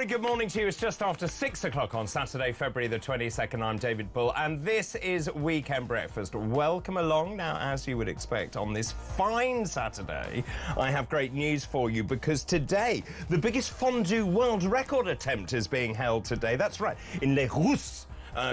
very good morning to you. It's just after 6 o'clock on Saturday, February the 22nd. I'm David Bull, and this is Weekend Breakfast. Welcome along. Now, as you would expect on this fine Saturday, I have great news for you because today, the biggest fondue world record attempt is being held today. That's right, in Les Rousses.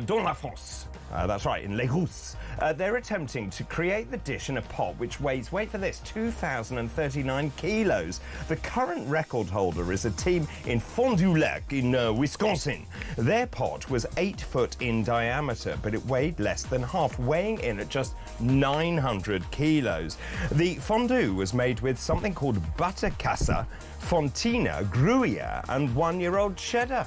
Dans la France. That's right, in Les Rousses. They're attempting to create the dish in a pot which weighs, wait for this, 2,039 kilos. The current record holder is a team in Fond du Lac in Wisconsin. Their pot was 8 foot in diameter, but it weighed less than half, weighing in at just 900 kilos. The fondue was made with something called butter casa, fontina, gruyere, and one-year-old cheddar.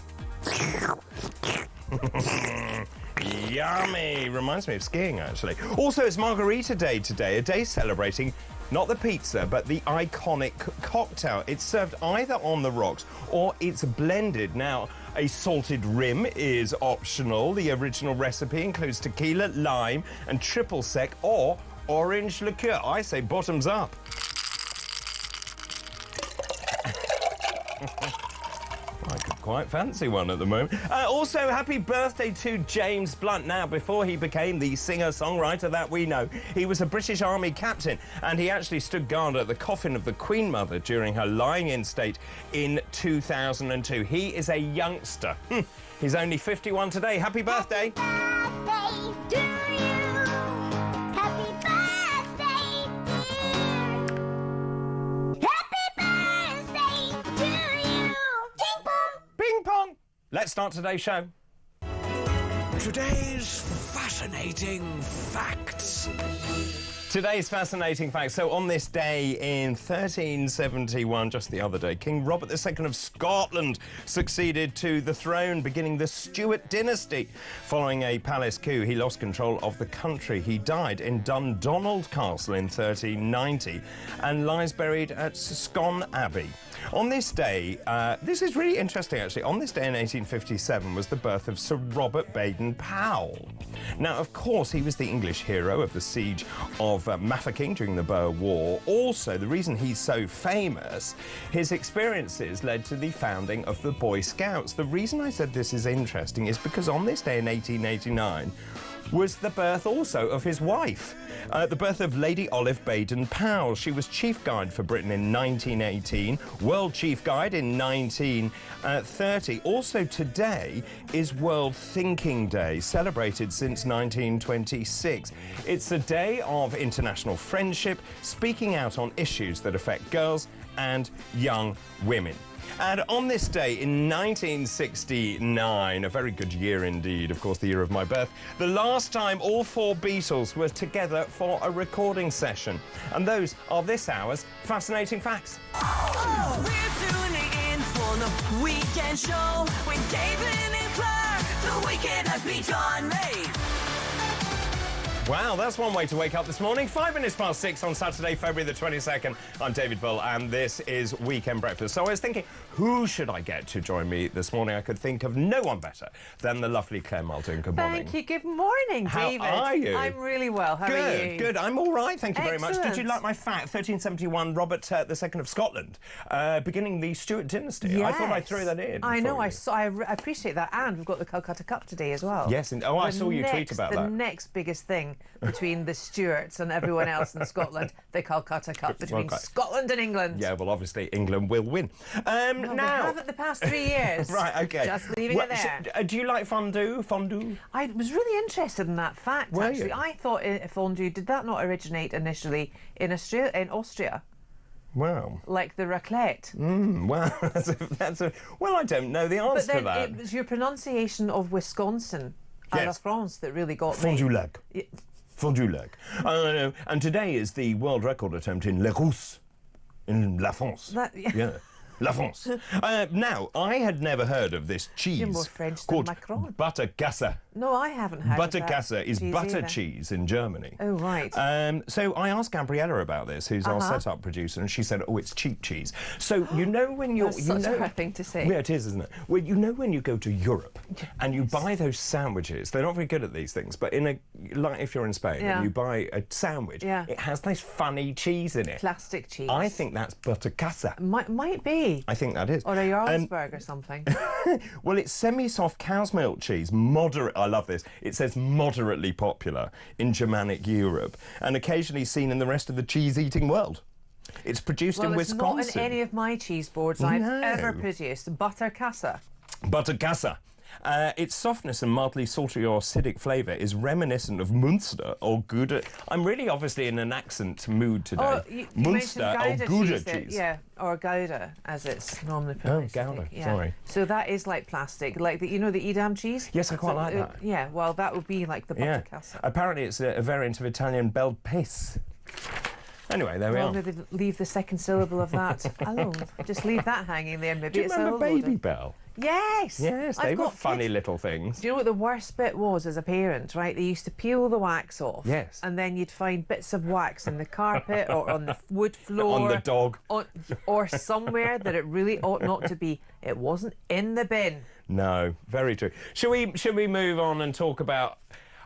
Yummy! Reminds me of skiing, actually. Also, it's Margarita Day today, a day celebrating not the pizza, but the iconic cocktail. It's served either on the rocks or it's blended. Now, a salted rim is optional. The original recipe includes tequila, lime, and triple sec or orange liqueur. I say bottoms up. I could quite fancy one at the moment. Also, happy birthday to James Blunt. Now, before he became the singer-songwriter that we know, he was a British Army captain, and he actually stood guard at the coffin of the Queen Mother during her lying-in state in 2002. He is a youngster. He's only 51 today. Happy birthday! Happy birthday to you. Happy birthday, dear. Happy birthday to you. Ding pong. Ping pong! Let's start today's show. Today's fascinating facts. Today's fascinating fact. So on this day in 1371, just the other day, King Robert II of Scotland succeeded to the throne, beginning the Stuart dynasty. Following a palace coup, he lost control of the country. He died in Dundonald Castle in 1390 and lies buried at Scone Abbey. On this day, this is really interesting actually, on this day in 1857 was the birth of Sir Robert Baden-Powell. Now, of course, he was the English hero of the siege of Mafeking during the Boer War. Also, the reason he's so famous, his experiences led to the founding of the Boy Scouts. The reason I said this is interesting is because on this day in 1889 was the birth also of his wife, the birth of Lady Olive Baden-Powell. She was Chief Guide for Britain in 1918, World Chief Guide in 1930. Also today is World Thinking Day, celebrated since 1926. It's a day of international friendship, speaking out on issues that affect girls and young women. And on this day in 1969, a very good year indeed, of course, the year of my birth, the last time all four Beatles were together for a recording session. And those are this hour's fascinating facts. Oh, we're tuning in for the weekend show with David and Clark. The weekend has begun, mate. Wow, that's one way to wake up this morning. 5 minutes past 6 on Saturday, February the 22nd. I'm David Bull, and this is Weekend Breakfast. So I was thinking, who should I get to join me this morning? I could think of no one better than the lovely Claire Muldoon. Good morning. Thank you. Good morning, David. How are you? I'm really well. How are you? Good. I'm all right. Thank you very much. Excellent. Did you like my fact? 1371, Robert II of Scotland, beginning the Stuart dynasty. Yes. I thought I'd throw that in. I know. for you. I appreciate that. And we've got the Calcutta Cup today as well. Yes. I saw you tweet about that. The next biggest thing between the Stuarts and everyone else in Scotland, the Calcutta Cup between Scotland and England. Yeah, well, obviously, England will win. No, now... they haven't the past 3 years. Right, OK. Just leaving it there. Do you like fondue? I was really interested in that fact, Were actually. you? I thought fondue, did that not originate initially in Austria? Wow. Like the raclette. Well, well, I don't know the answer But to that. then it was your pronunciation of Wisconsin, à la Yes. France, that really got Fondue me. Lac. Fondue Lac. And today is the world record attempt in Les Rousses, in La France. Yeah. La France. Now, I had never heard of this cheese You're more French than called Macron. butter casa. No, I haven't heard of that Butterkäse is cheese butter either. cheese in Germany. Oh, right. So I asked Gabriella about this, who's our setup producer, and she said, "Oh, it's cheap cheese." So you know when you're, That's such a hard thing to say. Yeah, it is, isn't it? Well, you know when you go to Europe and you buy those sandwiches. They're not very good at these things, but like if you're in Spain and you buy a sandwich, it has this funny cheese in it. Plastic cheese. I think that's butterkäse. Might be. I think that is. Or a Jarlsberg or something. Well, it's semi-soft cow's milk cheese, moderate. I love this. It says moderately popular in Germanic Europe and occasionally seen in the rest of the cheese-eating world. It's produced in It's Wisconsin. not in any of my cheese boards I've ever produced. Butterkäse. Butterkäse. Its softness and mildly salty or acidic flavour is reminiscent of Munster or Gouda. I'm really obviously in an accent mood today. Oh, you Munster or mentioned Gouda cheese. cheese. Yeah, or Gouda, as it's normally pronounced. Gouda, I think. Yeah. sorry. So that is like plastic, like the Edam cheese? Yes, I quite like that. Yeah, well, that would be like the butterkäse. Apparently it's a variant of Italian bel paese. Anyway, there we are. Maybe leave the second syllable of that alone. Just leave that hanging there. Maybe Do you it's remember a whole Baby load of- Bell? Yes. Yes, they were funny little things. Do you know what the worst bit was as a parent, right? They used to peel the wax off. Yes. And then you'd find bits of wax in the carpet or on the wood floor. On the dog. Or somewhere that it really ought not to be. It wasn't in the bin. No, very true. Should we move on and talk about...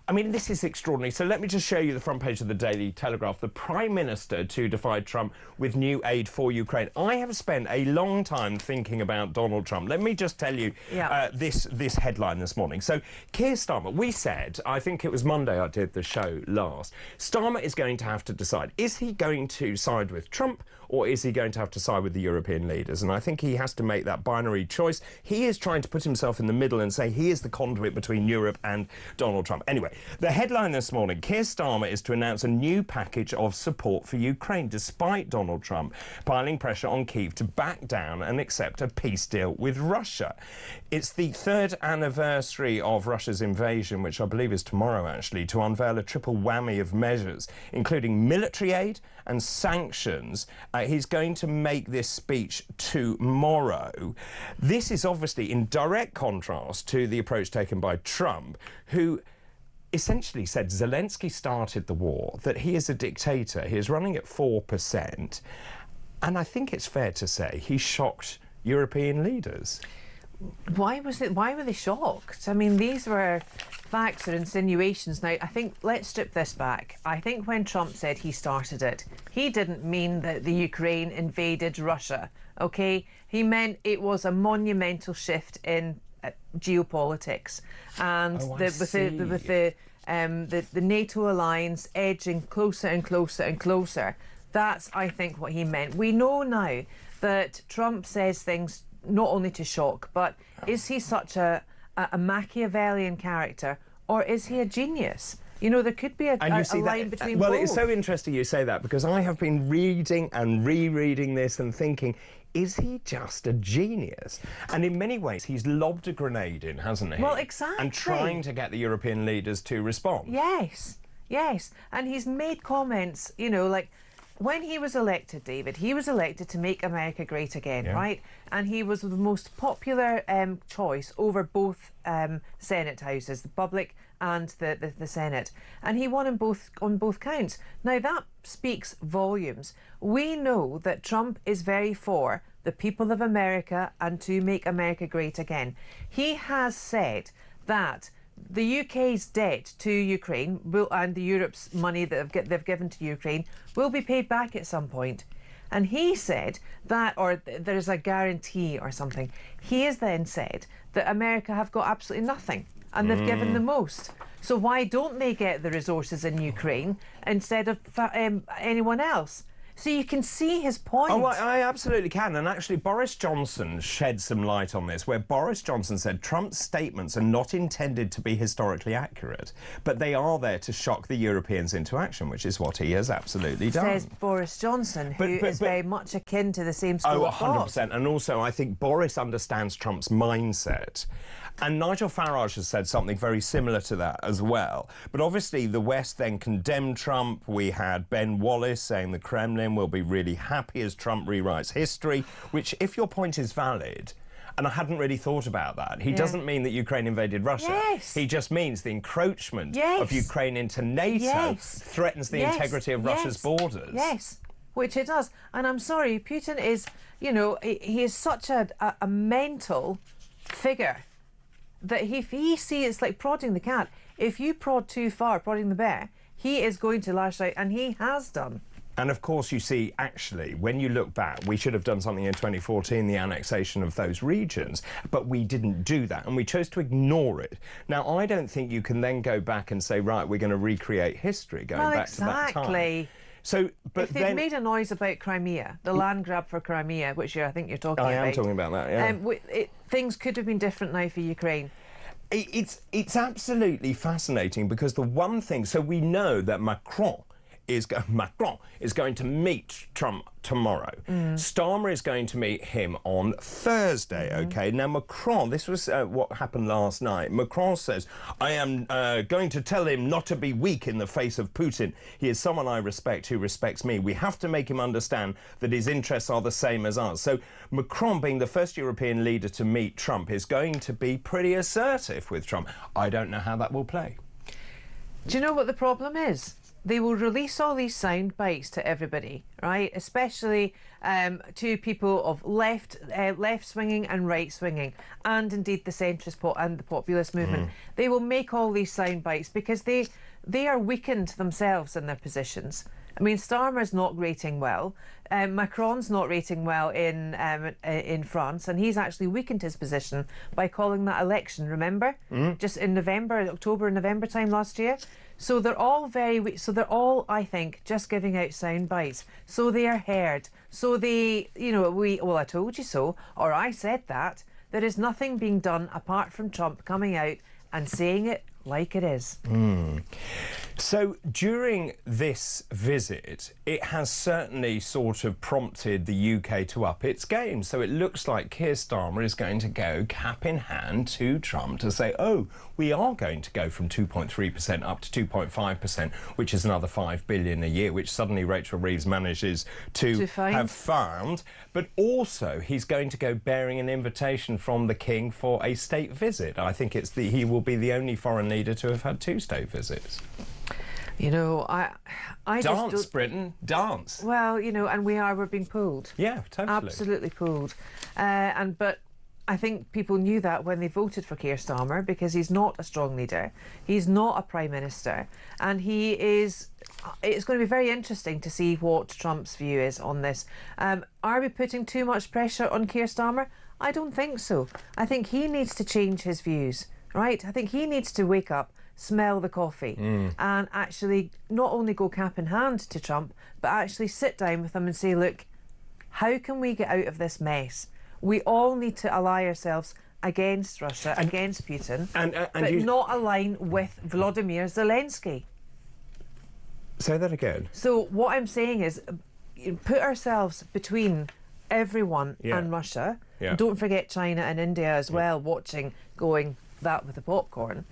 I mean, this is extraordinary. So let me just show you the front page of the Daily Telegraph. The Prime Minister to defy Trump with new aid for Ukraine. I have spent a long time thinking about Donald Trump. Let me just tell you this headline this morning. So Keir Starmer, we said, I think it was Monday I did the show last, Starmer is going to have to decide, is he going to side with Trump or is he going to have to side with the European leaders? And I think he has to make that binary choice. He is trying to put himself in the middle and say he is the conduit between Europe and Donald Trump. Anyway, the headline this morning, Keir Starmer is to announce a new package of support for Ukraine, despite Donald Trump piling pressure on Kyiv to back down and accept a peace deal with Russia. It's the third anniversary of Russia's invasion, which I believe is tomorrow, actually, to unveil a triple whammy of measures, including military aid and sanctions. He's going to make this speech tomorrow. This is obviously in direct contrast to the approach taken by Trump, who essentially said Zelensky started the war, that he is a dictator. He is running at 4%. And I think it's fair to say he shocked European leaders. Why were they shocked? I mean, these were facts or insinuations. Now, I think, let's strip this back. I think when Trump said he started it, he didn't mean that the Ukraine invaded Russia, okay? He meant it was a monumental shift in geopolitics. And with the NATO alliance edging closer and closer and closer. That's, I think, what he meant. We know now that Trump says things not only to shock, but is he such a Machiavellian character or is he a genius? You know, there could be a line between both. Well, it's so interesting you say that because I have been reading and rereading this and thinking, is he just a genius? And in many ways, he's lobbed a grenade in, hasn't he? Well, exactly. And trying to get the European leaders to respond. Yes, yes. And he's made comments, you know, like, when he was elected, David, he was elected to make America great again, right? And he was the most popular choice over both Senate houses, the public and the Senate. And he won on both counts. Now, that speaks volumes. We know that Trump is very for the people of America and to make America great again. He has said that the UK's debt to Ukraine and the Europe's money that they've given to Ukraine will be paid back at some point. And he said that, or there's a guarantee or something. He has then said that America have got absolutely nothing and they've given the most. So why don't they get the resources in Ukraine instead of anyone else? So you can see his point. Oh, I absolutely can. And actually, Boris Johnson shed some light on this, where Boris Johnson said Trump's statements are not intended to be historically accurate, but they are there to shock the Europeans into action, which is what he has absolutely done. Says Boris Johnson, who is very much akin to the same school of thought. 100%. And also, I think Boris understands Trump's mindset. And Nigel Farage has said something very similar to that as well. But obviously, the West then condemned Trump. We had Ben Wallace saying the Kremlin will be really happy as Trump rewrites history, which, if your point is valid, And I hadn't really thought about that. He doesn't mean that Ukraine invaded Russia. Yes. He just means the encroachment of Ukraine into NATO threatens the integrity of Russia's borders. Yes, which it does. And I'm sorry, Putin is, you know, he is such a mental figure that if he sees, it's like prodding the cat. If you prod too far, prodding the bear, he is going to lash out, and he has done. And of course, you see, actually, when you look back, we should have done something in 2014, the annexation of those regions, but we didn't do that, and we chose to ignore it. Now, I don't think you can then go back and say, right, we're going to recreate history going back to that time. So, but if they'd made a noise about Crimea, the land grab for Crimea, which I think you're talking about. I am talking about that, yeah. Things could have been different now for Ukraine. It's absolutely fascinating because the one thing, so we know that Macron is going to meet Trump tomorrow. Starmer is going to meet him on Thursday, OK? Now, Macron, this was what happened last night. Macron says, I am going to tell him not to be weak in the face of Putin. He is someone I respect who respects me. We have to make him understand that his interests are the same as ours. So Macron, being the first European leader to meet Trump, is going to be pretty assertive with Trump. I don't know how that will play. Do you know what the problem is? They will release all these sound bites to everybody, right? Especially to people of left swinging and right swinging, and indeed the centrist and the populist movement. They will make all these sound bites because they are weakened themselves in their positions. I mean, Starmer's not rating well. Macron's not rating well in France, and he's actually weakened his position by calling that election. Remember, just in October, November time last year. So they're all very weak. So they're all, I think, just giving out sound bites. So they are heard. So they, you know, well, I told you so, or I said that. There is nothing being done apart from Trump coming out and saying it like it is. So during this visit, it has certainly sort of prompted the UK to up its game. So it looks like Keir Starmer is going to go cap in hand to Trump to say, oh, we are going to go from 2.3% up to 2.5%, which is another $5 billion a year, which suddenly Rachel Reeves manages to have found. But also, he's going to go bearing an invitation from the King for a state visit. I think he will be the only foreign leader to have had 2 state visits. You know, I dance, just Britain, dance. Well, you know, and we're being pulled. Yeah, totally. Absolutely pulled. But I think people knew that when they voted for Keir Starmer, because he's not a strong leader. He's not a prime minister, and he is. It's going to be very interesting to see what Trump's view is on this. Are we putting too much pressure on Keir Starmer? I don't think so. I think he needs to change his views, right? I think he needs to wake up, smell the coffee, and actually not only go cap in hand to Trump, but actually sit down with him and say, look, how can we get out of this mess? We all need to ally ourselves against Russia, against Putin, but not align with Volodymyr Zelensky. Say that again. So what I'm saying is put ourselves between everyone and Russia. Don't forget China and India as well, watching, going that with the popcorn.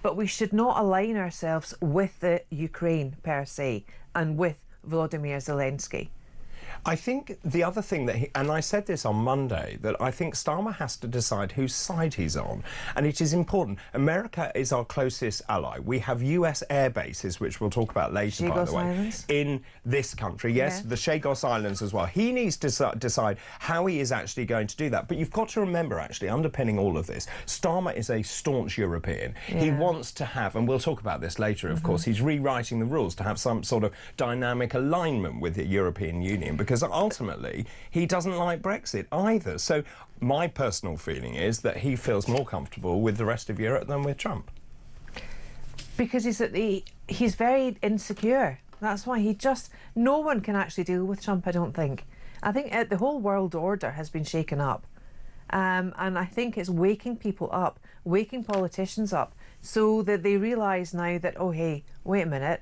But we should not align ourselves with the Ukraine per se and with Volodymyr Zelensky. I think the other thing that and I said this on Monday, that I think Starmer has to decide whose side he's on. And it is important. America is our closest ally. We have US air bases, which we'll talk about later, by the way, in this country. Yes, the Chagos Islands as well. He needs to decide how he is actually going to do that. But you've got to remember, actually, underpinning all of this, Starmer is a staunch European. He wants to have, and we'll talk about this later, of course, he's rewriting the rules to have some sort of dynamic alignment with the European Union, because ultimately he doesn't like Brexit either. So my personal feeling is that he feels more comfortable with the rest of Europe than with Trump. Because he's very insecure. That's why no one can actually deal with Trump, I don't think. I think the whole world order has been shaken up. And I think it's waking people up, waking politicians up, so that they realise now that, oh, hey, wait a minute,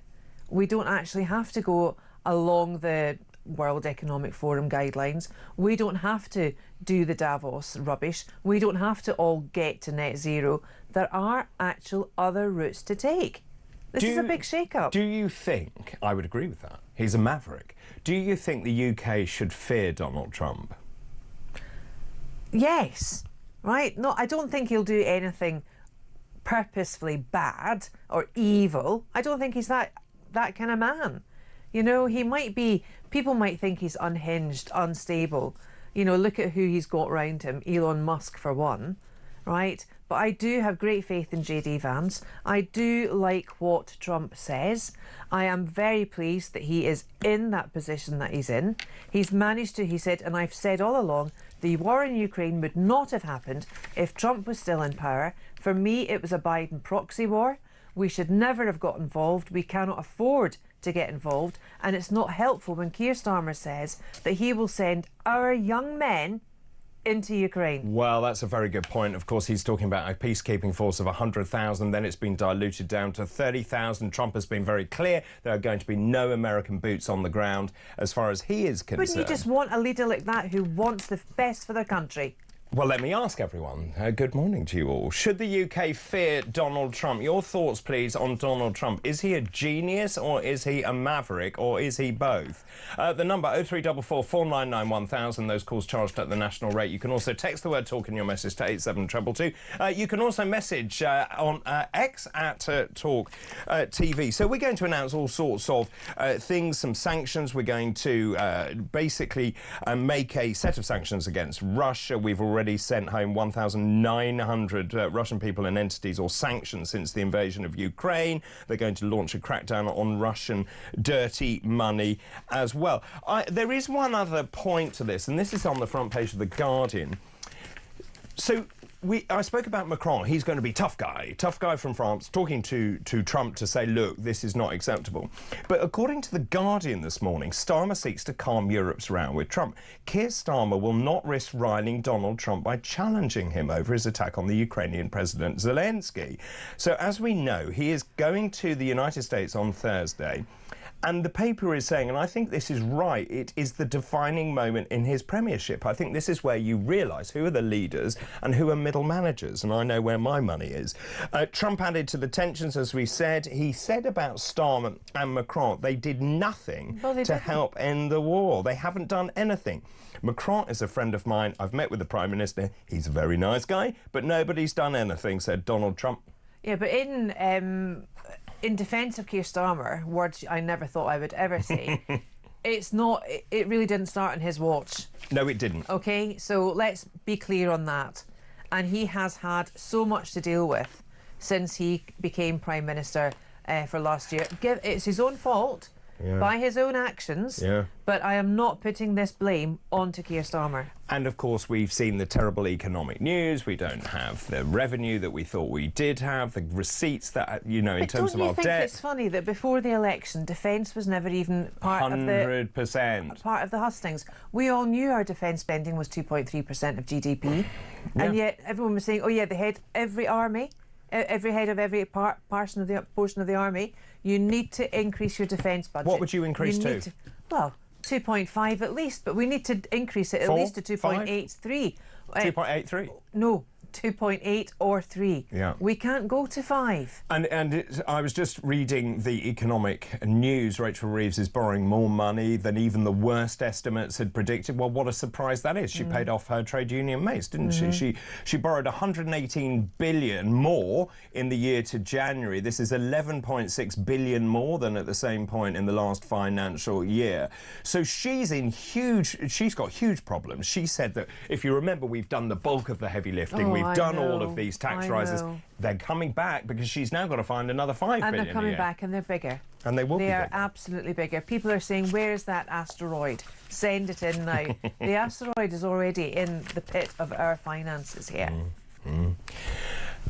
we don't actually have to go along the World Economic Forum guidelines. We don't have to do the Davos rubbish. We don't have to all get to net zero. There are actual other routes to take. This is a big shake-up. Do you think, I would agree with that, he's a maverick. Do you think the UK should fear Donald Trump? Yes. right? No, I don't think he'll do anything purposefully bad or evil. I don't think he's that kind of man. You know, he might be, people might think he's unhinged, unstable. You know, look at who he's got around him, Elon Musk for one, right? But I do have great faith in JD Vance. I do like what Trump says. I am very pleased that he is in that position that he's in. He's managed to, he said, and I've said all along, the war in Ukraine would not have happened if Trump was still in power. For me, it was a Biden proxy war. We should never have got involved. We cannot afford to get involved. And it's not helpful when Keir Starmer says that he will send our young men into Ukraine. Well, that's a very good point. Of course, he's talking about a peacekeeping force of 100,000. Then it's been diluted down to 30,000. Trump has been very clear there are going to be no American boots on the ground as far as he is concerned. Wouldn't you just want a leader like that who wants the best for their country? Well, let me ask everyone. Good morning to you all. Should the UK fear Donald Trump? Your thoughts, please, on Donald Trump. Is he a genius or is he a maverick or is he both? The number 0344 499 1000. Those calls charged at the national rate. You can also text the word talk in your message to 87222. You can also message on X at Talk TV. So we're going to announce all sorts of things, some sanctions. We're going to basically make a set of sanctions against Russia. We've already sent home 1,900 Russian people and entities or sanctions since the invasion of Ukraine. They're going to launch a crackdown on Russian dirty money as well. There is one other point to this, and this is on the front page of The Guardian. So I spoke about Macron. He's going to be tough guy from France, talking to Trump to say, look, this is not acceptable. But according to The Guardian this morning, Starmer seeks to calm Europe's row with Trump. Keir Starmer will not risk riling Donald Trump by challenging him over his attack on the Ukrainian President Zelensky. So as we know, he is going to the United States on Thursday. And the paper is saying, and I think this is right, it is the defining moment in his premiership. I think this is where you realise who are the leaders and who are middle managers, and I know where my money is. Trump added to the tensions, as we said. He said about Starmer and Macron, they did nothing to help end the war. They haven't done anything. Macron is a friend of mine. I've met with the Prime Minister. He's a very nice guy, but nobody's done anything, said Donald Trump. Yeah, but in defence of Keir Starmer, words I never thought I would ever say, it really didn't start on his watch. No, it didn't. OK, so let's be clear on that. And he has had so much to deal with since he became Prime Minister for last year. It's his own fault. By his own actions, but I am not putting this blame onto Keir Starmer. And of course, we've seen the terrible economic news. We don't have the revenue that we thought we did have, the receipts that, you know, in terms of our debt. Don't you think it's funny that before the election, defence was never even part 100%. of the hustings? We all knew our defence spending was 2.3% of GDP, and yet everyone was saying, oh yeah, every head of every portion of the army, you need to increase your defence budget. What would you increase to? Well, 2.5 at least, but we need to increase it at least to 2.83. 2.83? No, 2.8 or 3. Yeah. We can't go to 5. And I was just reading the economic news. Rachel Reeves is borrowing more money than even the worst estimates had predicted. Well, what a surprise that is. She paid off her trade union mates, didn't she? She borrowed 118 billion more in the year to January. This is 11.6 billion more than at the same point in the last financial year. So she's got huge problems. She said that, if you remember, we've done the bulk of the heavy lifting. We've done all of these tax rises. They're coming back because she's now got to find another 5 billion. And they're coming back, and they're bigger. And they will be bigger. They are absolutely bigger. People are saying, where is that asteroid? Send it in now. The asteroid is already in the pit of our finances here.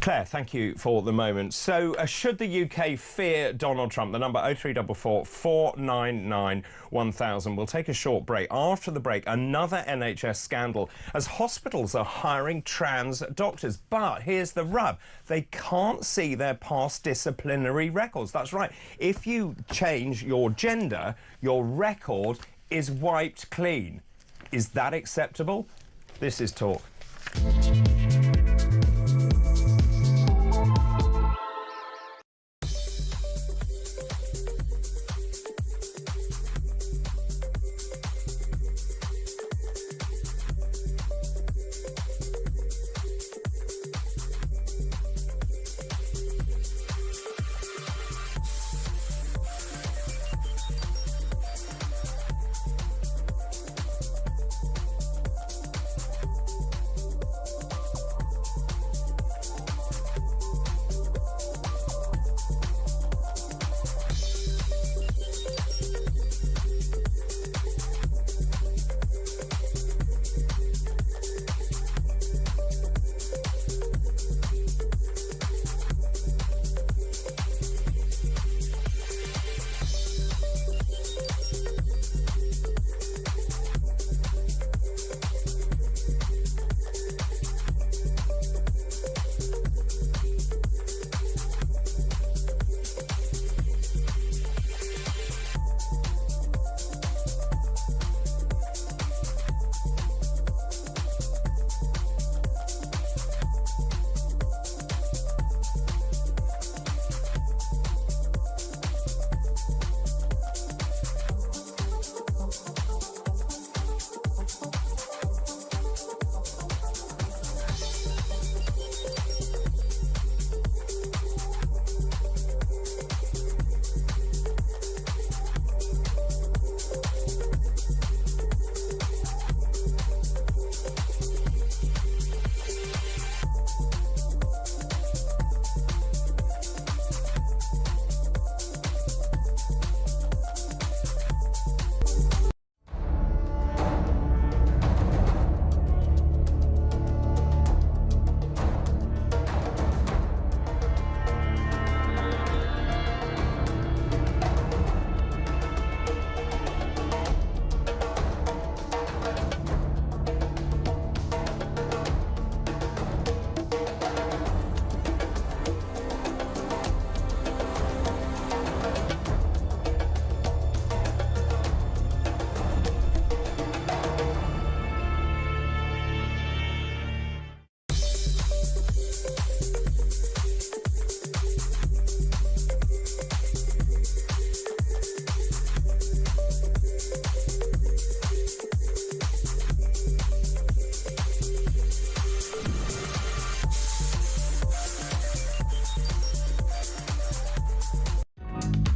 Claire, thank you for the moment. So, should the UK fear Donald Trump? The number 0344 499 1000. We'll take a short break. After the break, another NHS scandal as hospitals are hiring trans doctors. But here's the rub. They can't see their past disciplinary records. That's right. If you change your gender, your record is wiped clean. Is that acceptable? This is Talk.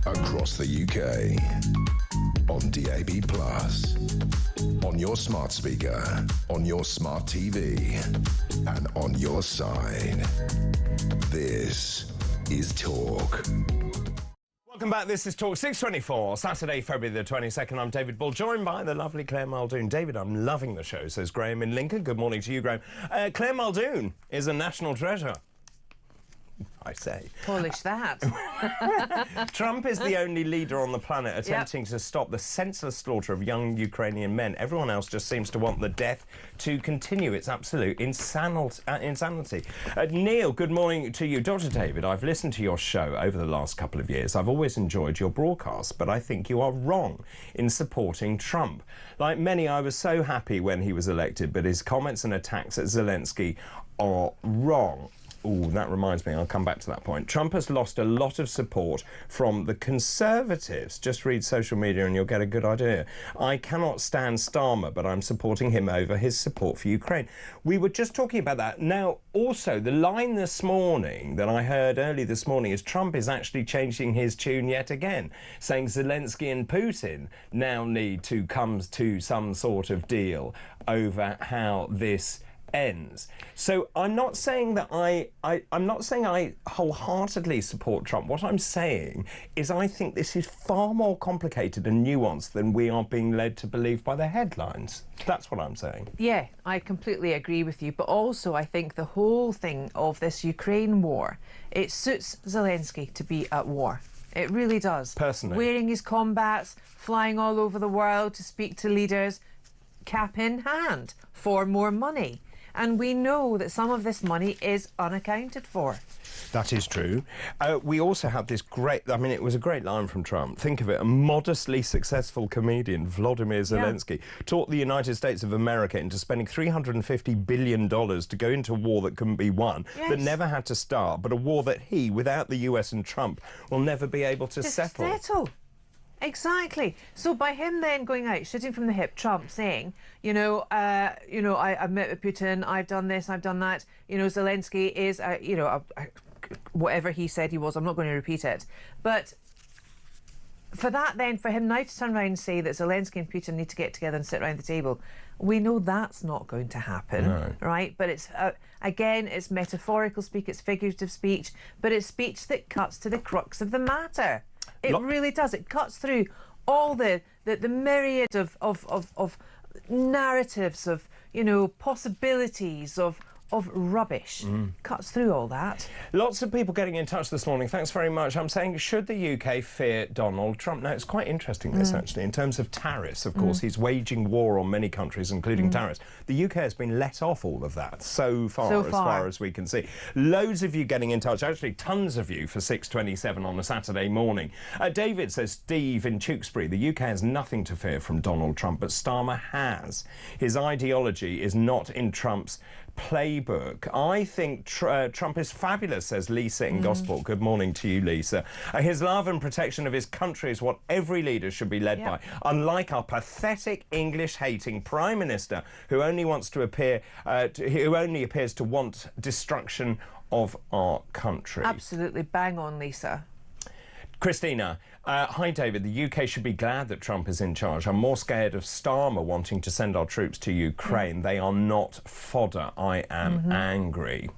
across the UK. On DAB+, on your smart speaker, on your smart TV, and on your side. This is Talk. Welcome back. This is Talk 624, Saturday, February the 22nd. I'm David Bull, joined by the lovely Claire Muldoon. David, I'm loving the show, says Graham in Lincoln. Good morning to you, Graham. Claire Muldoon is a national treasure, I say. Polish that. Trump is the only leader on the planet attempting to stop the senseless slaughter of young Ukrainian men. Everyone else just seems to want the death to continue. It's absolute insanity. Neil, good morning to you. Dr. David, I've listened to your show over the last couple of years. I've always enjoyed your broadcasts, but I think you are wrong in supporting Trump. Like many, I was so happy when he was elected, but his comments and attacks at Zelensky are wrong. Oh, that reminds me, I'll come back to that point. Trump has lost a lot of support from the Conservatives. Just read social media and you'll get a good idea. I cannot stand Starmer, but I'm supporting him over his support for Ukraine. We were just talking about that. Now, also, the line this morning that I heard early this morning is Trump is actually changing his tune yet again, saying Zelensky and Putin now need to come to some sort of deal over how this ends. So I'm not saying that I'm not saying I wholeheartedly support Trump. What I'm saying is I think this is far more complicated and nuanced than we are being led to believe by the headlines. That's what I'm saying. Yeah, I completely agree with you. But also I think the whole thing of this Ukraine war, it suits Zelensky to be at war. It really does. Personally. Wearing his combats, flying all over the world to speak to leaders, cap in hand, for more money. And we know that some of this money is unaccounted for. That is true. We also had this great, I mean, it was a great line from Trump. Think of it, a modestly successful comedian, Vladimir Zelensky, talked the United States of America into spending $350 billion to go into a war that couldn't be won, that never had to start, but a war that he, without the US and Trump, will never be able to settle. Exactly. So by him then going out, shooting from the hip, Trump saying, I've met with Putin, I've done this, I've done that. Zelensky is, whatever he said he was. I'm not going to repeat it. But for that then, for him now to turn around and say that Zelensky and Putin need to get together and sit around the table, we know that's not going to happen, right? But it's, again, it's metaphorical speak, it's figurative speech, but it's speech that cuts to the crux of the matter. It really does. It cuts through all the myriad of narratives, of possibilities, of rubbish. Cuts through all that. Lots of people getting in touch this morning. Thanks very much. I'm saying, should the UK fear Donald Trump? Now, it's quite interesting, this, actually, in terms of tariffs. Of course, he's waging war on many countries, including tariffs. The UK has been let off all of that so far as we can see. Loads of you getting in touch, actually tons of you for 6:27 on a Saturday morning. David says, Steve in Tewkesbury, the UK has nothing to fear from Donald Trump, but Starmer has. His ideology is not in Trump's playbook. I think Trump is fabulous, says Lisa in Gosport. Good morning to you, Lisa. His love and protection of his country is what every leader should be led by, unlike our pathetic English-hating Prime Minister who only wants to appear, who only appears to want destruction of our country. Absolutely bang on, Lisa. Christina, hi David, the UK should be glad that Trump is in charge. I'm more scared of Starmer wanting to send our troops to Ukraine. They are not fodder. I am angry.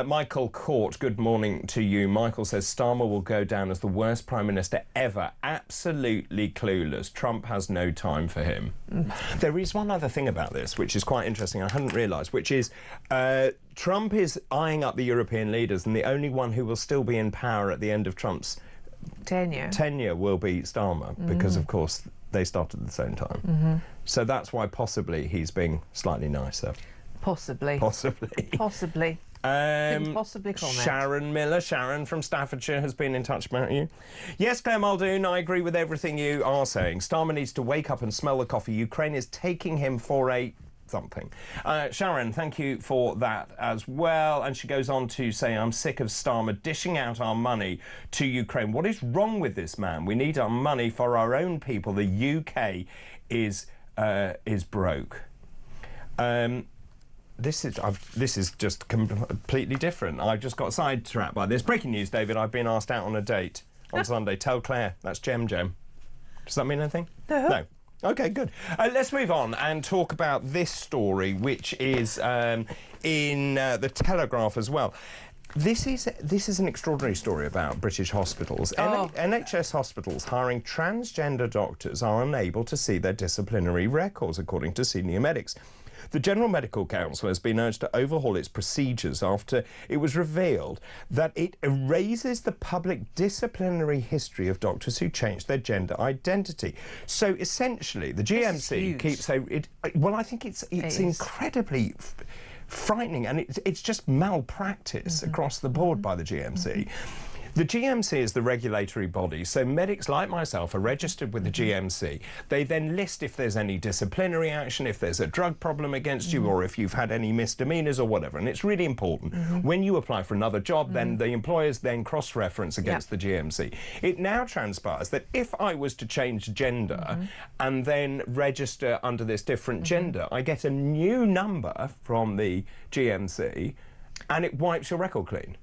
Michael Court, good morning to you. Michael says Starmer will go down as the worst Prime Minister ever. Absolutely clueless. Trump has no time for him. There is one other thing about this, which is quite interesting, I hadn't realised, which is Trump is eyeing up the European leaders, and the only one who will still be in power at the end of Trump's tenure will be Starmer, because, of course, they started at the same time. So that's why possibly he's being slightly nicer. Possibly. Couldn't possibly comment. Sharon Miller, Sharon from Staffordshire, has been in touch about you. Yes, Claire Muldoon, I agree with everything you are saying. Starmer needs to wake up and smell the coffee. Ukraine is taking him for a something. Sharon, thank you for that as well. And she goes on to say, I'm sick of Starmer dishing out our money to Ukraine. What is wrong with this man? We need our money for our own people. The UK is broke. This is just completely different. I've just got sidetracked by this. Breaking news, David. I've been asked out on a date. on Sunday. Tell Claire. That's Gem. Does that mean anything? No. No. OK, good. Let's move on and talk about this story, which is in the Telegraph as well. This is an extraordinary story about British hospitals. NHS hospitals hiring transgender doctors are unable to see their disciplinary records, according to senior medics. The General Medical Council has been urged to overhaul its procedures after it was revealed that it erases the public disciplinary history of doctors who changed their gender identity. So essentially, the GMC keeps well, I think it's incredibly frightening, and it's just malpractice across the board by the GMC. The GMC is the regulatory body, so medics like myself are registered with the GMC. They then list if there's any disciplinary action, if there's a drug problem against you, or if you've had any misdemeanours or whatever. And it's really important. When you apply for another job, then the employers then cross-reference against the GMC. It now transpires that if I was to change gender and then register under this different gender, I get a new number from the GMC and it wipes your record clean.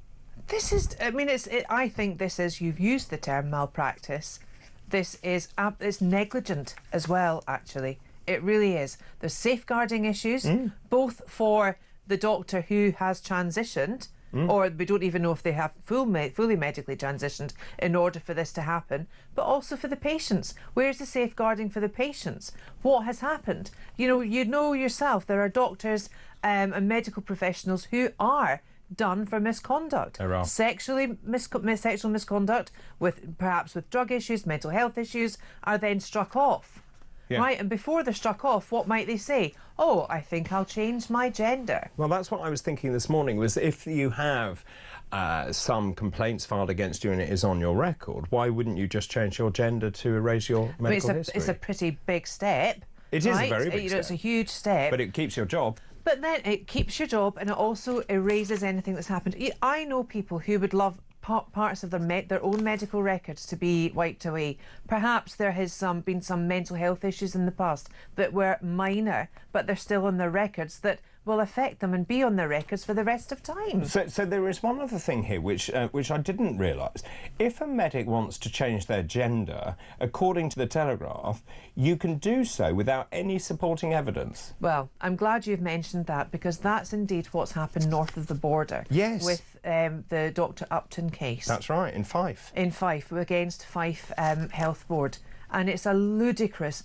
This is, I mean, I think this is, you've used the term malpractice. This is, it's negligent as well, actually. It really is. There's safeguarding issues, both for the doctor who has transitioned, or we don't even know if they have fully medically transitioned in order for this to happen, but also for the patients. Where's the safeguarding for the patients? What has happened? You know yourself, there are doctors and medical professionals who are done for misconduct, sexual misconduct, perhaps with drug issues, mental health issues, are then struck off. Right, and before they're struck off, what might they say? Oh, I think I'll change my gender. Well, that's what I was thinking this morning, was if you have some complaints filed against you and it is on your record, why wouldn't you just change your gender to erase your medical history? It's a pretty big step. It is a very big step. It's a huge step. But it keeps your job. But then it keeps your job, and it also erases anything that's happened. I know people who would love parts of their own medical records to be wiped away. Perhaps there has been some mental health issues in the past that were minor, but they're still on their records that will affect them and be on their records for the rest of time. So there is one other thing here which I didn't realise. If a medic wants to change their gender, according to the Telegraph, you can do so without any supporting evidence. Well, I'm glad you've mentioned that, because that's indeed what's happened north of the border. Yes. With the Dr Upton case. That's right, in Fife. In Fife, against Fife Health Board. And it's a ludicrous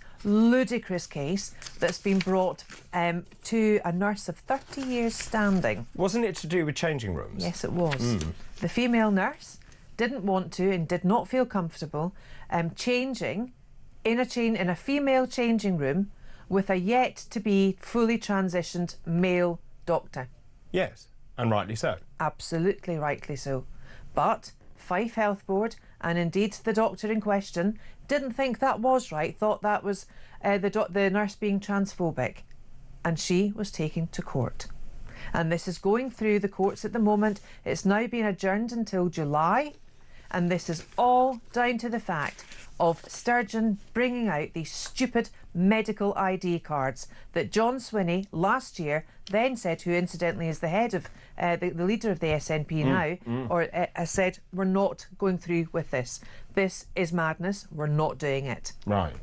case that's been brought to a nurse of 30 years standing. Wasn't it to do with changing rooms? Yes, it was. The female nurse didn't want to and did not feel comfortable changing in a female changing room with a yet-to-be fully transitioned male doctor. Yes, and rightly so. Absolutely rightly so. But Fife Health Board, and indeed the doctor in question, didn't think that was right, thought that was the nurse being transphobic, and she was taken to court. And this is going through the courts at the moment. It's now been adjourned until July, and this is all down to the fact of Sturgeon bringing out these stupid medical ID cards that John Swinney last year then said, who incidentally is the head of the leader of the SNP now, said, we're not going through with this. This is madness. We're not doing it. Right.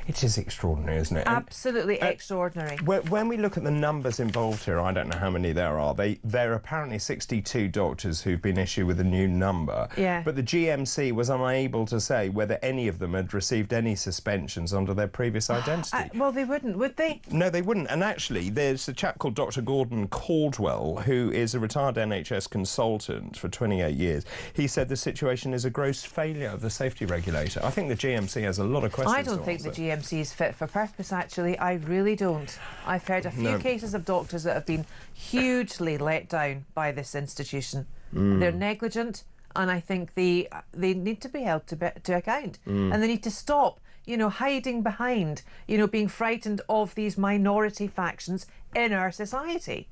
It is extraordinary, isn't it? Absolutely extraordinary. When we look at the numbers involved here, I don't know how many there are. There are apparently 62 doctors who've been issued with a new number. Yeah. But the GMC was unable to say whether any of them had received any suspensions under their previous identity. Well, they wouldn't, would they? No, they wouldn't. And actually, there's a chap called Dr. Gordon Caldwell, who is a retired NHS consultant for 28 years. He said the situation is a gross failure of the safety regulator. I think the GMC has a lot of questions. I don't think the GMC is fit for purpose, actually. I really don't. I've heard a few cases of doctors that have been hugely let down by this institution. They're negligent, and I think they need to be held to account. And they need to stop, hiding behind, being frightened of these minority factions in our society.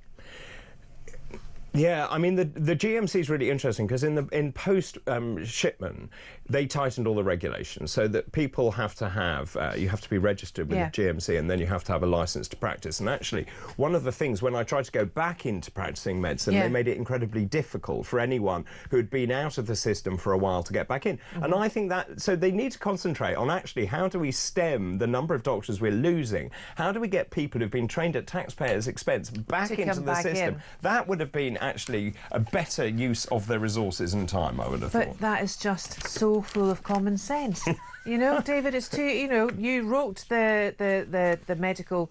Yeah, I mean, the GMC is really interesting because in post shipment, they tightened all the regulations so that people have to have, you have to be registered with the GMC, and then you have to have a licence to practice. And actually, one of the things, when I tried to go back into practising medicine, they made it incredibly difficult for anyone who had been out of the system for a while to get back in. And I think that, so they need to concentrate on actually how do we stem the number of doctors we're losing? How do we get people who've been trained at taxpayers' expense back into the system? That would have been actually a better use of their resources and time, I would have thought. But that is just so full of common sense. You know, David, it's too, you know, you wrote the medical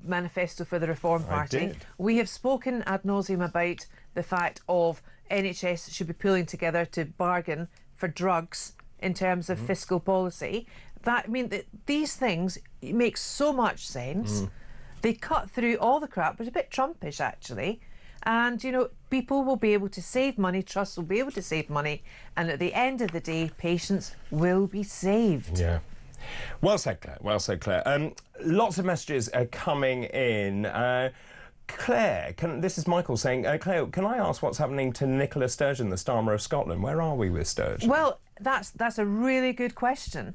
manifesto for the Reform Party. I did. We have spoken ad nauseum about the fact of NHS should be pulling together to bargain for drugs in terms of fiscal policy. That, I mean, these things make so much sense. They cut through all the crap. It was a bit Trumpish, actually. And, you know, people will be able to save money, trusts will be able to save money, and at the end of the day, patients will be saved. Yeah. Well said, Claire. Well said, Claire. Lots of messages are coming in. Claire, this is Michael saying, Claire, can I ask what's happening to Nicola Sturgeon, the Starmer of Scotland? Where are we with Sturgeon? Well, that's a really good question.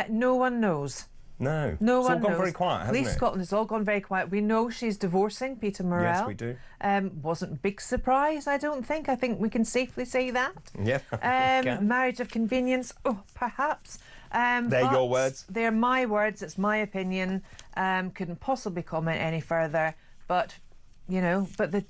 No one knows. No. No it's one all gone knows. very quiet, hasn't Police it? Scotland has all gone very quiet. We know she's divorcing Peter Murrell. Yes, we do. Wasn't a big surprise, I don't think. I think we can safely say that. Yeah. Marriage of convenience, perhaps. They're your words? They're my words. It's my opinion. Couldn't possibly comment any further. But, you know, the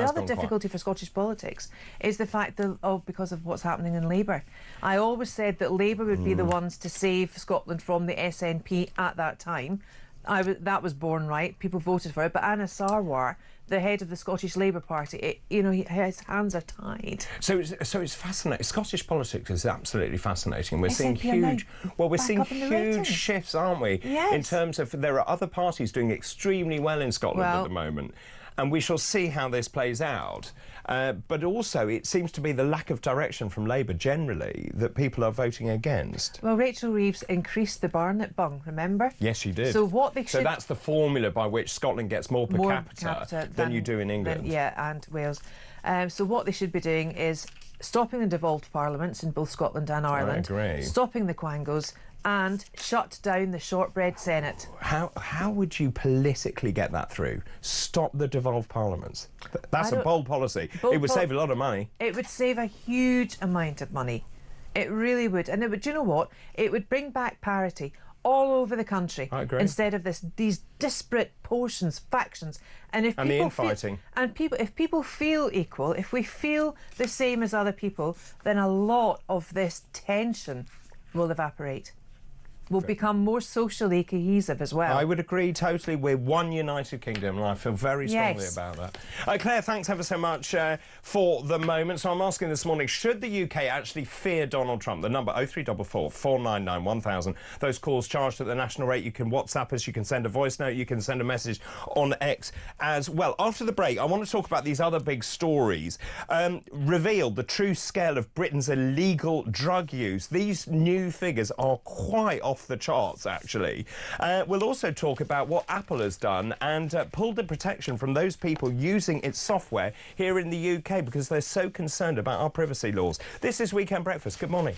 other difficulty for Scottish politics is the fact that, because of what's happening in Labour. I always said that Labour would be the ones to save Scotland from the SNP at that time. That was born right. People voted for it. But Anna Sarwar, the head of the Scottish Labour Party, his hands are tied. So it's fascinating. Scottish politics is absolutely fascinating. We're seeing SNP huge shifts, aren't we? Yes. In terms of there are other parties doing extremely well in Scotland at the moment. And we shall see how this plays out. But also, it seems to be the lack of direction from Labour generally that people are voting against. Well, Rachel Reeves increased the Barnett bung, remember? Yes, she did. So what they should... So that's the formula by which Scotland gets more per capita than you do in England. And Wales. So what they should be doing is stopping the devolved parliaments in both Scotland and Ireland. I agree. Stopping the quangos and shut down the shortbread Senate. How would you politically get that through? Stop the devolved parliaments. That's a bold policy. It would save a lot of money. It would save a huge amount of money. It really would. And it would, do you know what? It would bring back parity all over the country. I agree. Instead of these disparate portions, factions. And if the infighting. If people feel equal, if we feel the same as other people, then a lot of this tension will evaporate. Will become more socially cohesive as well. I would agree totally. We're one United Kingdom, and I feel very strongly about that. Claire, thanks ever so much for the moment. So I'm asking this morning, should the UK actually fear Donald Trump? The number 0344 499 1000. Those calls charged at the national rate. You can WhatsApp us, you can send a voice note, you can send a message on X as well. After the break, I want to talk about these other big stories. Revealed the true scale of Britain's illegal drug use. These new figures are quite off the charts, actually. We'll also talk about what Apple has done and pulled the protection from those people using its software here in the UK because they're so concerned about our privacy laws. This is Weekend Breakfast. Good morning.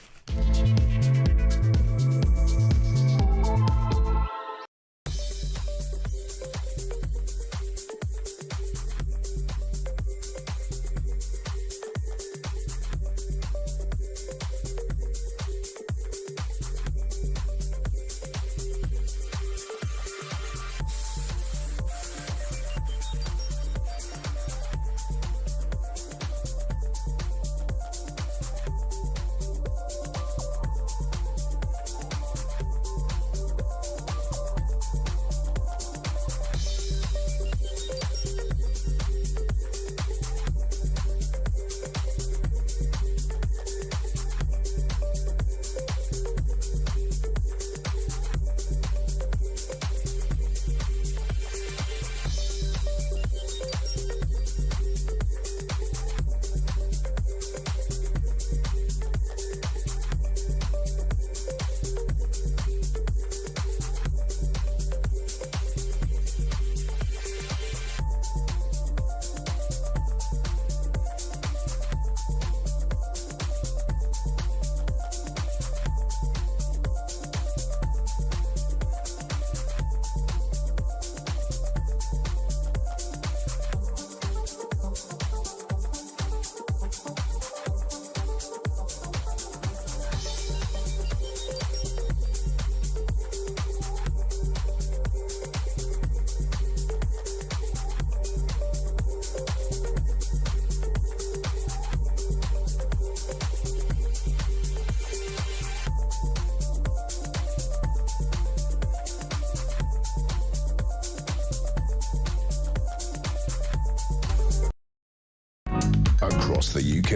across the UK.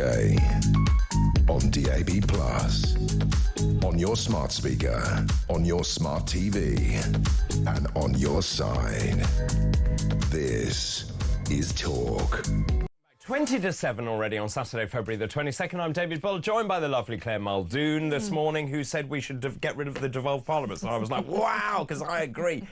On DAB+, on your smart speaker, on your smart TV, and on your side. This is Talk. 20 to 7 already on Saturday, February the 22nd. I'm David Bull, joined by the lovely Claire Muldoon this morning, who said we should get rid of the devolved parliaments. And I was like, wow, because I agree.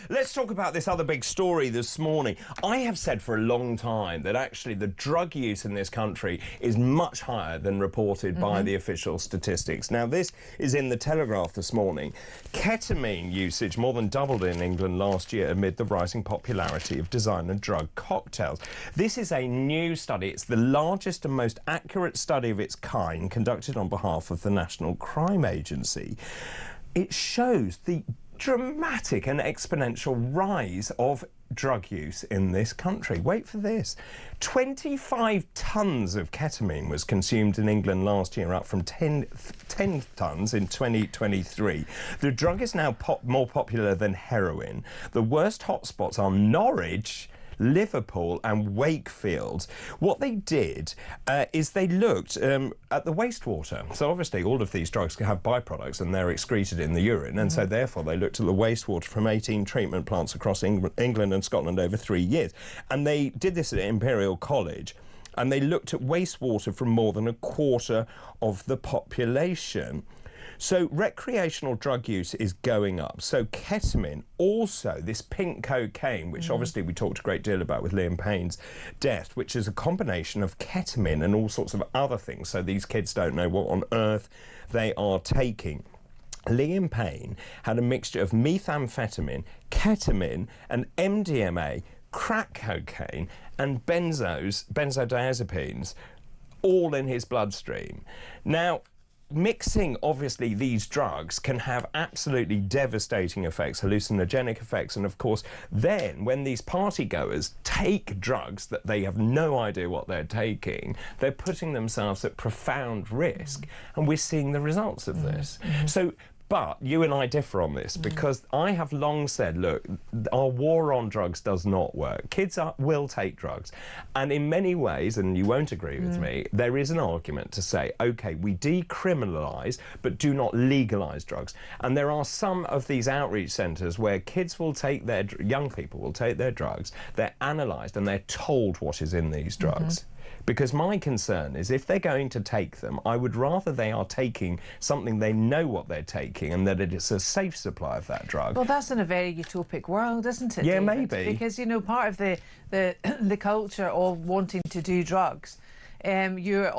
Let's talk about this other big story this morning. I have said for a long time that actually the drug use in this country is much higher than reported by the official statistics. Now, this is in the Telegraph this morning. Ketamine usage more than doubled in England last year amid the rising popularity of designer drug cocktails. This is a new study. It's the largest and most accurate study of its kind conducted on behalf of the National Crime Agency. It shows the dramatic and exponential rise of drug use in this country. Wait for this. 25 tonnes of ketamine was consumed in England last year, up from 10 tonnes in 2023. The drug is now more popular than heroin. The worst hotspots are Norwich, Liverpool and Wakefield. What they did is they looked at the wastewater. So obviously all of these drugs can have byproducts and they're excreted in the urine, and so therefore they looked at the wastewater from 18 treatment plants across England and Scotland over 3 years. And they did this at Imperial College, and they looked at wastewater from more than a quarter of the population. So recreational drug use is going up. So ketamine, also this pink cocaine, which obviously we talked a great deal about with Liam Payne's death, which is a combination of ketamine and all sorts of other things. So these kids don't know what on earth they are taking. Liam Payne had a mixture of methamphetamine, ketamine and MDMA, crack cocaine and benzodiazepines all in his bloodstream. Now, mixing, obviously, these drugs can have absolutely devastating effects, hallucinogenic effects, and of course, then when these partygoers take drugs that they have no idea what they're taking, they're putting themselves at profound risk, and we're seeing the results of this. So, but you and I differ on this, because I have long said, look, our war on drugs does not work. Kids will take drugs. And in many ways, and you won't agree with me, there is an argument to say, OK, we decriminalise, but do not legalise drugs. And there are some of these outreach centres where kids will take their, young people will take their drugs, they're analysed and they're told what is in these drugs. Because my concern is if they're going to take them, I would rather they are taking something they know what they're taking and that it is a safe supply of that drug. Well, that's in a very utopic world, isn't it, Yeah, David? maybe. Because, you know, part of the the culture of wanting to do drugs, you're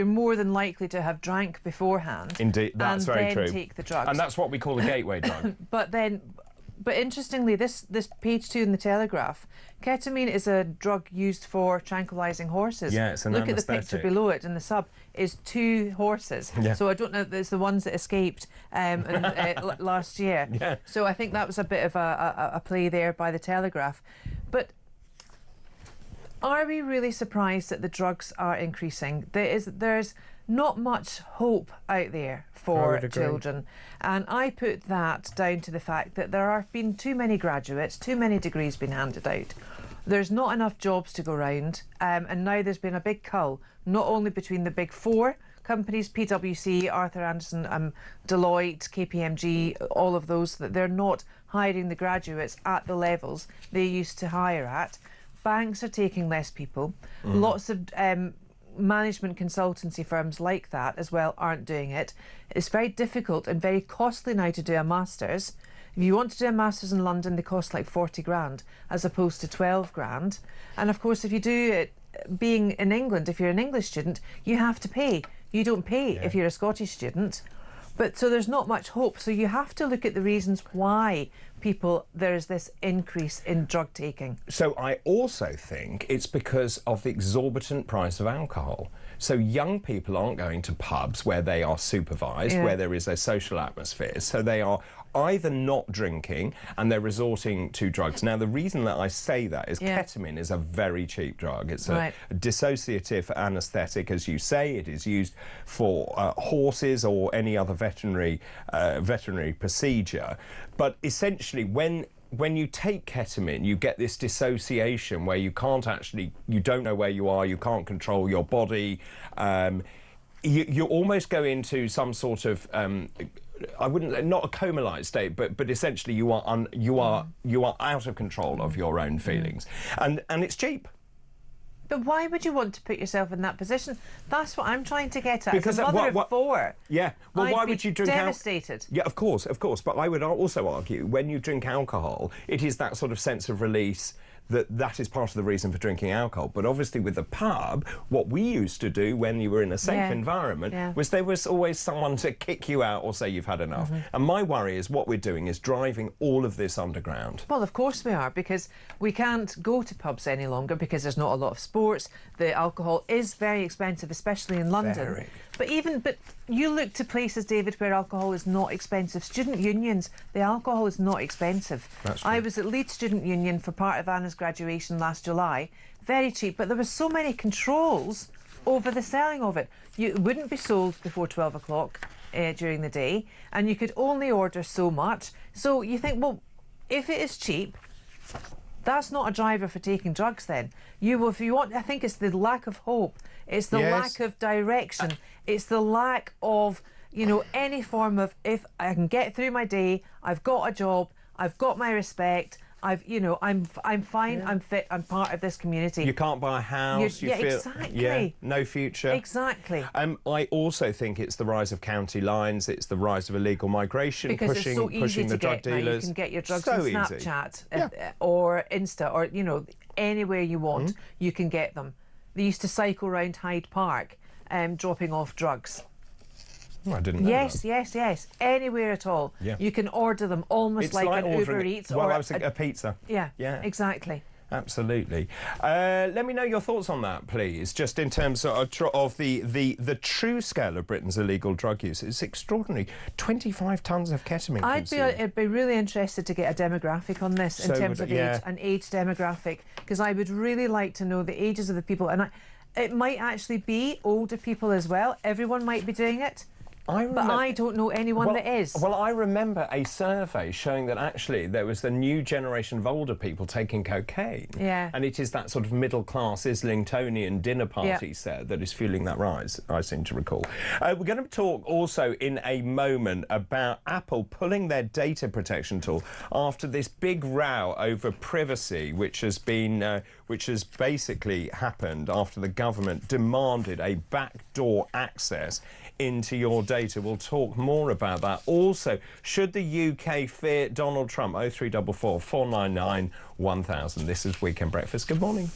more than likely to have drank beforehand. Indeed, that's and very then true. take the drugs. And that's what we call a gateway drug. But interestingly, this page 2 in the Telegraph, ketamine is a drug used for tranquilising horses. Yeah, it's an Look anaesthetic. at the picture below it in the sub, is 2 horses. Yeah. So I don't know if it's the ones that escaped last year. Yeah. So I think that was a bit of a play there by the Telegraph. But are we really surprised that the drugs are increasing? There's not much hope out there for children, and I put that down to the fact that there have been too many graduates, too many degrees being handed out. There's not enough jobs to go round, and now there's been a big cull, not only between the big 4 companies, PwC, Arthur Andersen, Deloitte, KPMG, all of those, that they're not hiring the graduates at the levels they used to hire at. Banks are taking less people. Lots of management consultancy firms like that as well aren't doing it. It's very difficult and very costly now to do a master's. If you want to do a master's in London, they cost like 40 grand as opposed to 12 grand. And of course, if you do it being in England, if you're an English student, you have to pay. You don't pay if you're a Scottish student. But so there's not much hope. So you have to look at the reasons why there is this increase in drug taking. So I also think it's because of the exorbitant price of alcohol. So young people aren't going to pubs where they are supervised, where there is a social atmosphere. So they are either not drinking and they're resorting to drugs. Now, the reason that I say that is ketamine is a very cheap drug. It's a dissociative anaesthetic, as you say. It is used for horses or any other veterinary procedure. But essentially, when when you take ketamine, you get this dissociation where you don't know where you are, you can't control your body. You almost go into some sort of not a coma-like state, but essentially you are out of control of your own feelings, and it's cheap. But why would you want to put yourself in that position? That's what I'm trying to get at. Because as a mother of 4, yeah. Well, I'd why be would you drink devastated. Yeah, of course. But I would also argue when you drink alcohol, it is that sort of sense of release that is part of the reason for drinking alcohol. But obviously with the pub, what we used to do when you were in a safe environment was there was always someone to kick you out or say you've had enough. And my worry is what we're doing is driving all of this underground. Well, of course we are, because we can't go to pubs any longer because there's not a lot of sports. The alcohol is very expensive, especially in London. Very. But you look to places, David, where alcohol is not expensive. Student unions, the alcohol is not expensive. That's true. I was at Leeds Student Union for part of Anna's graduation last July. Very cheap, but there were so many controls over the selling of it. It wouldn't be sold before 12 o'clock during the day, and you could only order so much. So you think, well, if it is cheap, that's not a driver for taking drugs then. If you want, I think it's the lack of hope. It's the lack of direction. It's the lack of, any form of, if I can get through my day, I've got a job, I've got my respect, I'm fine, I'm fit, I'm part of this community. You can't buy a house. You feel, exactly. No future. Exactly. I also think it's the rise of county lines. It's the rise of illegal migration, because pushing it's so easy the to drug get now. dealers. You can get your drugs so on easy. Snapchat or Insta or anywhere you want. You can get them. They used to cycle around Hyde Park, dropping off drugs. Oh, I didn't know that. Yes. Anywhere at all. Yeah. You can order them almost It's like an Uber ordering, Eats well, or I was thinking a pizza. Yeah. Exactly. Absolutely. Let me know your thoughts on that, please. Just in terms of the true scale of Britain's illegal drug use, it's extraordinary. 25 tonnes of ketamine. I'd be really interested to get a demographic on this in terms of age, an age demographic, because I would really like to know the ages of the people, and it might actually be older people as well. Everyone might be doing it. But I don't know anyone that is. Well, I remember a survey showing that actually there was the new generation of older people taking cocaine. Yeah. And it is that sort of middle-class Islingtonian dinner party set that is fueling that rise, I seem to recall. We're going to talk also in a moment about Apple pulling their data protection tool after this big row over privacy, which has basically happened after the government demanded a backdoor access into your data. We'll talk more about that. Also, should the UK fear Donald Trump? 0344 499 1000. This is Weekend Breakfast. Good morning.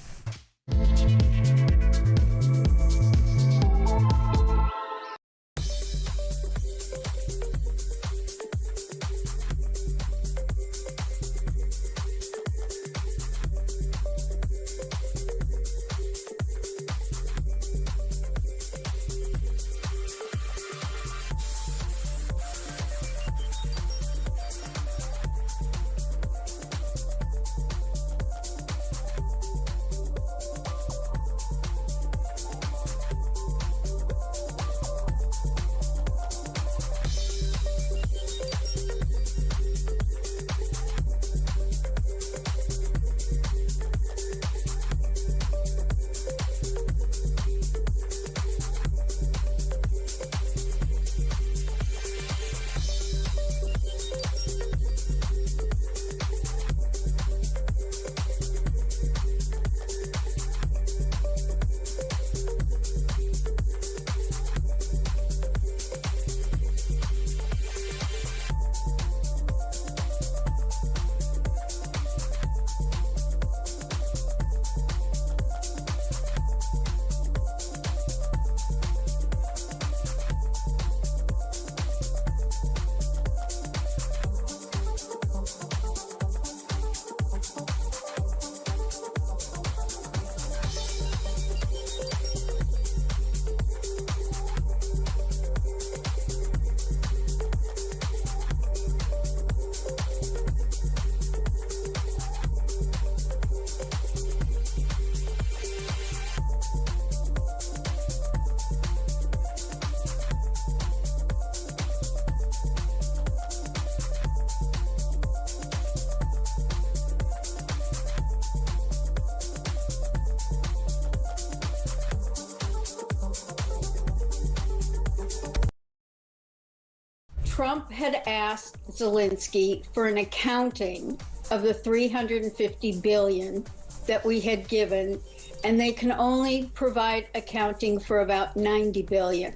Trump had asked Zelensky for an accounting of the $350 billion that we had given, and they can only provide accounting for about $90 billion.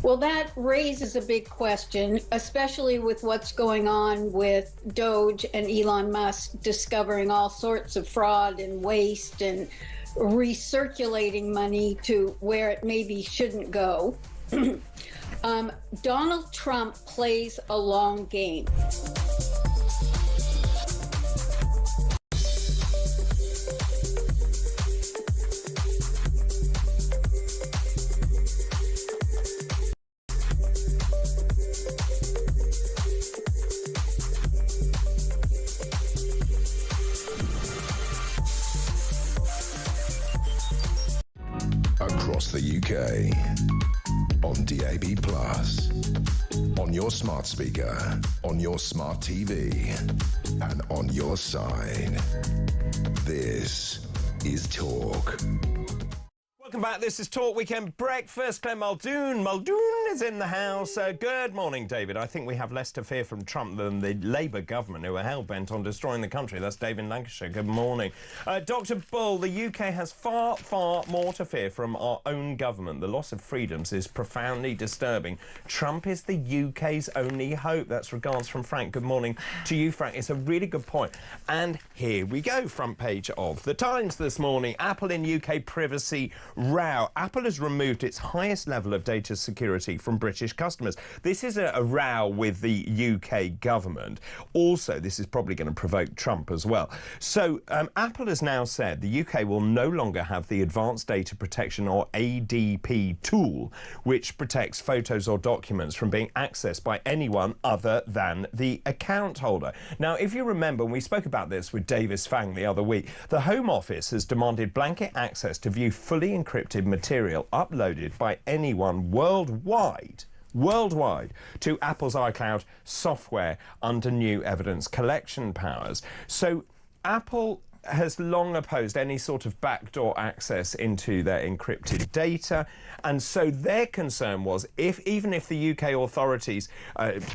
Well, that raises a big question, especially with what's going on with Doge and Elon Musk discovering all sorts of fraud and waste and recirculating money to where it maybe shouldn't go. Donald Trump plays a long game. Across the UK, on DAB+, on your smart speaker, on your smart TV, and on your side. This is Talk. Welcome back. This is Talk Weekend Breakfast. Claire Muldoon. Muldoon is in the house. Good morning, David. I think we have less to fear from Trump than the Labour government, who are hell-bent on destroying the country. That's David in Lancashire. Good morning. Dr. Bull, the UK has far, far more to fear from our own government. The loss of freedoms is profoundly disturbing. Trump is the UK's only hope. That's regards from Frank. Good morning to you, Frank. It's a really good point. And here we go. Front page of The Times this morning. Apple in UK privacy row. Apple has removed its highest level of data security from British customers. This is a row with the UK government. Also, this is probably going to provoke Trump as well. So, Apple has now said the UK will no longer have the Advanced Data Protection, or ADP, tool, which protects photos or documents from being accessed by anyone other than the account holder. Now, if you remember, we spoke about this with Davis Fang the other week. The Home Office has demanded blanket access to view fully encrypted material uploaded by anyone worldwide to Apple's iCloud software under new evidence collection powers. So Apple has long opposed any sort of backdoor access into their encrypted data, and so their concern was even if the UK authorities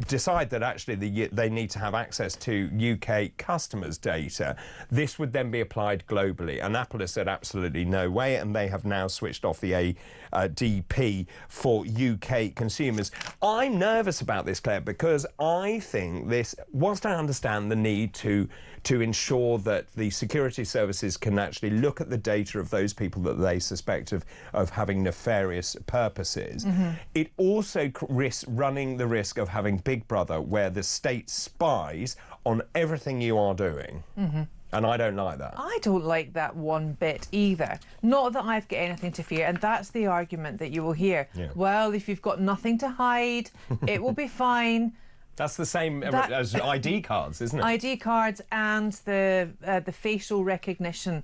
decide that actually they need to have access to UK customers' data, this would then be applied globally. And Apple has said absolutely no way, and they have now switched off the ADP for UK consumers. I'm nervous about this, Claire, because I think this, whilst I understand the need to ensure that the security services can actually look at the data of those people that they suspect of having nefarious purposes, it also risks running the risk of having Big Brother, where the state spies on everything you are doing. And I don't like that. I don't like that one bit either. Not that I've got anything to fear, and that's the argument that you will hear. Yeah. Well, if you've got nothing to hide, it will be fine. That's the same as ID cards, isn't it? ID cards and the facial recognition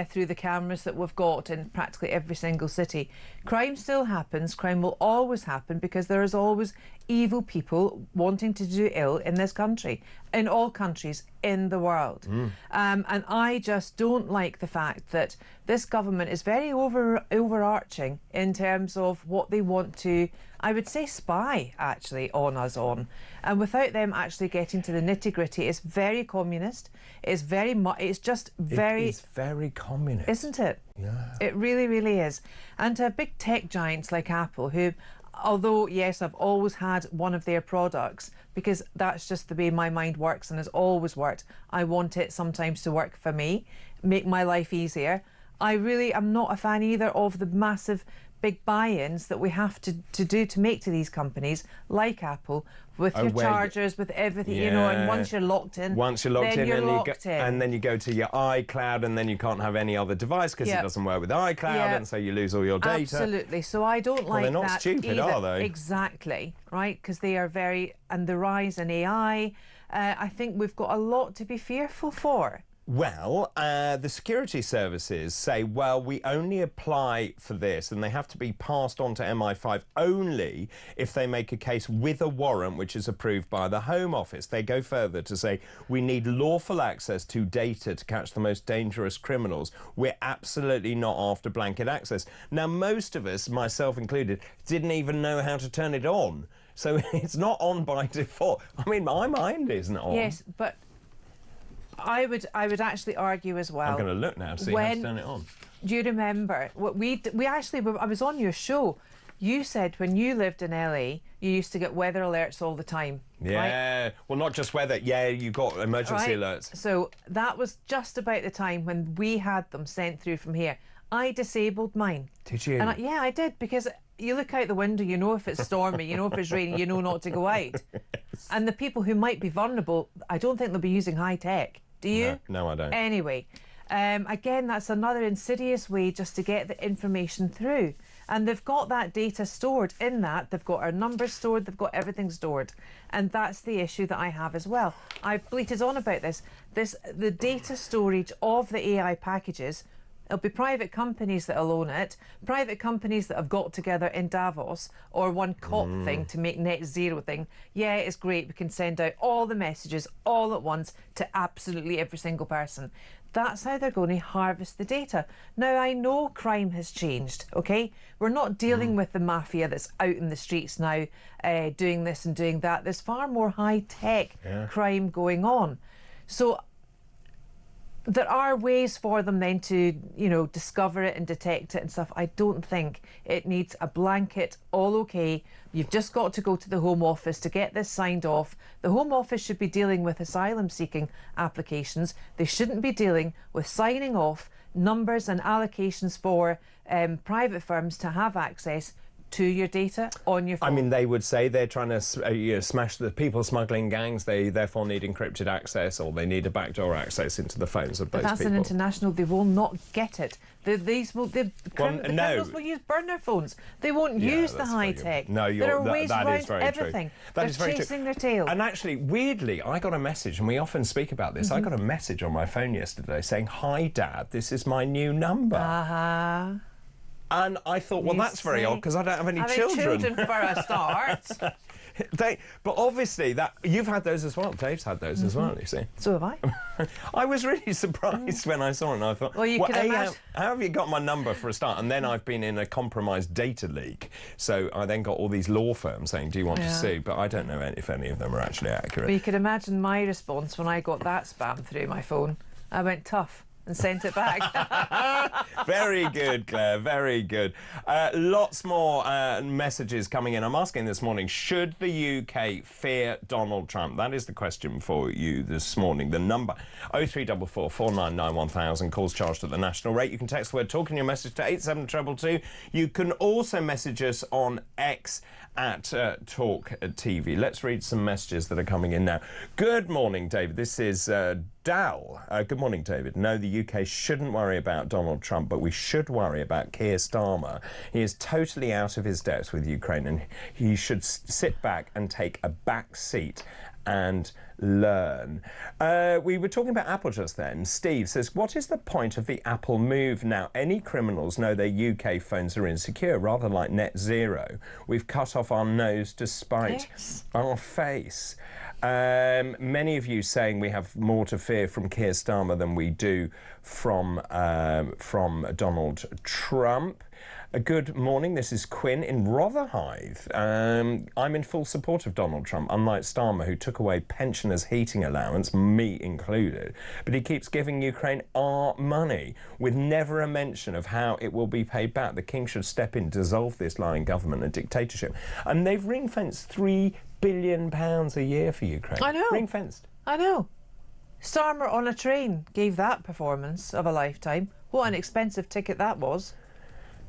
through the cameras that we've got in practically every single city. Crime still happens. Crime will always happen because there is always evil people wanting to do ill in this country, in all countries in the world. And I just don't like the fact that this government is very overarching in terms of what they want to, I would say, spy actually on us on. And without them actually getting to the nitty-gritty, it's very communist. It's very it's just very... It's very communist. Isn't it? Yeah. It really, really is. And to have big tech giants like Apple, who, although, yes, I've always had one of their products, because that's just the way my mind works and has always worked. I want it sometimes to work for me, make my life easier. I really am not a fan either of the massive big buy-ins that we have to do to make to these companies like Apple, with your chargers, with everything, you know, and once you're locked in, and then you go to your iCloud, and then you can't have any other device because it doesn't work with iCloud, and so you lose all your data. Absolutely. So I don't like that. They're not stupid, either. are they? Exactly, right? Because they are very, and the rise in AI, I think we've got a lot to be fearful for. Well, the security services say, well, we only apply for this, and they have to be passed on to MI5 only if they make a case with a warrant which is approved by the Home Office. They go further to say we need lawful access to data to catch the most dangerous criminals. We're absolutely not after blanket access. Now, most of us, myself included, didn't even know how to turn it on. So it's not on by default. I mean, my mind isn't on. Yes, but I would actually argue as well. I'm going to look now to see how to turn it on. Do you remember what we actually? I was on your show. You said when you lived in LA, you used to get weather alerts all the time. Yeah. Right? Well, not just weather. Yeah, you got emergency alerts. So that was just about the time when we had them sent through from here. I disabled mine. Did you? And yeah, I did, because you look out the window, you know if it's stormy, you know if it's raining, you know not to go out. Yes. And the people who might be vulnerable, I don't think they'll be using high tech. Do you? No, I don't. Anyway, again, that's another insidious way just to get the information through. And they've got that data stored in that. They've got our numbers stored. They've got everything stored. And that's the issue that I have as well. I've bleated on about this. The data storage of the AI packages, it'll be private companies that'll own it, private companies that have got together in Davos or one COP thing to make net zero thing. Yeah, it's great. We can send out all the messages all at once to absolutely every single person. That's how they're going to harvest the data. Now, I know crime has changed, OK? We're not dealing with the mafia that's out in the streets now doing this and doing that. There's far more high-tech crime going on. So there are ways for them then to, you know, discover it and detect it and stuff. I don't think it needs a blanket, all OK. You've just got to go to the Home Office to get this signed off. The Home Office should be dealing with asylum-seeking applications. They shouldn't be dealing with signing off numbers and allocations for private firms to have access to your data on your phone. I mean, they would say they're trying to smash the people smuggling gangs. They therefore need encrypted access, or they need a backdoor access into the phones of those people. But that's an international. They will not get it. Criminals will use burner phones. They won't use the high tech. No, there are ways that around is very everything. True. That is very chasing true. their tail. And actually, weirdly, I got a message, and we often speak about this. I got a message on my phone yesterday saying, "Hi, Dad, this is my new number." And I thought, well, that's very odd, because I don't have any children. For a start. But obviously, you've had those as well. Dave's had those as well, you see. So have I. I was really surprised when I saw it, and I thought, how have you got my number for a start? And then I've been in a compromised data leak. So I then got all these law firms saying, do you want to sue? But I don't know if any of them are actually accurate. But you can imagine my response when I got that spam through my phone. I went tough and sent it back. Very good, Claire, very good. Lots more messages coming in. I'm asking this morning, should the UK fear Donald Trump? That is the question for you this morning. The number 0344 499 1000, calls charged at the national rate. You can text the word talk in your message to 87222. You can also message us on X at talkTV. Let's read some messages that are coming in now. Good morning, David. This is Dal. Good morning, David. No, the UK shouldn't worry about Donald Trump, but we should worry about Keir Starmer. He is totally out of his depth with Ukraine, and he should sit back and take a back seat and learn. We were talking about Apple just then. Steve says, what is the point of the Apple move now? Any criminals know their UK phones are insecure, rather like net zero. We've cut off our nose to spite our face. Many of you saying we have more to fear from Keir Starmer than we do from Donald Trump. Good morning, this is Quinn in Rotherhithe. I'm in full support of Donald Trump, unlike Starmer, who took away pensioners' heating allowance, me included. But he keeps giving Ukraine our money, with never a mention of how it will be paid back. The king should step in, dissolve this lying government and dictatorship. And they've ring-fenced £3 billion a year for Ukraine. I know. Ring-fenced. I know. Starmer on a train gave that performance of a lifetime. What an expensive ticket that was.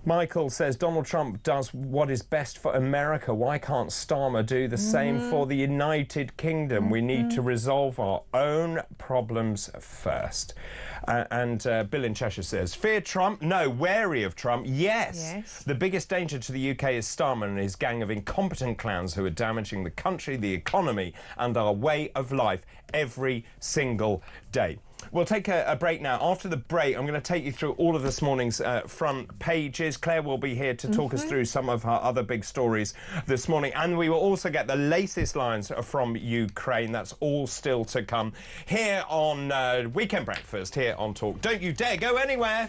Michael says Donald Trump does what is best for America. Why can't Starmer do the same for the United Kingdom? We need to resolve our own problems first. And Bill in Cheshire says, fear Trump? No. Wary of Trump? Yes. The biggest danger to the UK is Starmer and his gang of incompetent clowns who are damaging the country, the economy and our way of life every single day. We'll take a break now. After the break, I'm going to take you through all of this morning's front pages. Claire will be here to talk us through some of her other big stories this morning. And we will also get the latest lines from Ukraine. That's all still to come here on Weekend Breakfast, here on Talk. Don't you dare go anywhere.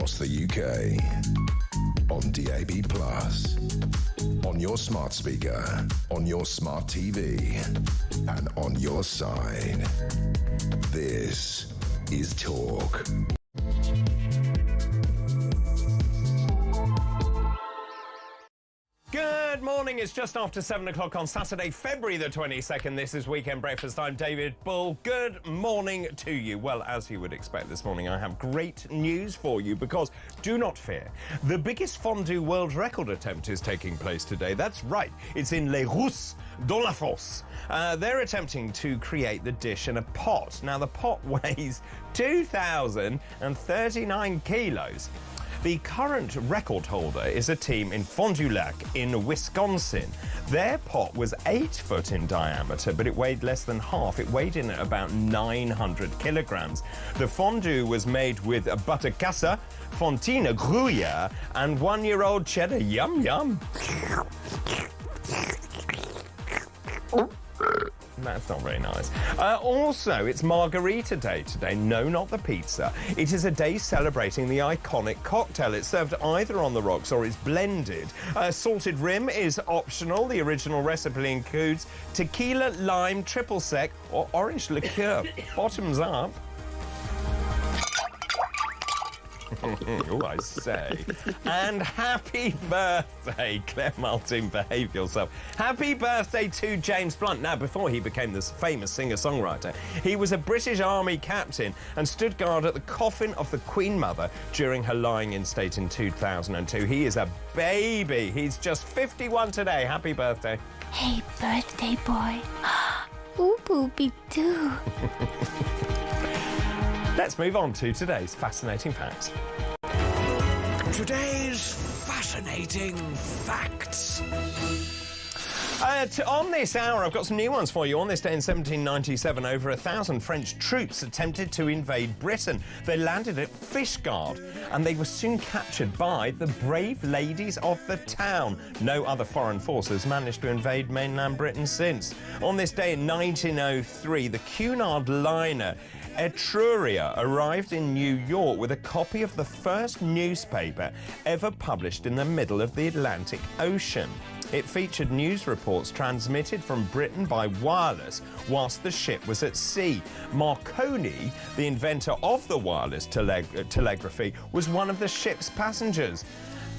across the UK. On DAB+, on your smart speaker, on your smart TV, and on your side. This is Talk. Good morning, it's just after 7 o'clock on Saturday, February the 22nd. This is Weekend Breakfast. I'm David Bull. Good morning to you. Well, as you would expect this morning, I have great news for you because, do not fear, the biggest fondue world record attempt is taking place today. That's right, it's in Les Rousses dans la Fosse. They're attempting to create the dish in a pot. Now, the pot weighs 2,039 kilos. The current record holder is a team in Fond du Lac in Wisconsin. Their pot was 8 foot in diameter, but it weighed less than half. It weighed in at about 900 kilograms. The fondue was made with a butter casa, fontina gruyere, and 1-year-old cheddar. Yum, yum. That's not very nice. Also, it's Margarita Day today. No, not the pizza. It is a day celebrating the iconic cocktail. It's served either on the rocks or it's blended. Salted rim is optional. The original recipe includes tequila, lime, triple sec, or orange liqueur. Bottoms up. Oh, I say. And happy birthday, Claire Martin, behave yourself. Happy birthday to James Blunt. Now, before he became this famous singer-songwriter, he was a British Army captain and stood guard at the coffin of the Queen Mother during her lying-in state in 2002. He is a baby. He's just 51 today. Happy birthday. Hey, birthday boy. Ooh, boopy doo. Let's move on to today's fascinating facts. Today's fascinating facts. On this hour, I've got some new ones for you. On this day in 1797, over 1,000 French troops attempted to invade Britain. They landed at Fishguard, and they were soon captured by the brave ladies of the town. No other foreign forces managed to invade mainland Britain since. On this day in 1903, the Cunard liner Etruria arrived in New York with a copy of the first newspaper ever published in the middle of the Atlantic Ocean. It featured news reports transmitted from Britain by wireless whilst the ship was at sea. Marconi, the inventor of the wireless telegraphy, was one of the ship's passengers.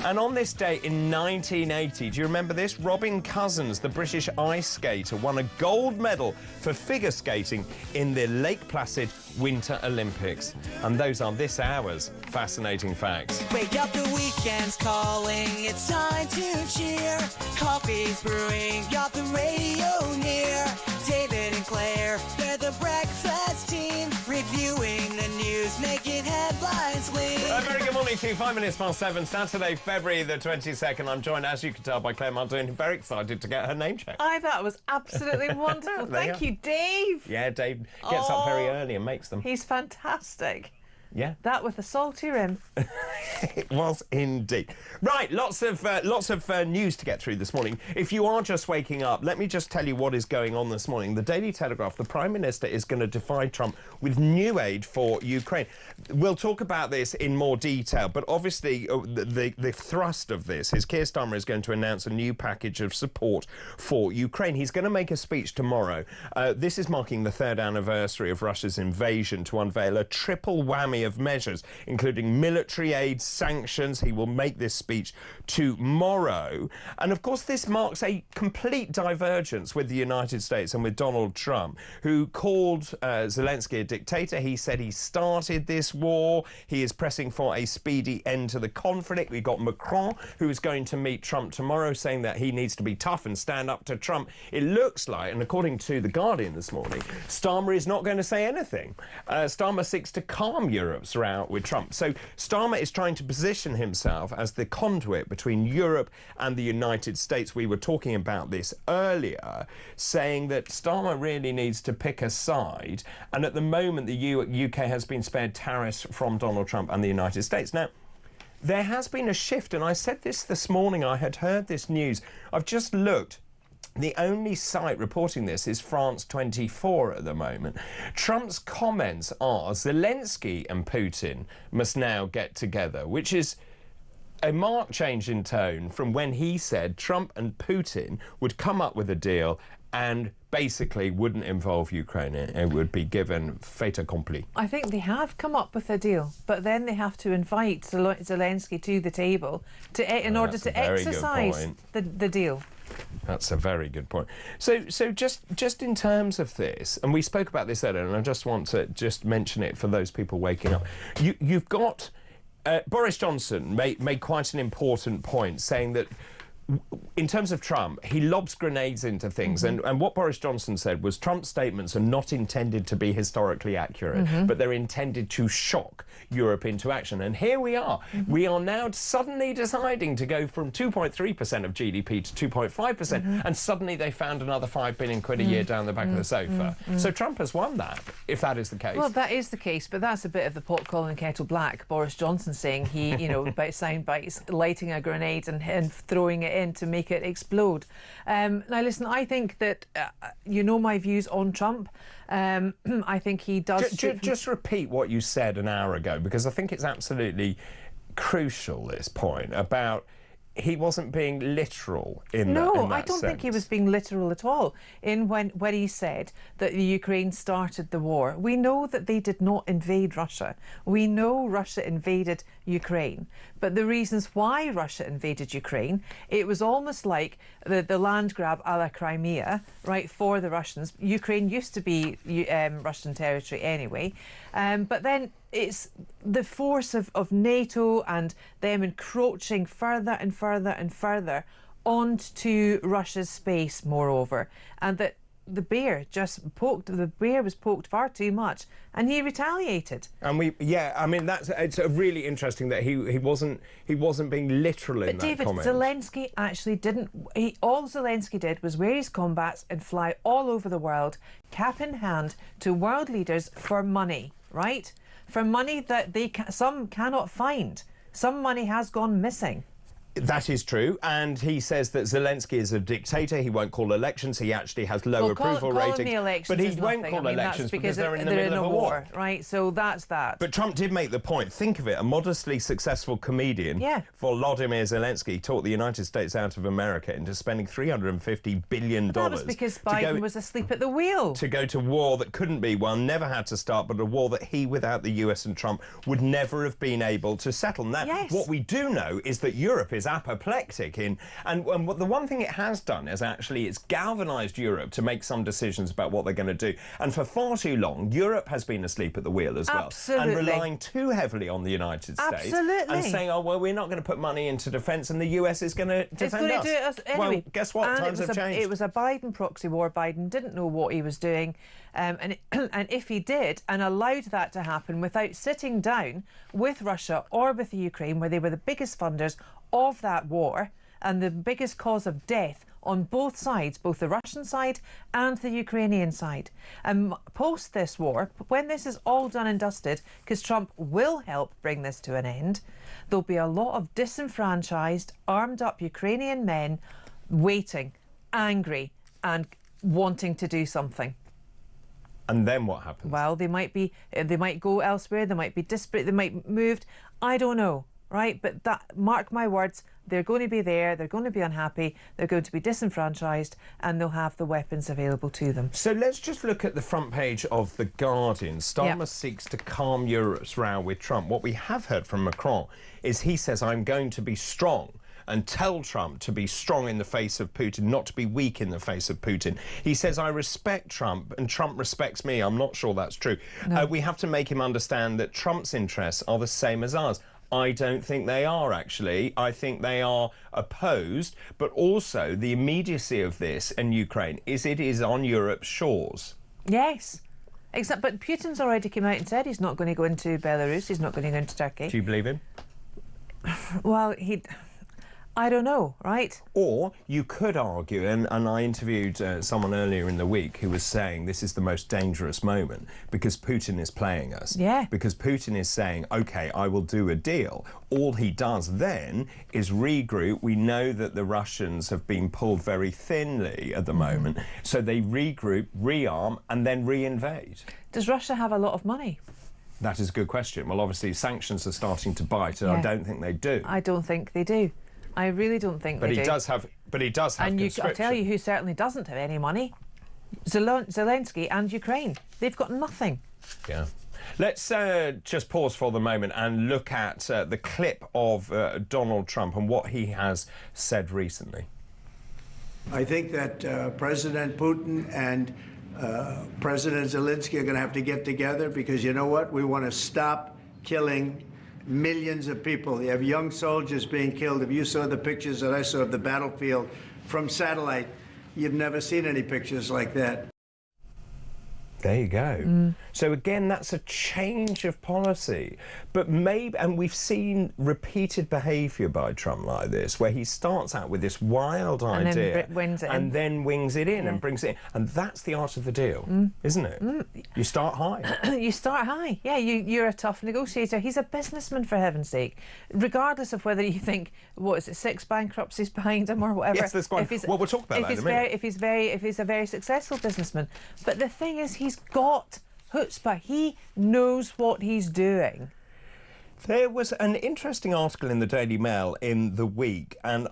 And on this day in 1980, do you remember this? Robin Cousins, the British ice skater, won a gold medal for figure skating in the Lake Placid Winter Olympics. And those are this hour's fascinating facts. Wake up, the weekend's calling. It's time to cheer. Coffee's brewing, got the radio near. David and Claire, they're the breakfast team. Reviewing the news, making headlines lean. A very good morning to you. 5 minutes past 7, Saturday, February the 22nd. I'm joined, as you can tell, by Claire Martin. Very excited to get her name checked. I thought it was absolutely wonderful. Thank you, Dave. Yeah, Dave gets up very early and makes them. He's fantastic. Yeah. That with a salty rim. It was indeed. Right, lots of news to get through this morning. If you are just waking up, let me just tell you what is going on this morning. The Daily Telegraph, the Prime Minister is going to defy Trump with new aid for Ukraine. We'll talk about this in more detail, but obviously the thrust of this is Keir Starmer is going to announce a new package of support for Ukraine. He's going to make a speech tomorrow. This is marking the 3rd anniversary of Russia's invasion to unveil a triple whammy of measures, including military aid, sanctions. He will make this speech tomorrow. And of course, this marks a complete divergence with the United States and with Donald Trump, who called Zelensky a dictator. He said he started this war. He is pressing for a speedy end to the conflict. We've got Macron, who is going to meet Trump tomorrow, saying that he needs to be tough and stand up to Trump. It looks like, and according to The Guardian this morning, Starmer is not going to say anything. Starmer seeks to calm Europe's row with Trump. So Starmer is trying to position himself as the conduit between Europe and the United States. We were talking about this earlier, saying that Starmer really needs to pick a side. And at the moment, the UK has been spared tariffs from Donald Trump and the United States. Now, there has been a shift, and I said this morning. I had heard this news. I've just looked. The only site reporting this is France 24 at the moment. Trump's comments are Zelensky and Putin must now get together, which is a marked change in tone from when he said Trump and Putin would come up with a deal and basically wouldn't involve Ukraine. It would be given fait accompli. I think they have come up with a deal, but then they have to invite Zelensky to the table in order to exercise the deal. That's a very good point. So just in terms of this, and we spoke about this earlier, and I just want to just mention it for those people waking up. You've got Boris Johnson made quite an important point, saying that in terms of Trump, he lobs grenades into things. And what Boris Johnson said was Trump's statements are not intended to be historically accurate, but they're intended to shock Europe into action. And here we are. We are now suddenly deciding to go from 2.3% of GDP to 2.5%, and suddenly they found another 5 billion quid a year down the back of the sofa. So Trump has won that, if that is the case. Well, that is the case, but that's a bit of the pot calling kettle black. Boris Johnson saying he, you know, by sound bites, lighting a grenade and throwing it in to make it explode. Now, listen, I think that you know my views on Trump. I think he does. Just repeat what you said an hour ago, because I think it's absolutely crucial, this point about he wasn't being literal in that sense. No, I don't think he was being literal at all when he said that the Ukraine started the war. We know that they did not invade Russia. We know Russia invaded Ukraine. But the reasons why Russia invaded Ukraine, it was almost like the land grab a la Crimea, right, for the Russians. Ukraine used to be Russian territory anyway. But then it's the force of NATO and them encroaching further and further and further onto Russia's space, moreover, and that the bear was poked far too much, and he retaliated. And I mean, it's really interesting that he wasn't being literal in that David, comment. Zelensky actually didn't. All Zelensky did was wear his combats and fly all over the world, cap in hand, to world leaders for money, right? For money that some cannot find. Some money has gone missing. That is true, and he says that Zelensky is a dictator. He won't call elections. He actually has low approval ratings. But he won't call elections because they're in the middle of a war. Right, so that's that. But Trump did make the point. Think of it, a modestly successful comedian, Volodymyr Zelensky, talked the United States out of America into spending $350 billion. That was because Biden was asleep at the wheel. To go to war that couldn't be won, never had to start, but a war that he, without the US and Trump, would never have been able to settle. Now, what we do know is that Europe is apoplectic and the one thing it has done is actually it's galvanised Europe to make some decisions about what they're going to do. And for far too long, Europe has been asleep at the wheel as well. Absolutely. And relying too heavily on the United States. Absolutely. And saying, oh, well, we're not going to put money into defence and the US is going to defend us. Do it anyway. Well, guess what? And times have changed. It was a Biden proxy war. Biden didn't know what he was doing. And if he did and allowed that to happen without sitting down with Russia or with the Ukraine, where they were the biggest funders of that war and the biggest cause of death on both sides, both the Russian side and the Ukrainian side. Post this war, when this is all done and dusted, because Trump will help bring this to an end, there'll be a lot of disenfranchised, armed up Ukrainian men waiting, angry and wanting to do something. And then what happens? Well, they might go elsewhere, they might be disparate, they might moved, I don't know. Right, but mark my words, they're going to be there, they're going to be unhappy, they're going to be disenfranchised, and they'll have the weapons available to them. So let's just look at the front page of The Guardian. Starmer seeks to calm Europe's row with Trump. What we have heard from Macron is he says, I'm going to be strong, and tell Trump to be strong in the face of Putin, not to be weak in the face of Putin. He says, I respect Trump and Trump respects me. I'm not sure that's true. No. We have to make him understand that Trump's interests are the same as ours. I don't think they are, actually. I think they are opposed, but also the immediacy of this in Ukraine is it is on Europe's shores. Yes. But Putin's already come out and said he's not going to go into Belarus, he's not going to go into Turkey. Do you believe him? Well, I don't know, right? Or you could argue, and I interviewed someone earlier in the week who was saying this is the most dangerous moment because Putin is playing us. Yeah. Because Putin is saying, OK, I will do a deal. All he does then is regroup. We know that the Russians have been pulled very thinly at the moment. So they regroup, rearm, and then reinvade. Does Russia have a lot of money? That is a good question. Well, obviously, sanctions are starting to bite, and I don't think they do. I don't think they do. I really don't think they do. But he does have and conscription. I'll tell you who certainly doesn't have any money. Zelensky and Ukraine. They've got nothing. Yeah. Let's just pause for the moment and look at the clip of Donald Trump and what he has said recently. I think that President Putin and President Zelensky are going to have to get together because you know what? We want to stop killing millions of people. You have young soldiers being killed. If you saw the pictures that I saw of the battlefield from satellite, you've never seen any pictures like that. There you go. So again, that's a change of policy. But maybe, and we've seen repeated behaviour by Trump like this, where he starts out with this wild idea and then wings it in and brings it in. And that's the art of the deal, isn't it? You start high. You start high. Yeah, you're a tough negotiator. He's a businessman, for heaven's sake. Regardless of whether you think, what is it, 6 bankruptcies behind him or whatever. Yes, there's quite... Well, we'll talk about that in a minute. If he's a very successful businessman. But the thing is, he's got chutzpah. He knows what he's doing. There was an interesting article in the Daily Mail in the week, and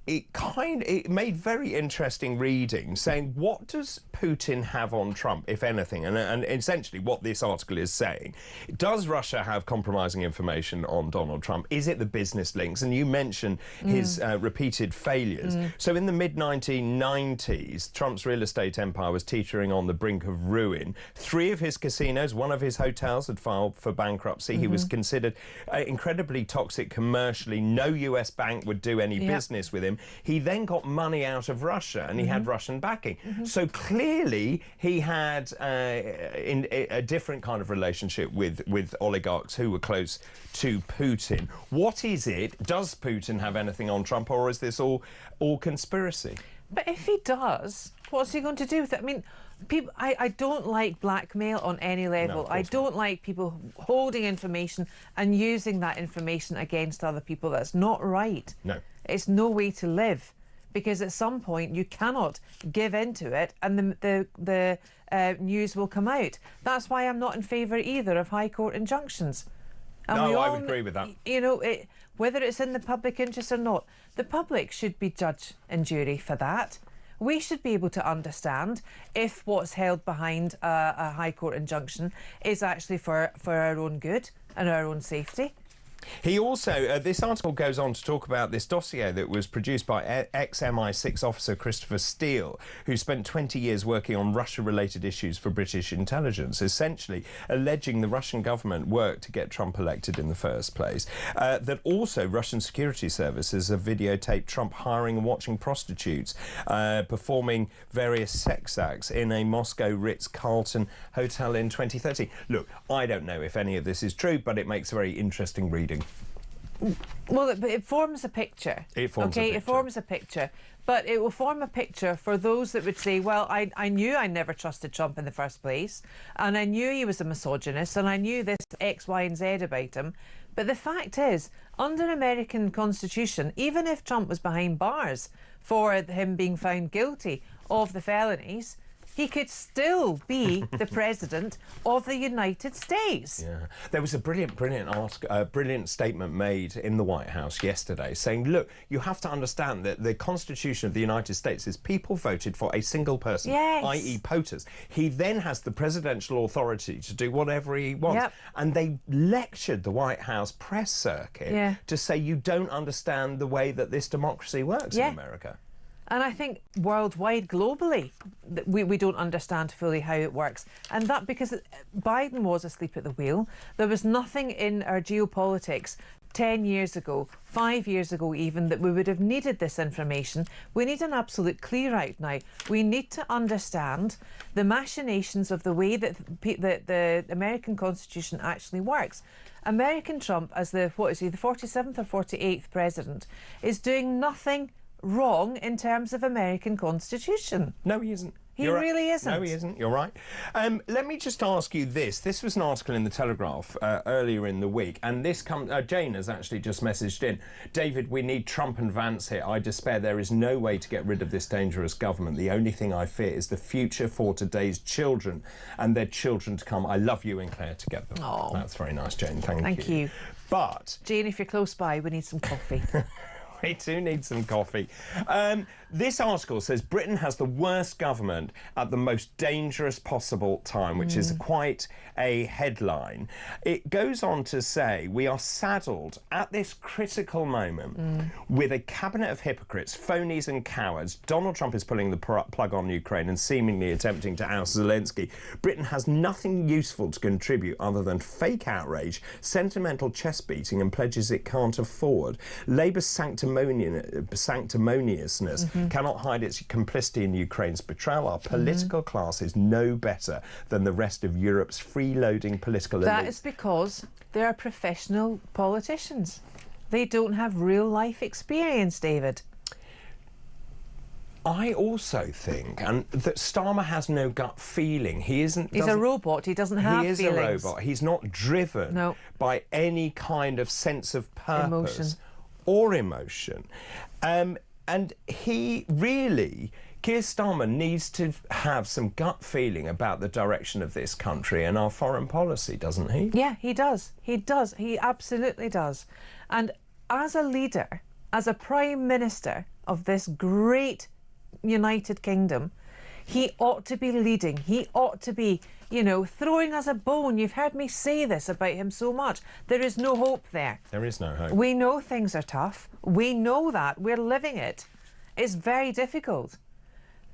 it made very interesting reading, saying what does Putin have on Trump, if anything, and essentially what this article is saying. Does Russia have compromising information on Donald Trump? Is it the business links? And you mentioned his repeated failures. So in the mid-1990s, Trump's real estate empire was teetering on the brink of ruin. 3 of his casinos, 1 of his hotels had filed for bankruptcy. He was considered incredibly toxic commercially. No US bank would do any business with him. He then got money out of Russia and he had Russian backing. So clearly he had a different kind of relationship with oligarchs who were close to Putin. What is it? Does Putin have anything on Trump, or is this all conspiracy? But if he does, what's he going to do with it? I mean, people, I don't like blackmail on any level. I don't like people holding information and using that information against other people. That's not right. No. It's no way to live, because at some point you cannot give into it and the news will come out. That's why I'm not in favour either of High Court injunctions. And no, I would agree with that. You know, whether it's in the public interest or not, the public should be judge and jury for that. We should be able to understand if what's held behind a High Court injunction is actually for our own good and our own safety. He also, this article goes on to talk about this dossier that was produced by ex-MI6 officer Christopher Steele, who spent 20 years working on Russia-related issues for British intelligence, essentially alleging the Russian government worked to get Trump elected in the first place. That also Russian security services have videotaped Trump hiring and watching prostitutes performing various sex acts in a Moscow Ritz-Carlton hotel in 2013. Look, I don't know if any of this is true, but it makes a very interesting reading. Well, it forms a picture. It forms a picture. But it will form a picture for those that would say, well, I knew I never trusted Trump in the first place, and I knew he was a misogynist, and I knew this X, Y, and Z about him. But the fact is, under American Constitution, even if Trump was behind bars for him being found guilty of the felonies, he could still be the president of the United States. Yeah, there was a brilliant statement made in the White House yesterday saying, look, you have to understand that the Constitution of the United States is people voted for a single person, i.e. POTUS. He then has the presidential authority to do whatever he wants. And they lectured the White House press circuit to say you don't understand the way that this democracy works in America. And I think worldwide, globally, we don't understand fully how it works. And that because Biden was asleep at the wheel. There was nothing in our geopolitics 10 years ago, 5 years ago even, that we would have needed this information. We need an absolute clear out now. We need to understand the machinations of the way that the American Constitution actually works. American Trump, as the 47th or 48th president, is doing nothing wrong in terms of American Constitution. No, he isn't. He really isn't. No, he isn't. You're right. Let me just ask you this. This was an article in the Telegraph earlier in the week, and this Jane has actually just messaged in. David, we need Trump and Vance here. I despair there is no way to get rid of this dangerous government. The only thing I fear is the future for today's children and their children to come. I love you and Claire together. Oh. That's very nice, Jane. Thank you. Thank you. But Jane, if you're close by, we need some coffee. we do need some coffee. This article says Britain has the worst government at the most dangerous possible time, which is quite a headline. It goes on to say we are saddled at this critical moment with a cabinet of hypocrites, phonies and cowards. Donald Trump is pulling the plug on Ukraine and seemingly attempting to oust Zelensky. Britain has nothing useful to contribute other than fake outrage, sentimental chest beating and pledges it can't afford. Labour's sanctimoniousness cannot hide its complicity in Ukraine's betrayal. Our political class is no better than the rest of Europe's freeloading political elite. That is because they are professional politicians. They don't have real life experience, David. I also think, and that Starmer has no gut feeling. He's a robot. He doesn't have feelings. He is a robot. He's not driven by any kind of sense of purpose or emotion. And he really, Keir Starmer needs to have some gut feeling about the direction of this country and our foreign policy, doesn't he? Yeah, he does. He does. He absolutely does. And as a leader, as a Prime Minister of this great United Kingdom, he ought to be leading. He ought to be, you know, throwing us a bone. You've heard me say this about him so much. There is no hope there. There is no hope. We know things are tough. We know that. We're living it. It's very difficult.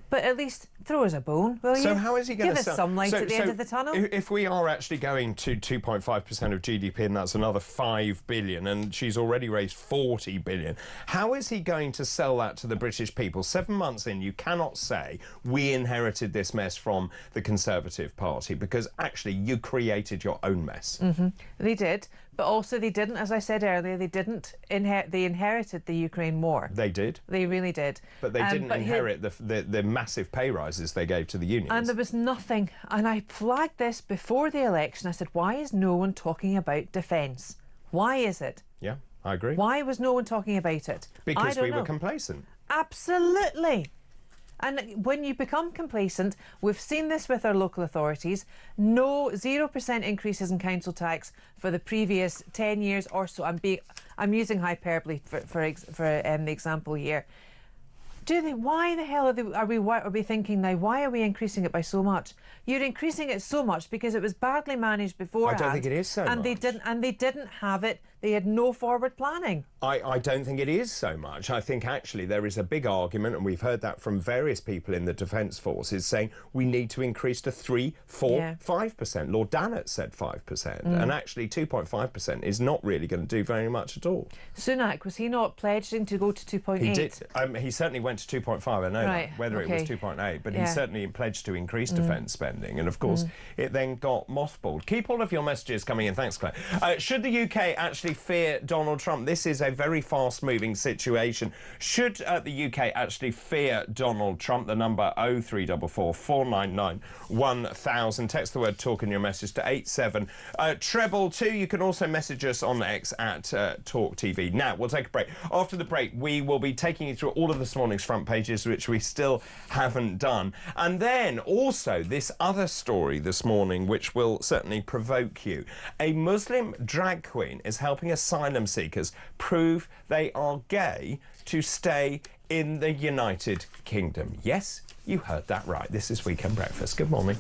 But at least throw us a bone, will you? So how is he going to... Give us some light at the end of the tunnel. If we are actually going to 2.5% of GDP, and that's another 5 billion, and she's already raised 40 billion, how is he going to sell that to the British people? 7 months in, you cannot say, we inherited this mess from the Conservative Party, because actually you created your own mess. They did, but also they didn't, as I said earlier, they didn't inherit, they inherited the Ukraine war. They did. They really did. But they didn't inherit the massive pay rises they gave to the unions. And there was nothing, and I flagged this before the election. I said, why is no one talking about defence? Why is it? Yeah, I agree. Why was no one talking about it? Because we were complacent. Absolutely. And when you become complacent, we've seen this with our local authorities, 0% increases in council tax for the previous 10 years or so. I'm using hyperbole for the example here. Why the hell are we thinking now, why are we increasing it by so much? You're increasing it so much because it was badly managed beforehand. I don't think it is so much. They didn't have it. They had no forward planning. I don't think it is so much. I think actually there is a big argument, and we've heard that from various people in the Defence Forces, saying we need to increase to 3, 4, 5%. Lord Dannatt said 5%, and actually 2.5% is not really going to do very much at all. Sunak, was he not pledging to go to 2.8? He did. He certainly went to 2.5, I know that, whether it was 2.8, but he certainly pledged to increase defence spending, and of course it then got mothballed. Keep all of your messages coming in. Thanks, Claire. Should the UK actually fear Donald Trump? This is a very fast-moving situation. Should the UK actually fear Donald Trump? The number 0344 499 1000. Text the word talk in your message to 872. You can also message us on X at talkTV. Now, we'll take a break. After the break, we will be taking you through all of this morning's front pages, which we still haven't done. And then also this other story this morning, which will certainly provoke you. A Muslim drag queen is helping asylum seekers prove they are gay to stay in the United Kingdom. Yes, you heard that right. This is Weekend Breakfast. Good morning.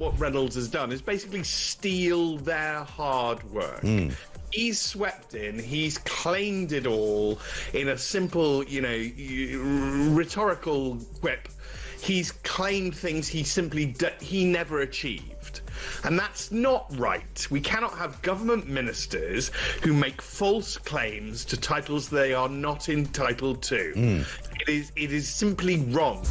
what Reynolds has done is basically steal their hard work. He's swept in, he's claimed it all in a simple, rhetorical quip. He's claimed things he never achieved. And that's not right. We cannot have government ministers who make false claims to titles they are not entitled to. It is simply wrong.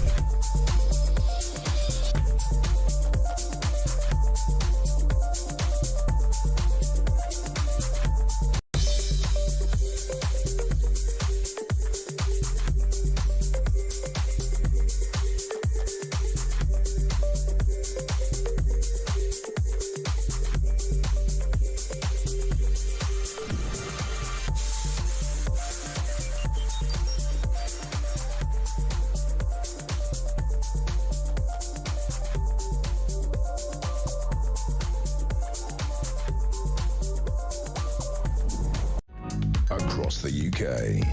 Across the UK,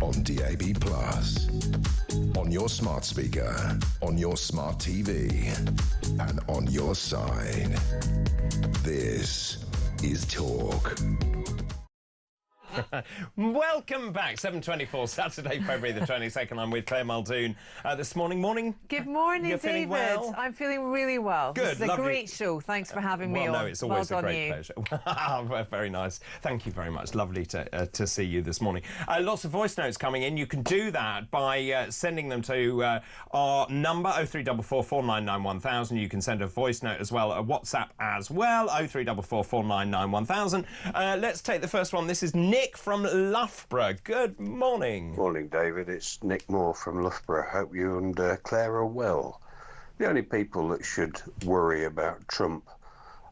on DAB+, on your smart speaker, on your smart TV, and on your side. This is Talk. Welcome back. 7:24, Saturday, February the 22nd. I'm with Claire Muldoon this morning. Good morning, You're David. feeling well? I'm feeling really well. Good, This is a lovely. great show. Thanks for having me on. No, it's always well a done great you. pleasure. Very nice. Thank you very much. Lovely to see you this morning. Lots of voice notes coming in. You can do that by sending them to our number 0344 499 1000. You can send a voice note as well, a WhatsApp as well, 0344 499 1000. Let's take the first one. This is Nick from Loughborough. Good morning. Morning, David. It's Nick Moore from Loughborough. Hope you and Claire are well. The only people that should worry about Trump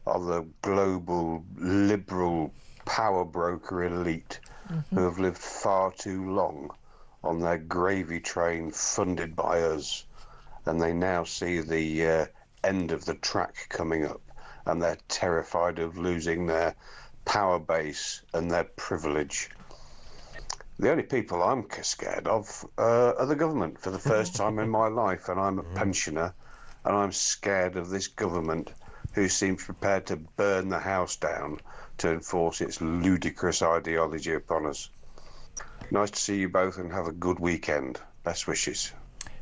are the global liberal power broker elite who have lived far too long on their gravy train funded by us, and they now see the end of the track coming up, and they're terrified of losing their power base and their privilege. The only people I'm scared of are the government for the first time in my life, and I'm a pensioner, and I'm scared of this government who seems prepared to burn the house down to enforce its ludicrous ideology upon us. Nice to see you both, and have a good weekend. Best wishes.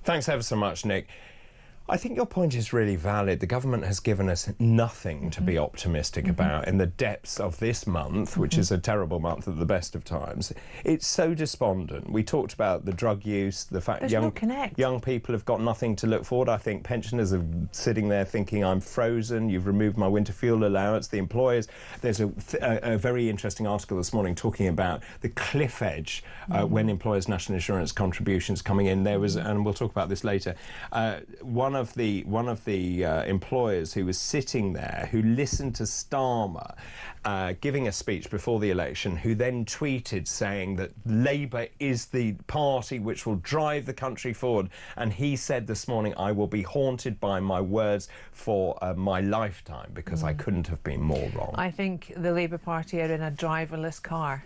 Thanks ever so much, Nick. I think your point is really valid. The government has given us nothing to be optimistic about in the depths of this month, which is a terrible month at the best of times. It's so despondent. We talked about the drug use, the fact There's no connect. young people have got nothing to look forward. I think pensioners are sitting there thinking, I'm frozen, you've removed my winter fuel allowance. The employers, there's a very interesting article this morning talking about the cliff edge when employers' national insurance contributions coming in. There was, and we'll talk about this later, one of the employers who was sitting there, who listened to Starmer giving a speech before the election, who then tweeted saying that Labour is the party which will drive the country forward, and he said this morning, I will be haunted by my words for my lifetime, because I couldn't have been more wrong. I think the Labour Party are in a driverless car,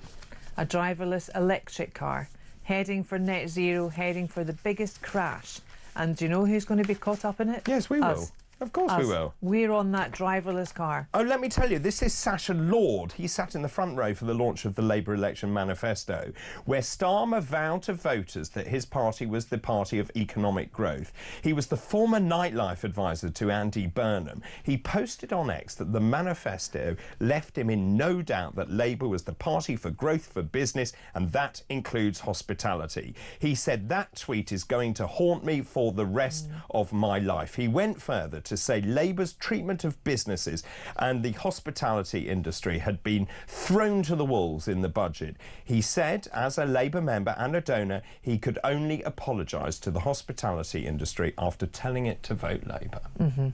a driverless electric car, heading for net zero, heading for the biggest crash. And do you know who's going to be caught up in it? Yes, we will. Us. Of course we will. We're on that driverless car. Oh, let me tell you, this is Sacha Lord. He sat in the front row for the launch of the Labour election manifesto, where Starmer vowed to voters that his party was the party of economic growth. He was the former nightlife advisor to Andy Burnham. He posted on X that the manifesto left him in no doubt that Labour was the party for growth for business, and that includes hospitality. He said that tweet is going to haunt me for the rest of my life. He went further to say Labour's treatment of businesses and the hospitality industry had been thrown to the wolves in the budget. He said, as a Labour member and a donor, he could only apologise to the hospitality industry after telling it to vote Labour.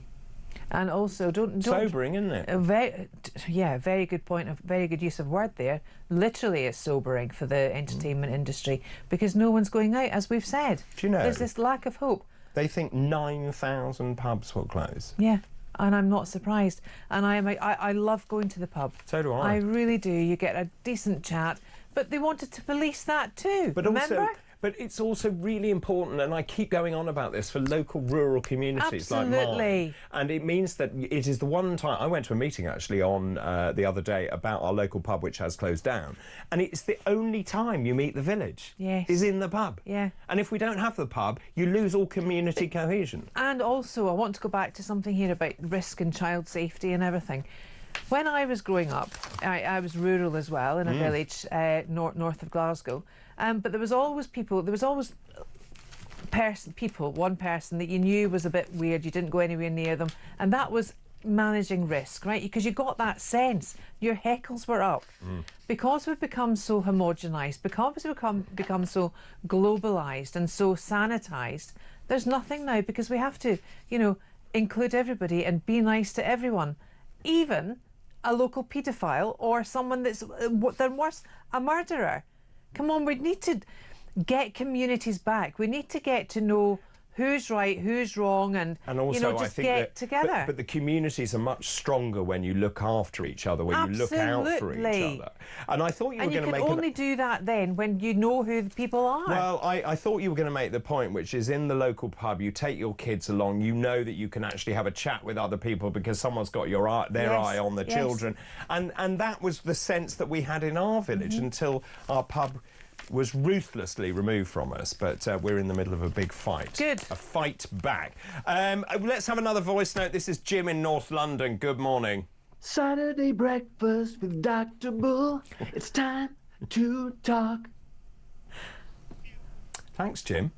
And also, don't Sobering, isn't it? Very good point. A very good use of word there. Literally, it's sobering for the entertainment industry, because no one's going out, as we've said. Do you know? There's this lack of hope. They think 9,000 pubs will close. Yeah, and I'm not surprised. And I love going to the pub. So do I. I really do. You get a decent chat, but they wanted to police that too. But remember? But it's also really important, and I keep going on about this, for local rural communities like mine. And it means that it is the one time... I went to a meeting, actually, on the other day about our local pub, which has closed down. And it's the only time you meet the village. Yes. Is in the pub. Yeah. And if we don't have the pub, you lose all community cohesion. And also, I want to go back to something here about risk and child safety and everything. When I was growing up, I was rural as well, in a village north of Glasgow. But there was always one person that you knew was a bit weird. You didn't go anywhere near them, and that was managing risk, right? Because you got that sense. Your heckles were up. Because we've become so homogenised, because we've become so globalised and so sanitised, there's nothing now, because we have to, you know, include everybody and be nice to everyone, even a local paedophile or someone that's then worse, a murderer. Come on, we need to get communities back. We need to get to know who's right, who's wrong, and also, you know, just I think get together. But the communities are much stronger when you look after each other, when you look out for each other. And I thought you were going to make... And you can only do that then when you know who the people are. Well, I thought you were going to make the point, which is in the local pub, you take your kids along, you know that you can actually have a chat with other people because someone's got their eye on the children. And that was the sense that we had in our village until our pub was ruthlessly removed from us, but we're in the middle of a big fight. Good. A fight back. Let's have another voice note. This is Jim in North London. Good morning. Saturday breakfast with Dr. Bull. It's time to talk. Thanks, Jim.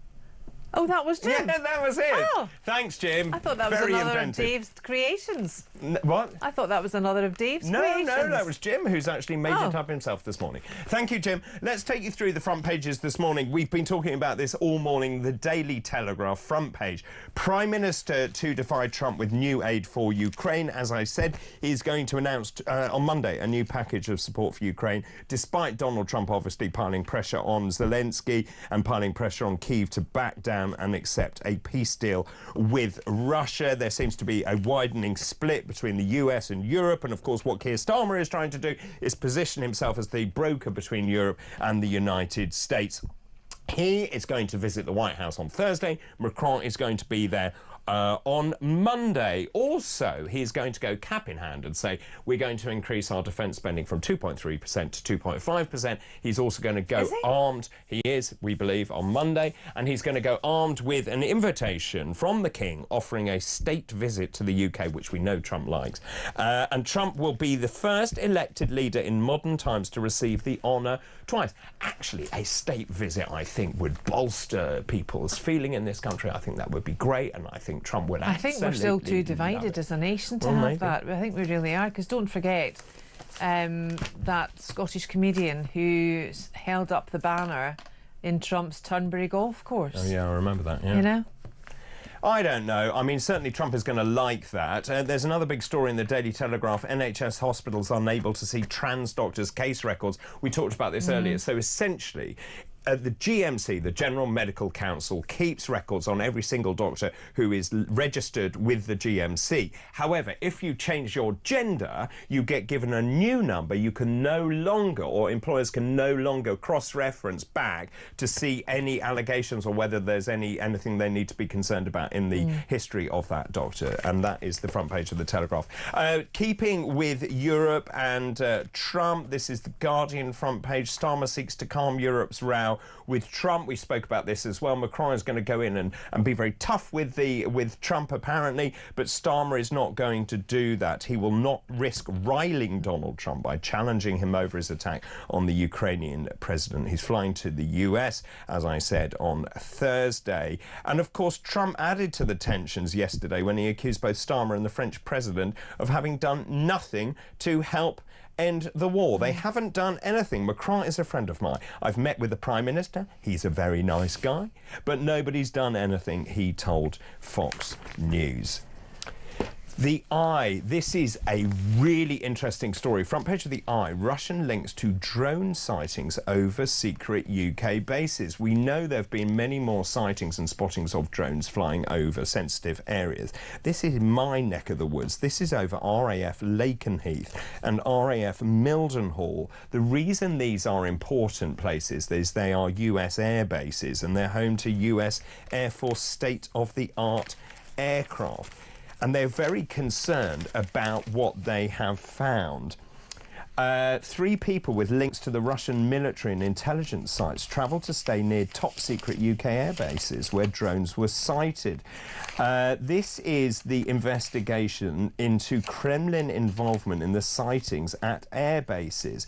Oh, that was Jim? Yeah, that was it. Oh. Thanks, Jim. I thought that was Very another inventive. of Dave's creations. What? I thought that was another of Dave's creations. No, that was Jim, who's actually made it up himself this morning. Thank you, Jim. Let's take you through the front pages this morning. We've been talking about this all morning. The Daily Telegraph front page. Prime Minister to defy Trump with new aid for Ukraine. As I said, he's going to announce on Monday a new package of support for Ukraine, despite Donald Trump obviously piling pressure on Zelensky and piling pressure on Kyiv to back down and accept a peace deal with Russia. There seems to be a widening split between the US and Europe, and of course what Keir Starmer is trying to do is position himself as the broker between Europe and the United States. He is going to visit the White House on Thursday. Macron is going to be there on Monday. Also, he's going to go cap in hand and say we're going to increase our defence spending from 2.3% to 2.5%. He's also going to go armed. He is, we believe, on Monday, and he's going to go armed with an invitation from the King offering a state visit to the UK, which we know Trump likes. And Trump will be the first elected leader in modern times to receive the honour twice. Actually, a state visit, I think, would bolster people's feeling in this country. I think that would be great, and I think Trump would absolutely... I think we're still too divided as a nation to have that. I think we really are, because don't forget that Scottish comedian who held up the banner in Trump's Turnberry golf course. Oh, yeah, I remember that, yeah. You know? I don't know. I mean, certainly Trump is going to like that. There's another big story in the Daily Telegraph. NHS hospitals unable to see trans doctors' case records. We talked about this earlier. So essentially... the GMC, the General Medical Council, keeps records on every single doctor who is registered with the GMC. However, if you change your gender, you get given a new number. You can no longer, or employers can no longer cross-reference back to see any allegations or whether there's anything they need to be concerned about in the history of that doctor. And that is the front page of the Telegraph. Keeping with Europe and Trump, this is the Guardian front page. Starmer seeks to calm Europe's row with Trump. We spoke about this as well. Macron is going to go in and be very tough with Trump, apparently, but Starmer is not going to do that. He will not risk riling Donald Trump by challenging him over his attack on the Ukrainian president. He's flying to the US, as I said, on Thursday. And of course, Trump added to the tensions yesterday when he accused both Starmer and the French president of having done nothing to help end the war. They haven't done anything. Macron is a friend of mine. I've met with the Prime Minister. He's a very nice guy. But nobody's done anything, he told Fox News. The Eye. This is a really interesting story. Front page of The Eye. Russian links to drone sightings over secret UK bases. We know there have been many more sightings and spottings of drones flying over sensitive areas. This is my neck of the woods. This is over RAF Lakenheath and RAF Mildenhall. The reason these are important places is they are US air bases and they're home to US Air Force state-of-the-art aircraft. And they're very concerned about what they have found. 3 people with links to the Russian military and intelligence sites travelled to stay near top-secret UK air bases where drones were sighted. This is the investigation into Kremlin involvement in the sightings at air bases.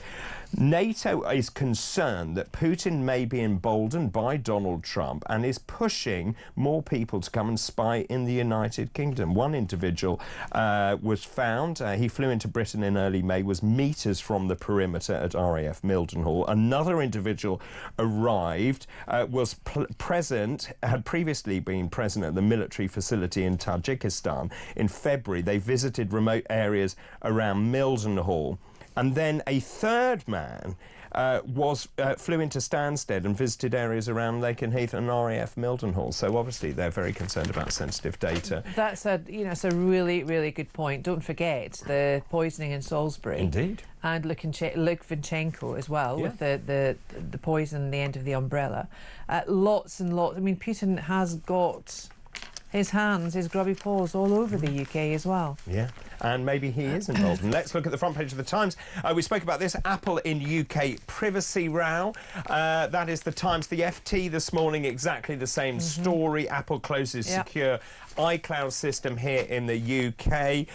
NATO is concerned that Putin may be emboldened by Donald Trump and is pushing more people to come and spy in the United Kingdom. One individual was found. He flew into Britain in early May, was metres from the perimeter at RAF Mildenhall. Another individual arrived, was present, had previously been present at the military facility in Tajikistan. In February, they visited remote areas around Mildenhall. And then a third man flew into Stansted and visited areas around Lakenheath and RAF Mildenhall. So obviously they're very concerned about sensitive data. That's a really, really good point. Don't forget the poisoning in Salisbury. Indeed. And Litvinenko as well, with the poison in the end of the umbrella. Lots and lots. I mean, Putin has got his hands, his grubby paws all over the UK as well. Yeah, and maybe he is involved. And let's look at the front page of the Times. We spoke about this, Apple in UK privacy row. That is the Times. The FT this morning, exactly the same story. Apple closes secure iCloud system here in the UK.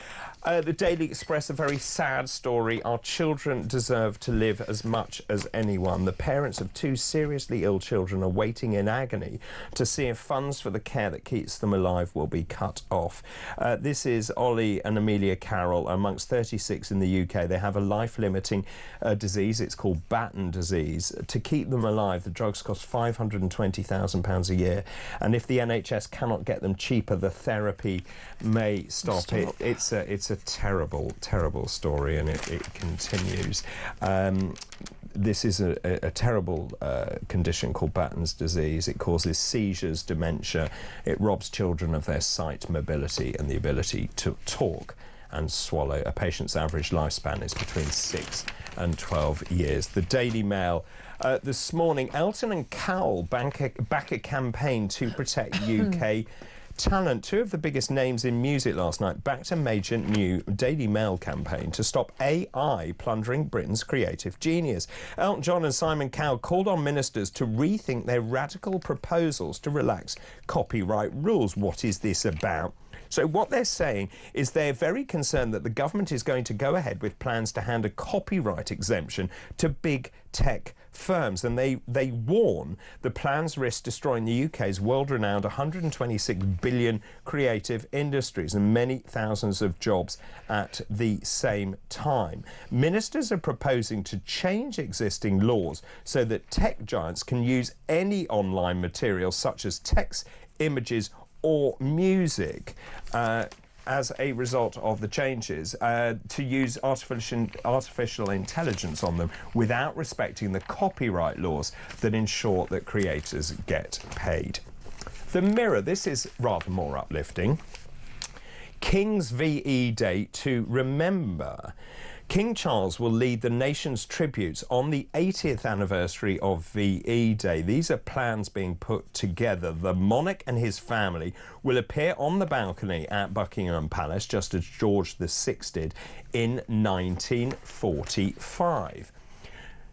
The Daily Express, a very sad story. Our children deserve to live as much as anyone. The parents of 2 seriously ill children are waiting in agony to see if funds for the care that keeps them alive will be cut off. This is Ollie and Amelia Carroll, amongst 36 in the UK. They have a life-limiting disease. It's called Batten disease. To keep them alive, the drugs cost £520,000 a year. And if the NHS cannot get them cheaper, the therapy may stop. It's a terrible, terrible story, and it continues. This is a terrible condition called Batten's disease. It causes seizures, dementia. It robs children of their sight, mobility, and the ability to talk and swallow. A patient's average lifespan is between 6 and 12 years. The Daily Mail this morning, Elton and Cowell back a campaign to protect UK talent. 2 of the biggest names in music last night backed a major new Daily Mail campaign to stop AI plundering Britain's creative genius. Elton John and Simon Cowell called on ministers to rethink their radical proposals to relax copyright rules. What is this about? So what they're saying is they're very concerned that the government is going to go ahead with plans to hand a copyright exemption to big tech firms, and they warn the plans risk destroying the UK's world-renowned 126 billion creative industries and many thousands of jobs at the same time. Ministers are proposing to change existing laws so that tech giants can use any online material such as text, images or music as a result of the changes, to use artificial intelligence on them without respecting the copyright laws that ensure that creators get paid. The Mirror, this is rather more uplifting. King's VE Day to remember. King Charles will lead the nation's tributes on the 80th anniversary of VE Day. These are plans being put together. The monarch and his family will appear on the balcony at Buckingham Palace, just as George VI did in 1945.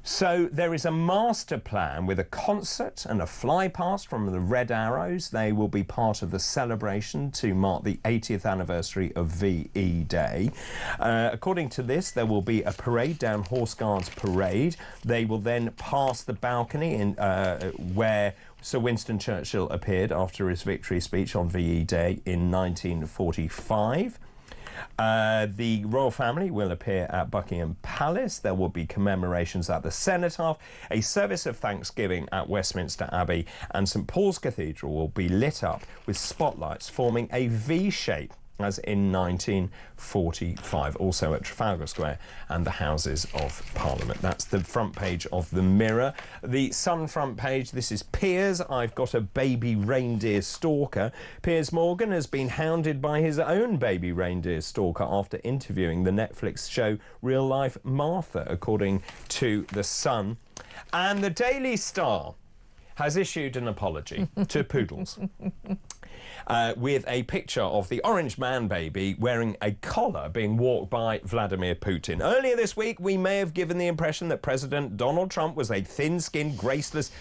So there is a master plan with a concert and a fly past from the Red Arrows. They will be part of the celebration to mark the 80th anniversary of VE Day. According to this, there will be a parade down Horse Guards Parade. They will then pass the balcony in where Sir Winston Churchill appeared after his victory speech on VE Day in 1945. The royal family will appear at Buckingham Palace. There will be commemorations at the Cenotaph, a service of thanksgiving at Westminster Abbey, and St Paul's Cathedral will be lit up with spotlights forming a V shape as in 1945, also at Trafalgar Square and the Houses of Parliament. That's the front page of the Mirror. The Sun front page, this is Piers. I've got a baby reindeer stalker. Piers Morgan has been hounded by his own baby reindeer stalker after interviewing the Netflix show Real Life Martha, according to the Sun. And the Daily Star has issued an apology to poodles. With a picture of the orange man baby wearing a collar being walked by Vladimir Putin. Earlier this week, we may have given the impression that President Donald Trump was a thin-skinned, graceless,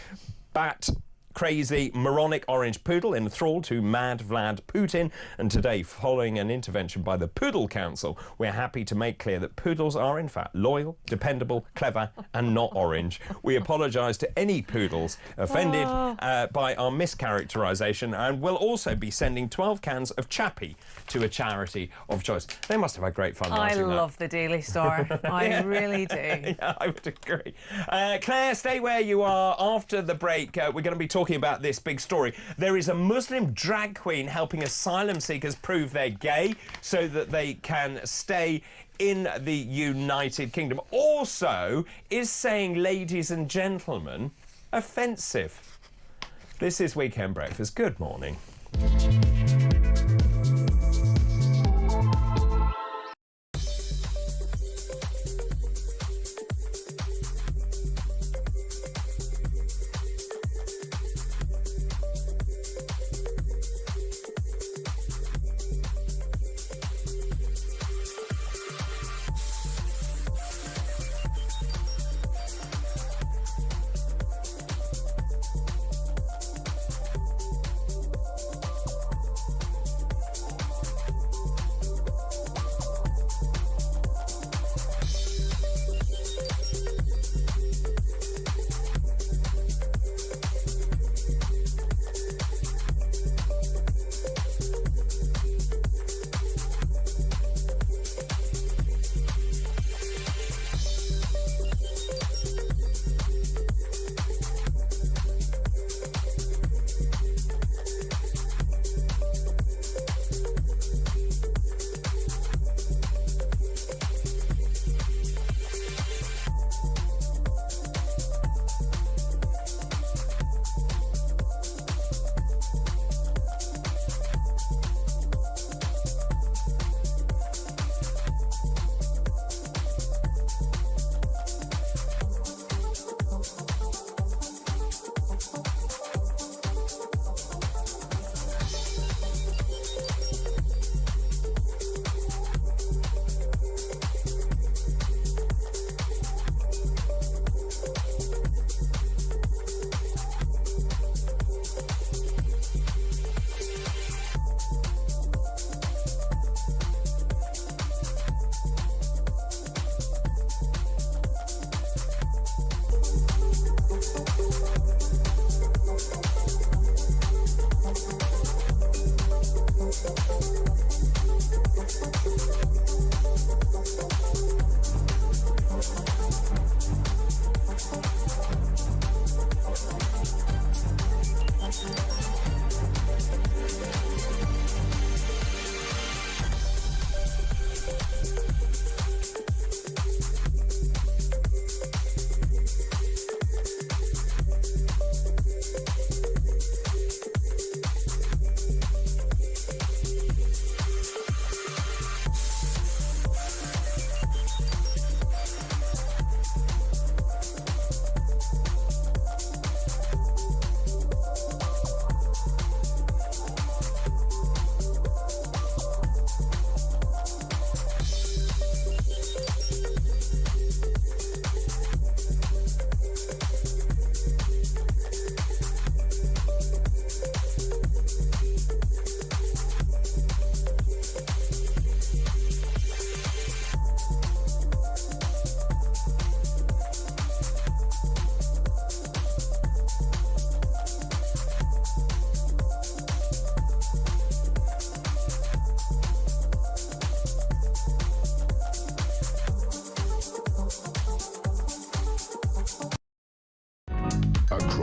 crazy, moronic orange poodle in thrall to mad Vlad Putin. And today, following an intervention by the Poodle Council, we're happy to make clear that poodles are, in fact, loyal, dependable, clever, and not orange. We apologise to any poodles offended by our mischaracterisation, and we'll also be sending 12 cans of Chappie to a charity of choice. They must have had great fun writing that. I love the Daily Star. I really do. Yeah, I would agree. Claire, stay where you are. After the break, we're going to be talking about this big story. There is a Muslim drag queen helping asylum seekers prove they're gay so that they can stay in the United Kingdom. Also, is saying ladies and gentlemen offensive. This is Weekend Breakfast. Good morning.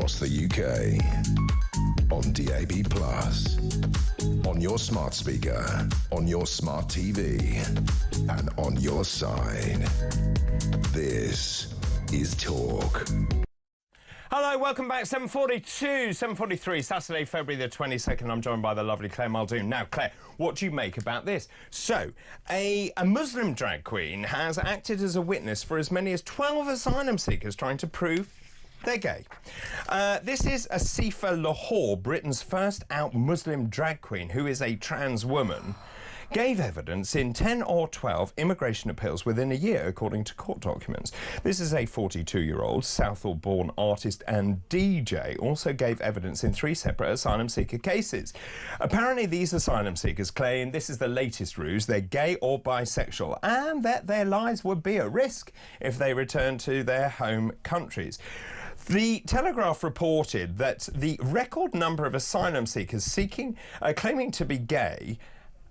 across the UK. On DAB+, on your smart speaker, on your smart TV, and on your side. This is Talk. Hello, welcome back. 7:42, 7:43, Saturday, February the 22nd. I'm joined by the lovely Claire Muldoon. Now, Claire, what do you make about this? So, a Muslim drag queen has acted as a witness for as many as 12 asylum seekers trying to prove they're gay. This is Asifa Lahore, Britain's first out Muslim drag queen, who is a trans woman, gave evidence in 10 or 12 immigration appeals within a year, according to court documents. This is a 42-year-old Southall-born artist and DJ, also gave evidence in 3 separate asylum seeker cases. Apparently, these asylum seekers claim this is the latest ruse, they're gay or bisexual, and that their lives would be at risk if they return to their home countries. The Telegraph reported that the record number of asylum seekers claiming to be gay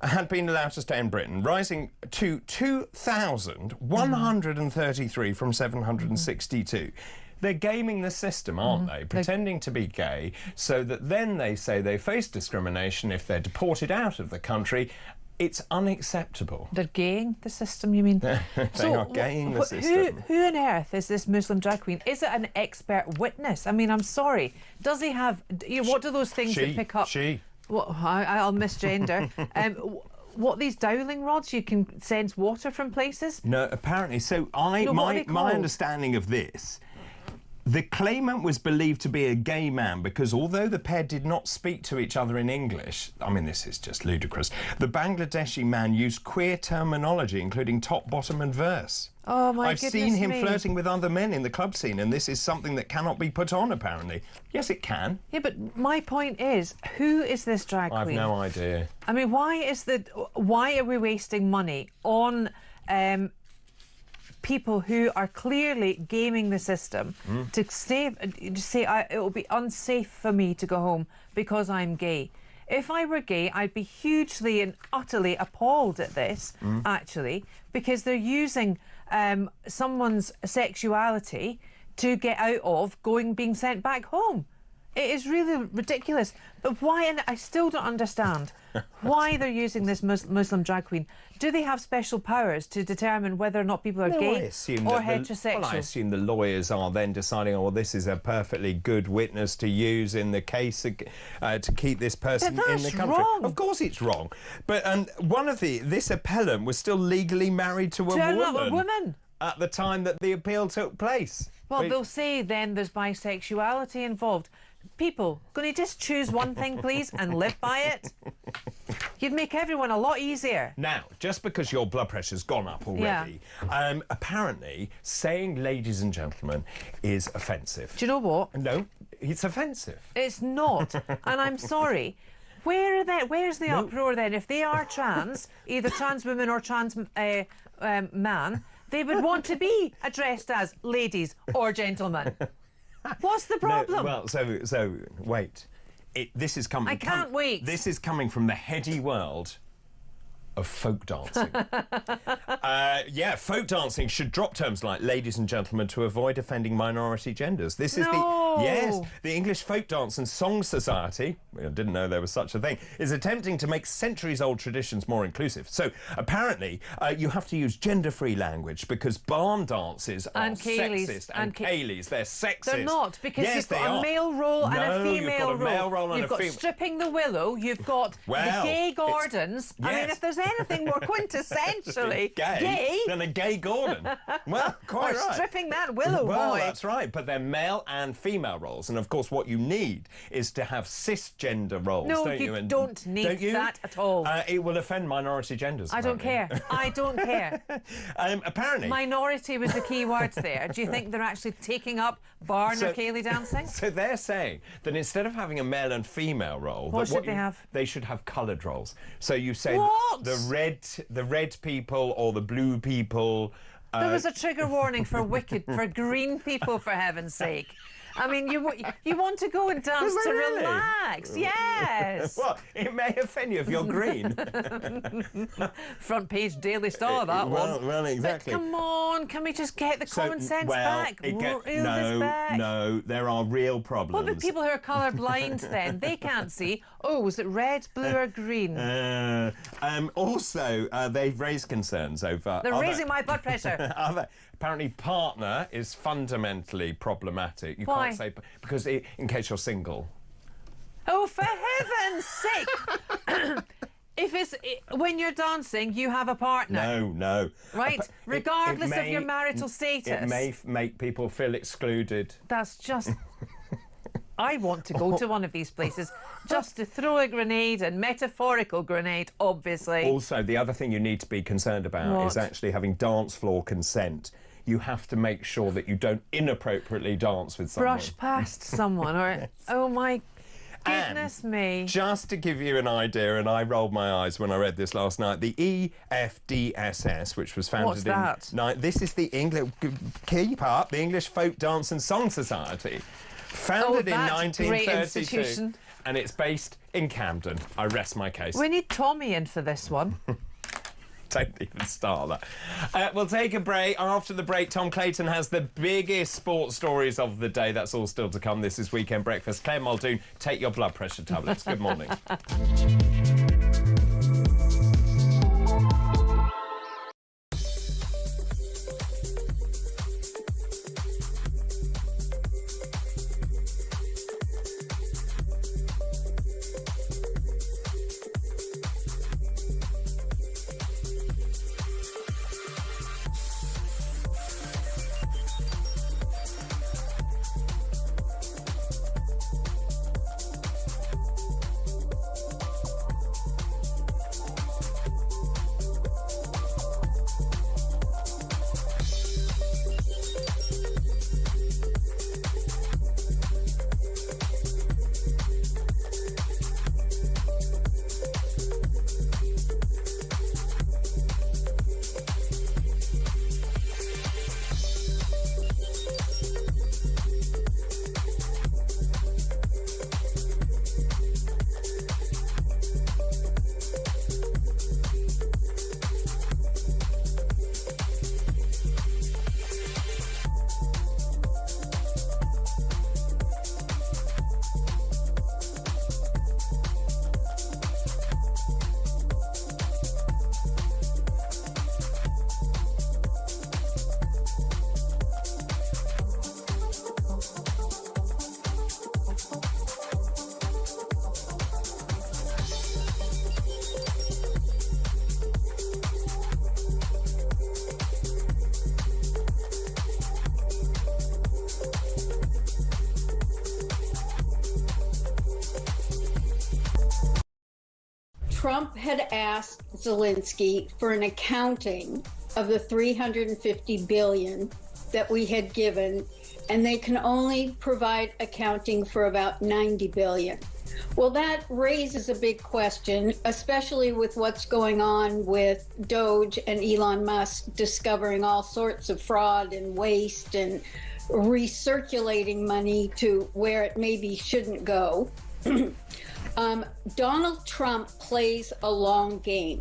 had been allowed to stay in Britain, rising to 2,133 from 762. They're gaming the system, aren't they? Pretending to be gay so that then they say they face discrimination if they're deported out of the country. It's unacceptable. They're gaying the system, you mean? They are gaying the system. Who on earth is this Muslim drag queen? Is it an expert witness? I mean, I'm sorry. Does he have... what do those things that pick up... What, I'll misgender. What, these dowling rods? You can sense water from places? No, apparently. So my understanding of this, the claimant was believed to be a gay man because although the pair did not speak to each other in English, I mean, this is just ludicrous, the Bangladeshi man used queer terminology, including top, bottom and verse. Oh, my goodness I've seen him me. flirting with other men in the club scene, and this is something that cannot be put on, apparently. Yes, it can. Yeah, but my point is, who is this drag queen? I've no idea. I mean, why are we wasting money on people who are clearly gaming the system to say it will be unsafe for me to go home because I'm gay? If I were gay, I'd be hugely and utterly appalled at this, actually, because they're using someone's sexuality to get out of being sent back home. It is really ridiculous. But why, and I still don't understand why they're using this Muslim drag queen. Do they have special powers to determine whether or not people are gay or heterosexual? I assume the lawyers are then deciding, oh, well, this is a perfectly good witness to use in the case to keep this person in the country. Wrong. Of course it's wrong. But this appellant was still legally married to a woman at the time that the appeal took place. Well, they'll say then there's bisexuality involved. People, going to just choose one thing, please, and live by it? You'd make everyone a lot easier. Now, just because your blood pressure's gone up already, apparently saying ladies and gentlemen is offensive. Do you know what? No, it's offensive. It's not, and I'm sorry. Where's the uproar then? If they are trans, either trans women or trans man, they would want to be addressed as ladies or gentlemen. What's the problem? No, well, so wait. This is coming. I can't wait. This is coming from the heady world of folk dancing. Folk dancing should drop terms like ladies and gentlemen to avoid offending minority genders. This is the English Folk Dance and Song Society, I didn't know there was such a thing, is attempting to make centuries-old traditions more inclusive. So apparently you have to use gender-free language because barn dances are sexist and Kayleys, they're sexist. They're not, because you've got a male role and a female role. You've got stripping the willow, you've got the gay Gordons. I mean, if there's anything more quintessentially gay than a gay Gordon. Well, quite right. Stripping that willow well, boy. That's right, but they're male and female roles, and of course what you need is to have cisgender roles, don't you? No, you don't need that at all. It will offend minority genders. I don't care. I don't care. Apparently. Minority was the key word there. Do you think they're actually taking up barn or Kaylee dancing? So they're saying that instead of having a male and female role, what should they have? They should have coloured roles. So you say the red people or the blue people. There was a trigger warning for green people, for heaven's sake. I mean, you want to go and dance to really? relax. Yes. Well, it may offend you if you're green. Front page Daily Star, that one. Well, exactly. But come on, can we just get the common sense back? Reel this back. No, there are real problems. What about people who are colour blind then? They can't see. Oh, was it red, blue or green? Also, they've raised concerns over... They're raising my blood pressure. Apparently, partner is fundamentally problematic. You Why? can't say... Because in case you're single. Oh, for heaven's sake! If it's when you're dancing, you have a partner. No. Right? Regardless of your marital status. It may make people feel excluded. That's just... I want to go to one of these places just to throw a grenade, and metaphorical grenade, obviously. Also, the other thing you need to be concerned about is actually having dance floor consent. You have to make sure that you don't inappropriately dance with someone. Brush past someone, or... Oh, my goodness me. Just to give you an idea, and I rolled my eyes when I read this last night, the EFDSS, which was founded this is the English... Keep up, the English Folk Dance and Song Society. Founded in 1932, and it's based in Camden. I rest my case. We need Tommy in for this one. Don't even start that. We'll take a break. After the break, Tom Clayton has the biggest sports stories of the day. That's all still to come. This is Weekend Breakfast. Claire Muldoon, take your blood pressure tablets. Good morning. Trump had asked Zelensky for an accounting of the $350 billion that we had given, and they can only provide accounting for about $90 billion. Well, that raises a big question, especially with what's going on with Doge and Elon Musk discovering all sorts of fraud and waste and recirculating money to where it maybe shouldn't go. Donald Trump plays a long game.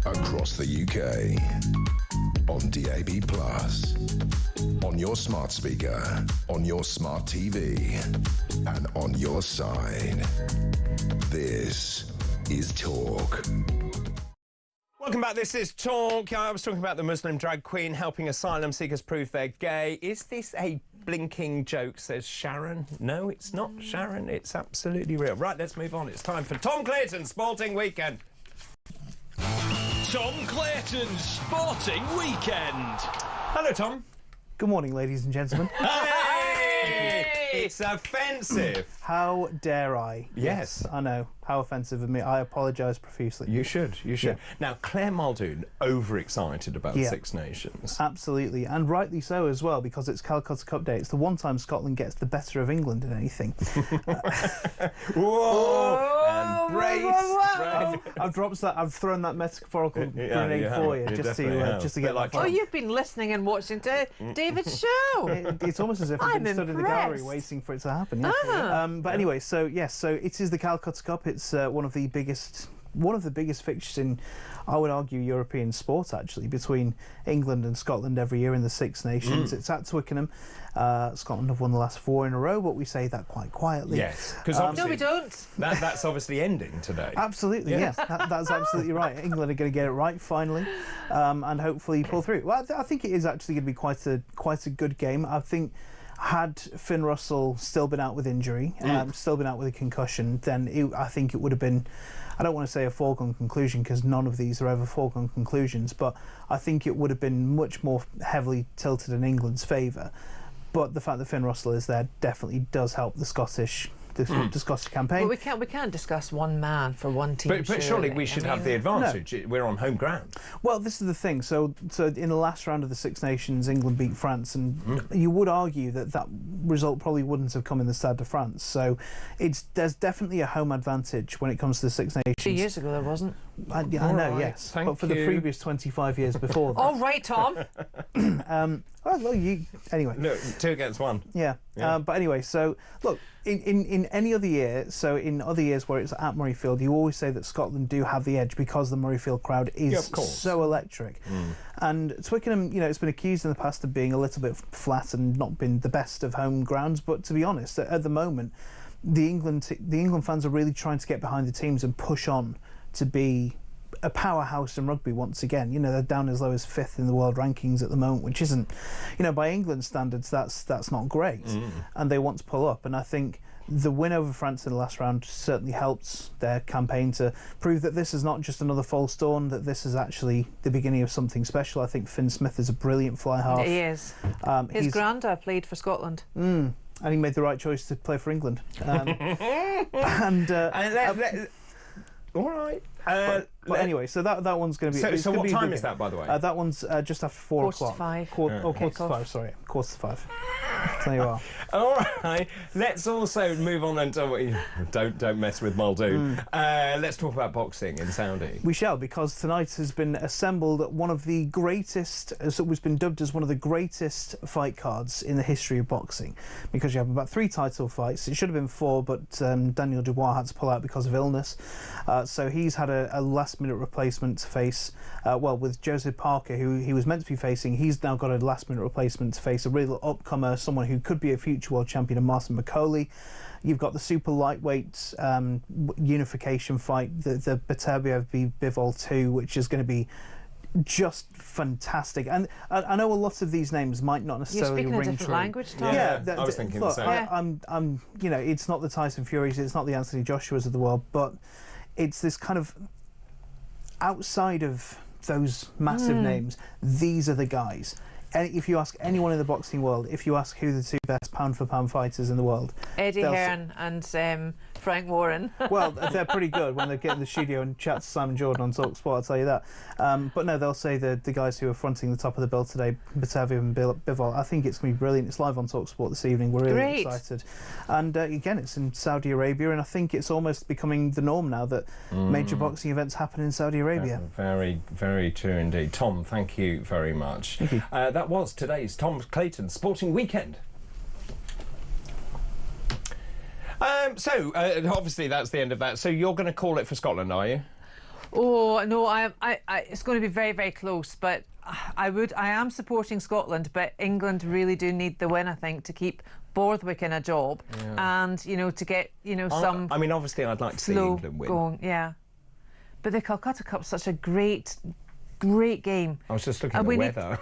Across the UK, on DAB+, on your smart speaker, on your smart TV, and on your side. This is Talk. Welcome back. This is Talk. I was talking about the Muslim drag queen helping asylum seekers prove they're gay. Is this a blinking joke, says Sharon? No, it's not, Sharon. It's absolutely real. Right, let's move on. It's time for Tom Clayton's Sporting Weekend. Tom Clayton's Sporting Weekend. Hello, Tom. Good morning, ladies and gentlemen. Hey! It's offensive. How dare I? Yes. I know. How offensive of me. I apologise profusely. You should. Yeah. Now, Claire Muldoon, overexcited about Yeah. Six Nations. Absolutely, and rightly so as well, because it's Calcutta Cup Day. It's the one time Scotland gets the better of England in anything. Whoa! And brace. I've dropped that. I've thrown that metaphorical grenade for you, just to get like that. Oh, you've been listening and watching David's show. It's almost as if I've been stood in the gallery waiting for it to happen. Yeah. But anyway, so yes, so it is the Calcutta Cup. It's one of the biggest fixtures in, I would argue, European sport, actually, between England and Scotland every year in the Six Nations. It's at Twickenham. Scotland have won the last 4 in a row, but we say that quite quietly. Yes, because no, we don't. That's obviously ending today. Absolutely, yes, that's absolutely right. England are going to get it right finally, and hopefully pull through. Well, I think it is actually going to be quite a good game. I think, had Finn Russell still been out with injury, still been out with a concussion, then I think it would have been, I don't want to say a foregone conclusion, because none of these are ever foregone conclusions, but I think it would have been much more heavily tilted in England's favour. But the fact that Finn Russell is there definitely does help the Scottish campaign. But we can't discuss one man for one team. But surely we should have the advantage. No. We're on home ground. Well, this is the thing. So in the last round of the Six Nations, England beat France, and you would argue that result probably wouldn't have come in the Stade de France. So there's definitely a home advantage when it comes to the Six Nations. 2 years ago there wasn't. I know, yes. But for the previous 25 years before that. All right, Tom. Well, anyway. Look, 2 against 1. Yeah. But anyway, so look, in any other year, so in other years where it's at Murrayfield, you always say that Scotland do have the edge because the Murrayfield crowd is so electric. And Twickenham, it's been accused in the past of being a little bit flat and not been the best of home grounds. But to be honest, at the moment, the England fans are really trying to get behind the teams and push on to be a powerhouse in rugby once again. They're down as low as 5th in the world rankings at the moment, which isn't, by England standards, that's not great. And they want to pull up. And I think the win over France in the last round certainly helped their campaign to prove that this is not just another false dawn, that this is actually the beginning of something special. I think Finn Smith is a brilliant fly half. He is. His granddad played for Scotland. And he made the right choice to play for England. All right. But anyway, so that one's going to be... So what time is that, by the way? That one's just after 4 o'clock. Quarter to 5, sorry. Quarter to 5. There you are. All right. Let's also move on and don't mess with Muldoon. Let's talk about boxing in Saudi. We shall, because tonight has been assembled one of the greatest, as it was been dubbed as one of the greatest fight cards in the history of boxing, because you have about 3 title fights. It should have been 4, but Daniel Dubois had to pull out because of illness. So he's had a last-minute replacement to face, with Joseph Parker, who he was meant to be facing. He's now got a last-minute replacement to face a real upcomer, someone who could be a future world champion, of Martin McCauley. You've got the super lightweight unification fight, the Beterbiev v Bivol 2, which is going to be just fantastic. And I know a lot of these names might not necessarily ring true. You're speaking a different language, Tom. Yeah, I was thinking the same. I'm it's not the Tyson Furies, it's not the Anthony Joshuas of the world, but it's this kind of, outside of those massive names, these are the guys. And if you ask anyone in the boxing world, if you ask who the 2 best pound-for-pound fighters in the world... Eddie Hearn and Frank Warren. Well, they're pretty good when they get in the studio and chat to Simon Jordan on talkSPORT, I'll tell you that. But no, they'll say the guys who are fronting the top of the bill today, Beterbiev and Bivol. I think it's going to be brilliant. It's live on talkSPORT this evening. We're really excited. And again, it's in Saudi Arabia, and I think it's almost becoming the norm now that major boxing events happen in Saudi Arabia. Very, very true indeed. Tom, thank you very much. Thank you. That was today's Tom Clayton Sporting Weekend. Obviously that's the end of that. So you're going to call it for Scotland, are you? Oh no, it's going to be very, very close. But I am supporting Scotland, but England really do need the win, I think, to keep Borthwick in a job, and to get some. I mean, obviously, I'd like to see England win. Going, yeah, but the Calcutta Cup's such a great game. I was just looking at the weather.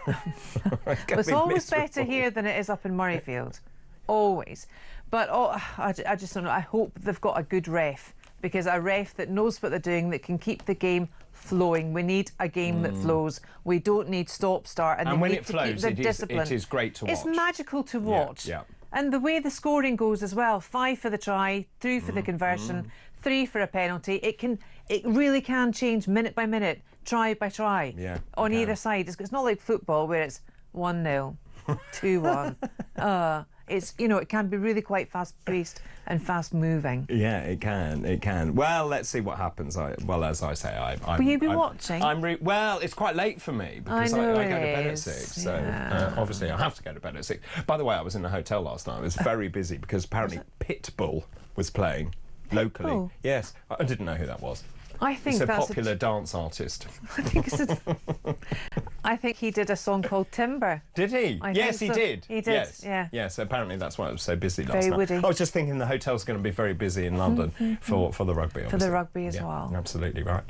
It's always better here than it is up in Murrayfield. Always. But I just don't know. I hope they've got a good ref, because a ref that knows what they're doing, that can keep the game flowing. We need a game that flows. We don't need stop-start. And they when need it to flows, keep their discipline. it is great to watch. It's magical to watch. Yeah. And the way the scoring goes as well, 5 for the try, 2 for the conversion, 3 for a penalty. It really can change minute by minute, try by try, on either side. It's not like football where it's 1-0, 2-1. It's, you know, it can be really quite fast-paced and fast-moving. Yeah, it can. Well, let's see what happens. As I say, Will you be watching? Well, it's quite late for me because I go to bed at 6. So obviously I have to go to bed at 6. By the way, I was in a hotel last night. I was very busy because apparently Pitbull was playing locally. Pitbull? Yes, I didn't know who that was. I think it's a that's popular dance artist. I think he did a song called Timber. Did he? Yes, he did. He did, yeah. Yes, apparently that's why it was so busy last Very night. woody. I was just thinking the hotel's going to be very busy in London for the rugby, obviously. For the rugby as well. Absolutely right.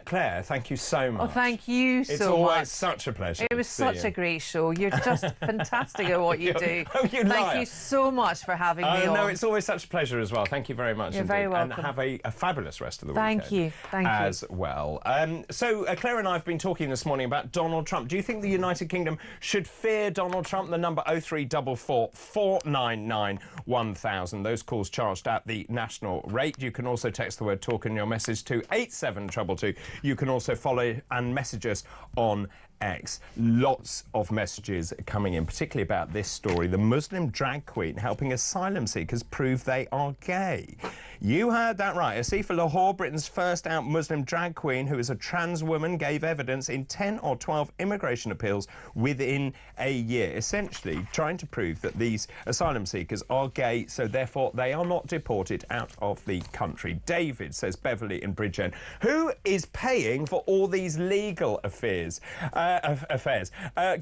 Claire, thank you so much. Oh, thank you so much. It's always such a pleasure. It was such a great show. You're just fantastic at what you do. Thank you so much for having me on. No, it's always such a pleasure as well. Thank you very much. You're very welcome. And have a fabulous rest of the Thank weekend. you. Thank you. As well. So Claire and I have been talking this morning about Donald Trump. Do you think the United Kingdom should fear Donald Trump? The number 0344 499 1000. Those calls charged at the national rate. You can also text the word talk in your message to 87222. You can also follow and message us on X. Lots of messages coming in, particularly about this story. The Muslim drag queen helping asylum seekers prove they are gay. You heard that right. Asifa Lahore, Britain's first out Muslim drag queen who is a trans woman, gave evidence in 10 or 12 immigration appeals within a year, essentially trying to prove that these asylum seekers are gay, so therefore they are not deported out of the country. David says Beverly in Bridgend. Who is paying for all these legal affairs?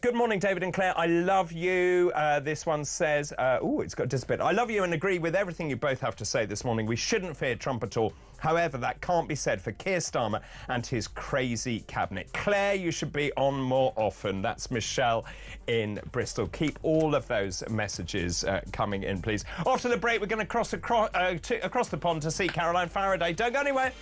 Good morning, David and Claire. I love you. This one says, it's got disappeared. I love you and agree with everything you both have to say this morning. We shouldn't fear Trump at all. However, that can't be said for Keir Starmer and his crazy cabinet. Claire, you should be on more often. That's Michelle in Bristol. Keep all of those messages coming in, please. After the break, we're going to cross the pond to see Caroline Faraday. Don't go anywhere.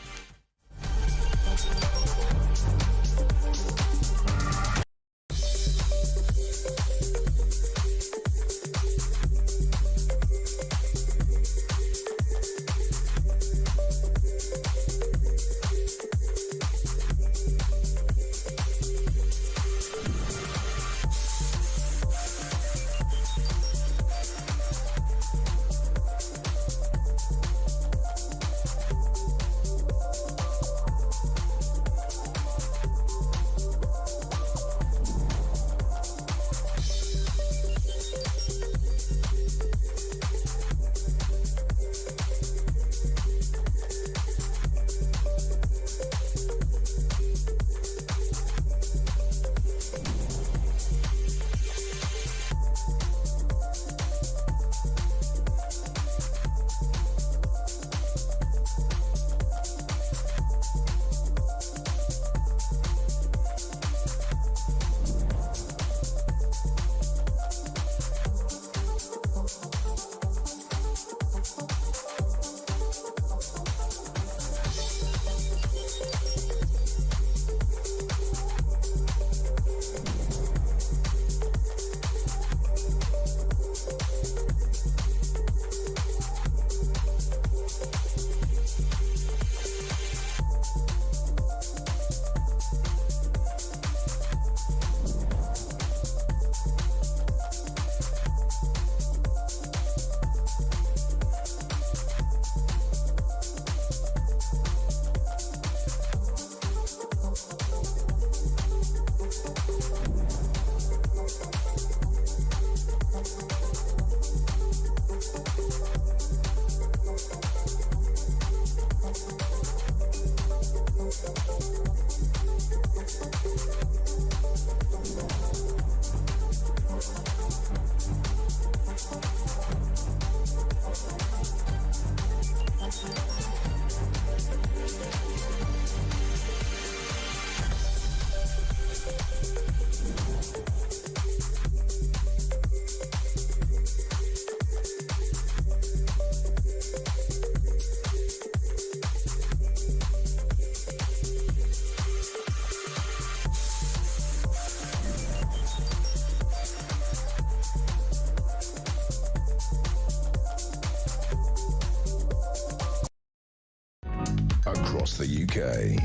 across the UK.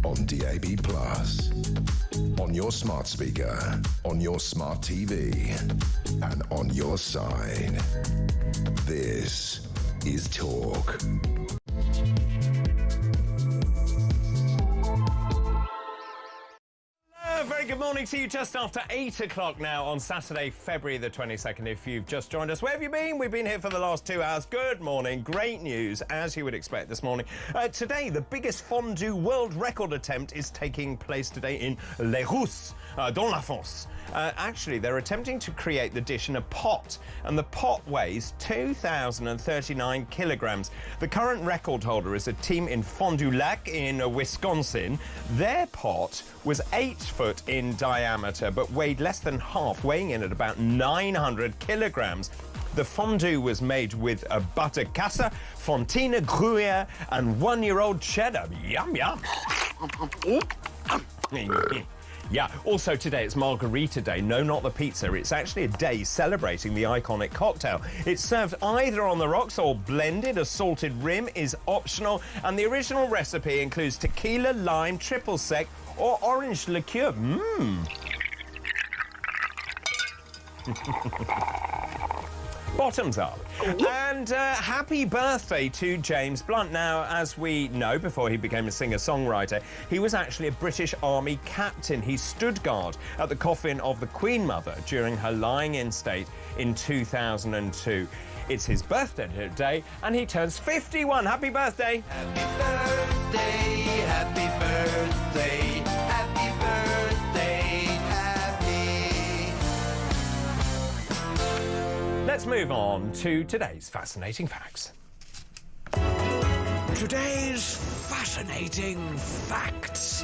On DAB+, on your smart speaker, on your smart TV, and on your side. This is Talk. Very good morning to you, just after 8 o'clock now on Saturday, February the 22nd. If you've just joined us, where have you been? We've been here for the last 2 hours. Good morning. Great news, as you would expect this morning. Today, the biggest fondue world record attempt is taking place today in Les Rousses, dans la France. Actually, they're attempting to create the dish in a pot, and the pot weighs 2,039 kilograms. The current record holder is a team in Fond du Lac in Wisconsin. Their pot was 8 foot in diameter, but weighed less than half, weighing in at about 900 kilograms. The fondue was made with a butter casa, fontina gruyere, and 1-year-old cheddar. Yum, yum. Yeah, also today it's Margarita Day. No, not the pizza. It's actually a day celebrating the iconic cocktail. It's served either on the rocks or blended. A salted rim is optional, and the original recipe includes tequila, lime, triple sec, or orange liqueur. Bottoms up. And happy birthday to James Blunt. Now, as we know, before he became a singer-songwriter, he was actually a British Army captain. He stood guard at the coffin of the Queen Mother during her lying-in state in 2002. It's his birthday today, and he turns 51. Happy birthday! Happy birthday, happy birthday, happy birthday, happy. Let's move on to today's fascinating facts. Today's fascinating facts.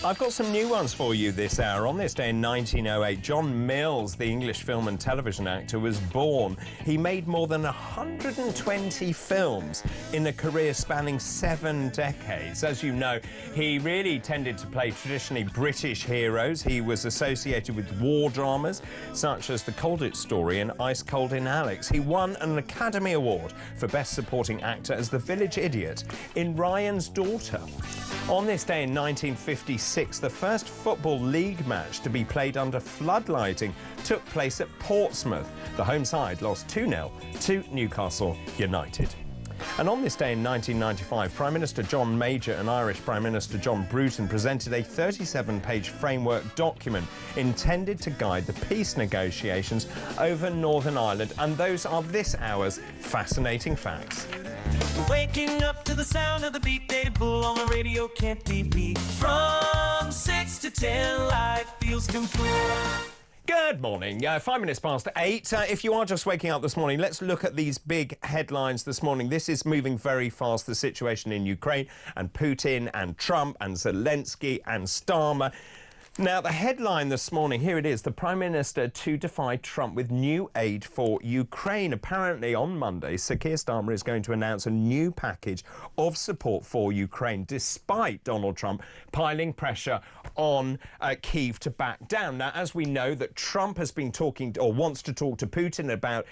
I've got some new ones for you this hour. On this day in 1908, John Mills, the English film and television actor, was born. He made more than 120 films in a career spanning 7 decades. As you know, he really tended to play traditionally British heroes. He was associated with war dramas, such as The Colditz Story and Ice Cold in Alex. He won an Academy Award for Best Supporting Actor as the village idiot in Ryan's Daughter. On this day in 1956, the first Football League match to be played under floodlighting took place at Portsmouth. The home side lost 2-0 to Newcastle United. And on this day in 1995, Prime Minister John Major and Irish Prime Minister John Bruton presented a 37-page framework document intended to guide the peace negotiations over Northern Ireland. And those are this hour's fascinating facts. Waking up to the sound of the beat they pull on the radio can't be beat. From 6 to 10, life feels complete. Good morning. 5 minutes past 8. If you are just waking up this morning, let's look at these big headlines this morning. This is moving very fast, the situation in Ukraine and Putin and Trump and Zelensky and Starmer. Now, the headline this morning, here it is, the Prime Minister to defy Trump with new aid for Ukraine. Apparently, on Monday, Sir Keir Starmer is going to announce a new package of support for Ukraine, despite Donald Trump piling pressure on Kyiv to back down. Now, as we know, that Trump has been talking or wants to talk to Putin about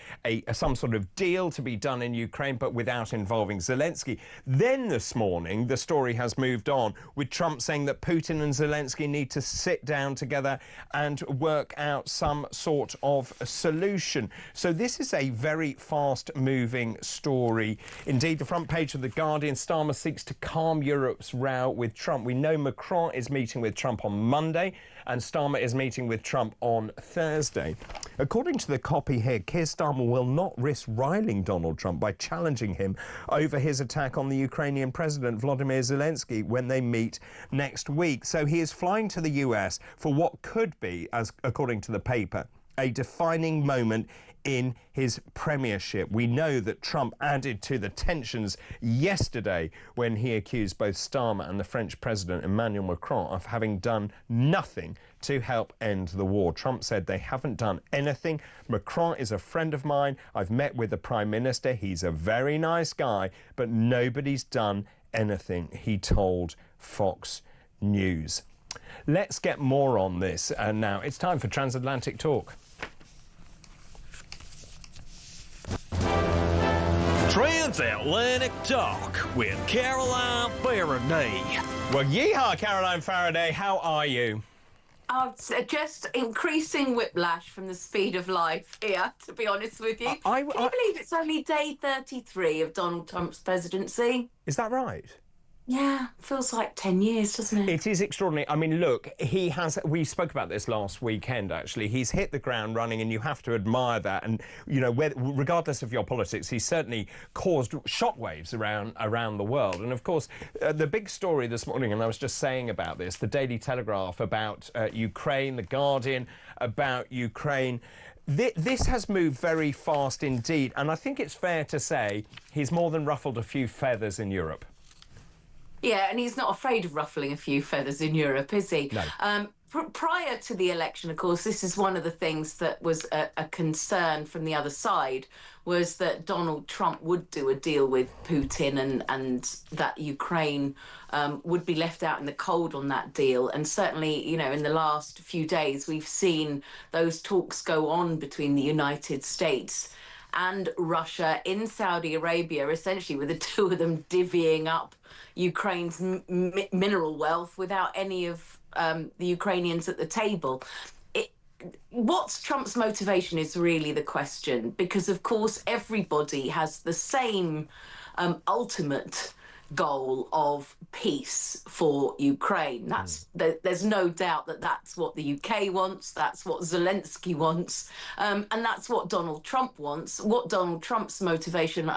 some sort of deal to be done in Ukraine, but without involving Zelensky. Then this morning, the story has moved on with Trump saying that Putin and Zelensky need to sit down together and work out some sort of solution. So this is a very fast-moving story. Indeed, the front page of The Guardian, Starmer seeks to calm Europe's row with Trump. We know Macron is meeting with Trump on Monday, and Starmer is meeting with Trump on Thursday. According to the copy here, Keir Starmer will not risk riling Donald Trump by challenging him over his attack on the Ukrainian President Volodymyr Zelensky when they meet next week. So he is flying to the US for what could be, as according to the paper, a defining moment in his premiership. We know that Trump added to the tensions yesterday when he accused both Starmer and the French President Emmanuel Macron of having done nothing to help end the war. Trump said they haven't done anything. Macron is a friend of mine. I've met with the Prime Minister. He's a very nice guy, but nobody's done anything, he told Fox News. Let's get more on this. And now it's time for Transatlantic Talk. Transatlantic Talk with Caroline Faraday. Well, yeehaw, Caroline Faraday. How are you? Just increasing whiplash from the speed of life here, to be honest with you. Can you believe it's only day 33 of Donald Trump's presidency? Is that right? Yeah, feels like 10 years, doesn't it? It is extraordinary. I mean, look, we spoke about this last weekend, actually. He's hit the ground running, and you have to admire that. And, you know, regardless of your politics, he's certainly caused shockwaves around the world. And, of course, the big story this morning, and I was just saying about this, the Daily Telegraph about Ukraine, The Guardian about Ukraine. This has moved very fast indeed. And I think it's fair to say he's more than ruffled a few feathers in Europe. Yeah, and he's not afraid of ruffling a few feathers in Europe, is he? No. Prior to the election, of course, this is one of the things that was a concern from the other side, was that Donald Trump would do a deal with Putin and that Ukraine would be left out in the cold on that deal. And certainly, you know, in the last few days, we've seen those talks go on between the United States and Russia in Saudi Arabia, essentially with the two of them divvying up Ukraine's mineral wealth without any of the Ukrainians at the table. What's Trump's motivation is really the question, because, of course, everybody has the same ultimate goal of peace for Ukraine. There's no doubt that that's what the UK wants, that's what Zelensky wants, and that's what Donald Trump wants. What Donald Trump's motivation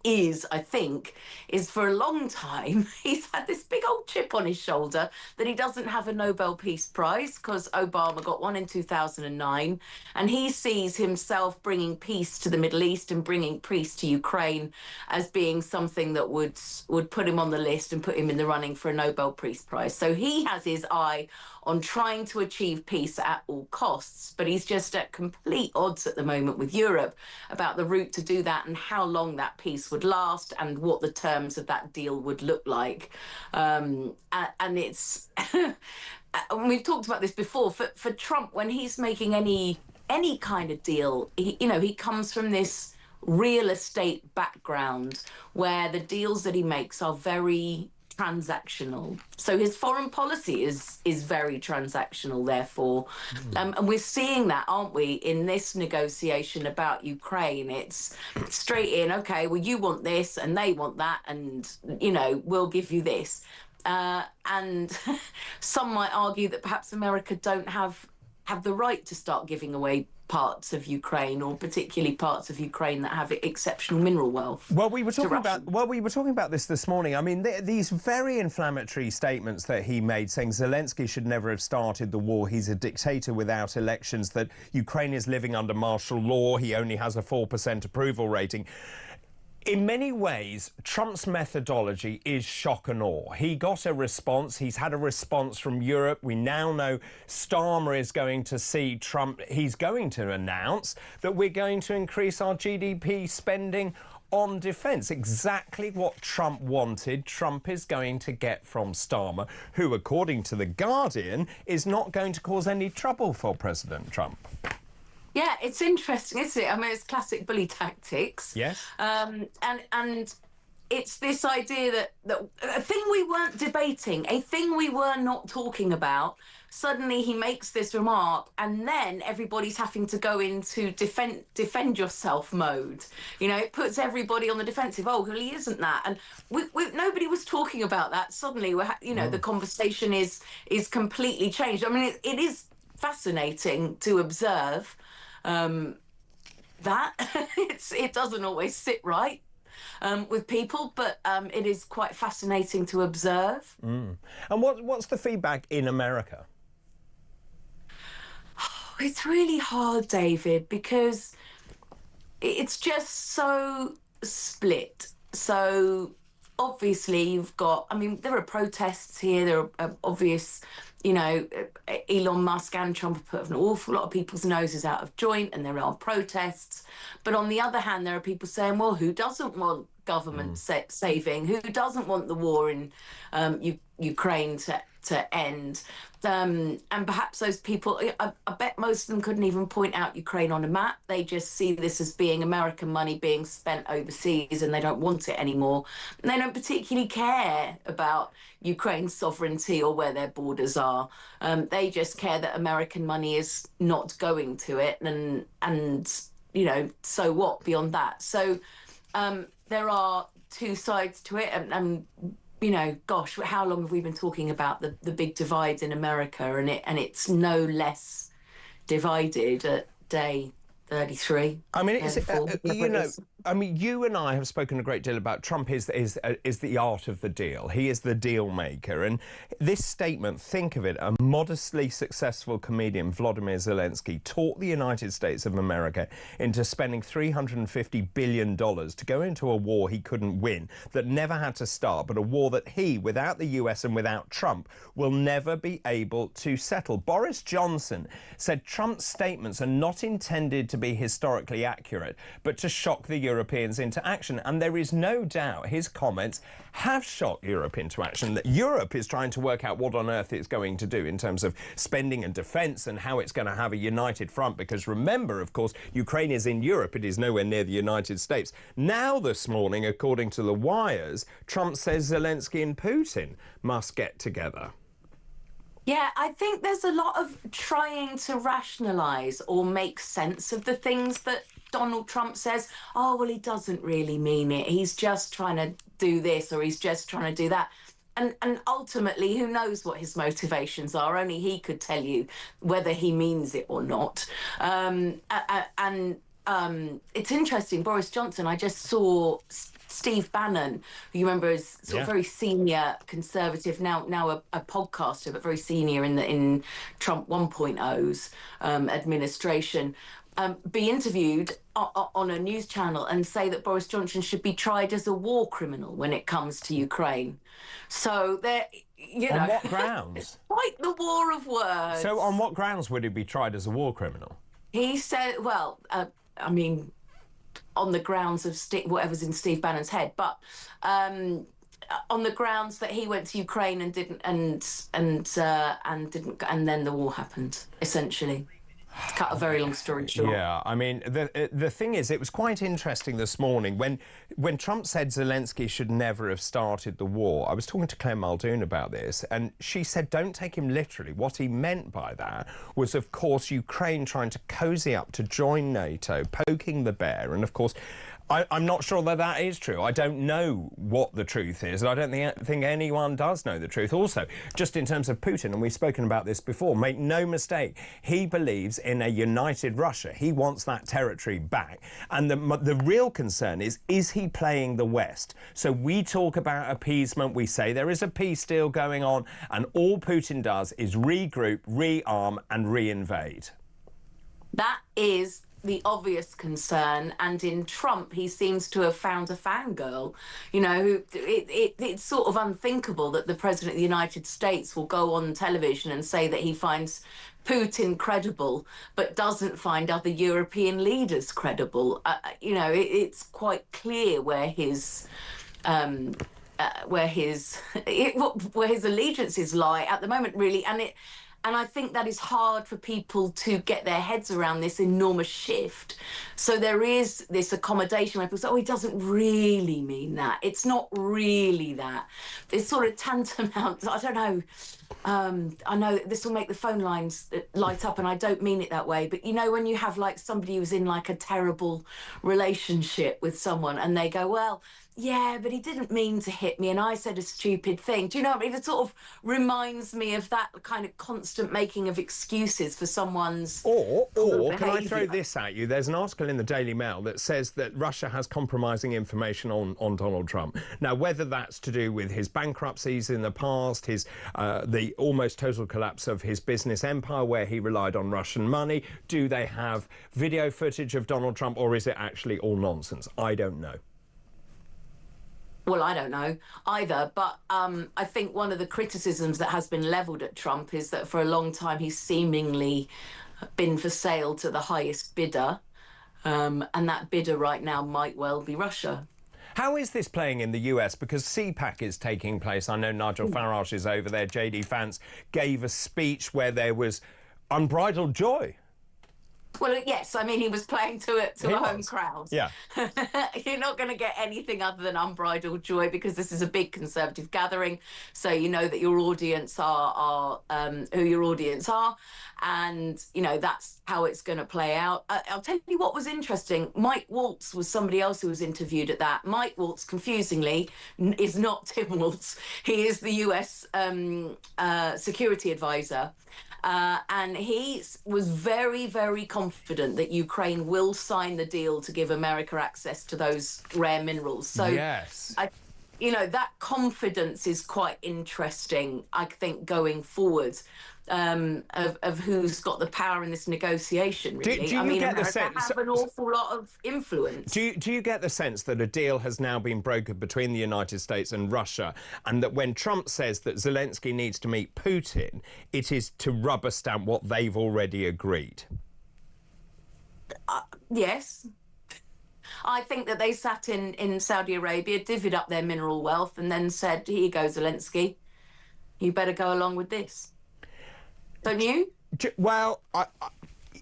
is, I think, is for a long time he's had this big old chip on his shoulder that he doesn't have a Nobel Peace Prize because Obama got one in 2009, and he sees himself bringing peace to the Middle East and bringing peace to Ukraine as being something that would put him on the list and put him in the running for a Nobel Peace Prize. So he has his eye on trying to achieve peace at all costs, but he's just at complete odds at the moment with Europe about the route to do that and how long that peace would last and what the terms of that deal would look like. And it's we've talked about this before. For Trump, when he's making any kind of deal, he comes from this real estate background where the deals that he makes are very transactional. So his foreign policy is very transactional, therefore. And we're seeing that, aren't we, in this negotiation about Ukraine? It's straight in, OK, well, you want this and they want that, and, we'll give you this. And some might argue that perhaps America don't have the right to start giving away parts of Ukraine, or particularly parts of Ukraine that have exceptional mineral wealth. Well, we were talking about this morning. I mean, these very inflammatory statements that he made, saying Zelensky should never have started the war, he's a dictator without elections, that Ukraine is living under martial law, he only has a 4% approval rating. In many ways, Trump's methodology is shock and awe. He got a response. He's had a response from Europe. We now know Starmer is going to see Trump. He's going to announce that we're going to increase our GDP spending on defence. Exactly what Trump wanted, Trump is going to get from Starmer, who, according to The Guardian, is not going to cause any trouble for President Trump. Yeah, it's interesting, isn't it? I mean, it's classic bully tactics. Yes. And it's this idea that a thing we weren't debating, a thing we were not talking about, suddenly he makes this remark, and then everybody's having to go into defend yourself mode. It puts everybody on the defensive. Oh, well, he isn't that. And nobody was talking about that. Suddenly, the conversation is completely changed. I mean, it is fascinating to observe that. It doesn't always sit right with people, but it is quite fascinating to observe. And what's the feedback in America? It's really hard, David, because it's just so split. So obviously you've got, there are protests here, there are obvious, Elon Musk and Trump have put an awful lot of people's noses out of joint, and there are protests. But on the other hand, there are people saying, well, who doesn't want government saving? Who doesn't want the war in Ukraine to to end. And perhaps those people, I bet most of them couldn't even point out Ukraine on a map. They just see this as being American money being spent overseas, and they don't want it anymore. And they don't particularly care about Ukraine's sovereignty or where their borders are. They just care that American money is not going to it, and you know, so what beyond that? So there are two sides to it, and you know, gosh, how long have we been talking about the big divide in America, and it's no less divided at day 33. I mean, you know, I mean, you and I have spoken a great deal about Trump is the art of the deal. He is the deal maker. And this statement, think of it, a modestly successful comedian, Vladimir Zelensky, talked the United States of America into spending $350 billion to go into a war he couldn't win, that never had to start, but a war that he, without the US and without Trump, will never be able to settle. Boris Johnson said Trump's statements are not intended to be historically accurate, but to shock the Europeans into action. And there is no doubt his comments have shocked Europe into action, that Europe is trying to work out what on earth it's going to do in terms of spending and defence and how it's going to have a united front. Because remember, of course, Ukraine is in Europe. It is nowhere near the United States. Now, this morning, according to the wires, Trump says Zelensky and Putin must get together. Yeah, I think there's a lot of trying to rationalise or make sense of the things that Donald Trump says. Oh, well, he doesn't really mean it. He's just trying to do this, or he's just trying to do that. And ultimately, who knows what his motivations are? Only he could tell you whether he means it or not. It's interesting, Boris Johnson, I just saw Steve Bannon, who you remember is sort of very senior Conservative, now a podcaster, but very senior in Trump 1.0's administration, be interviewed on a news channel and say that Boris Johnson should be tried as a war criminal when it comes to Ukraine. So there, you know, on what grounds? Quite the war of words. So on what grounds would he be tried as a war criminal? He said, well, I mean, on the grounds of whatever's in Steve Bannon's head, but on the grounds that he went to Ukraine and didn't, and then the war happened, essentially. To cut a very long story short. Yeah, I mean, the thing is, it was quite interesting this morning when Trump said Zelensky should never have started the war. I was talking to Claire Muldoon about this, and she said, don't take him literally. What he meant by that was, of course, Ukraine trying to cozy up to join NATO, poking the bear, and of course, I'm not sure that that is true. I don't know what the truth is. I don't think anyone does know the truth. Also, just in terms of Putin, and we've spoken about this before, make no mistake, he believes in a united Russia. He wants that territory back. And the real concern is he playing the West? So we talk about appeasement. We say there is a peace deal going on, and all Putin does is regroup, rearm, and reinvade. That is the obvious concern, and in Trump he seems to have found a fangirl. You know, it's sort of unthinkable that the President of the United States will go on television and say that he finds Putin credible but doesn't find other European leaders credible. You know, it's quite clear where his allegiances lie at the moment, really, and I think that is hard for people to get their heads around, this enormous shift. So there is this accommodation where people say, oh, he doesn't really mean that. It's not really that. It's sort of tantamount, I don't know. I know this will make the phone lines light up, and I don't mean it that way. But, you know, when you have, like, somebody who's in, like, a terrible relationship with someone and they go, well, yeah, but he didn't mean to hit me and I said a stupid thing. Do you know what I mean? It sort of reminds me of that kind of constant making of excuses for someone's Or can I throw this at you? There's an article in the Daily Mail that says that Russia has compromising information on Donald Trump. Now, whether that's to do with his bankruptcies in the past, his the almost total collapse of his business empire where he relied on Russian money, do they have video footage of Donald Trump, or is it actually all nonsense? I don't know. Well, I don't know either, but I think one of the criticisms that has been levelled at Trump is that for a long time he's seemingly been for sale to the highest bidder, and that bidder right now might well be Russia. How is this playing in the US? Because CPAC is taking place. I know Nigel Farage is over there. JD Vance gave a speech where there was unbridled joy. Well, yes, I mean, he was playing to a home crowd. Yeah. You're not going to get anything other than unbridled joy because this is a big Conservative gathering. So you know that your audience are who your audience are. And, you know, that's how it's going to play out. I'll tell you what was interesting. Mike Waltz was somebody else who was interviewed at that. Mike Waltz, confusingly, is not Tim Waltz. He is the US security advisor. And he was very, very confident that Ukraine will sign the deal to give America access to those rare minerals. So, yes. You know, that confidence is quite interesting, I think, going forward, of who's got the power in this negotiation, really. Do you get the sense... have an awful lot of influence. Do you get the sense that a deal has now been brokered between the United States and Russia, and that when Trump says that Zelensky needs to meet Putin, it is to rubber stamp what they've already agreed? Yes. I think that they sat in Saudi Arabia, divvied up their mineral wealth, and then said, here you go, Zelensky, you better go along with this. Don't you? Well,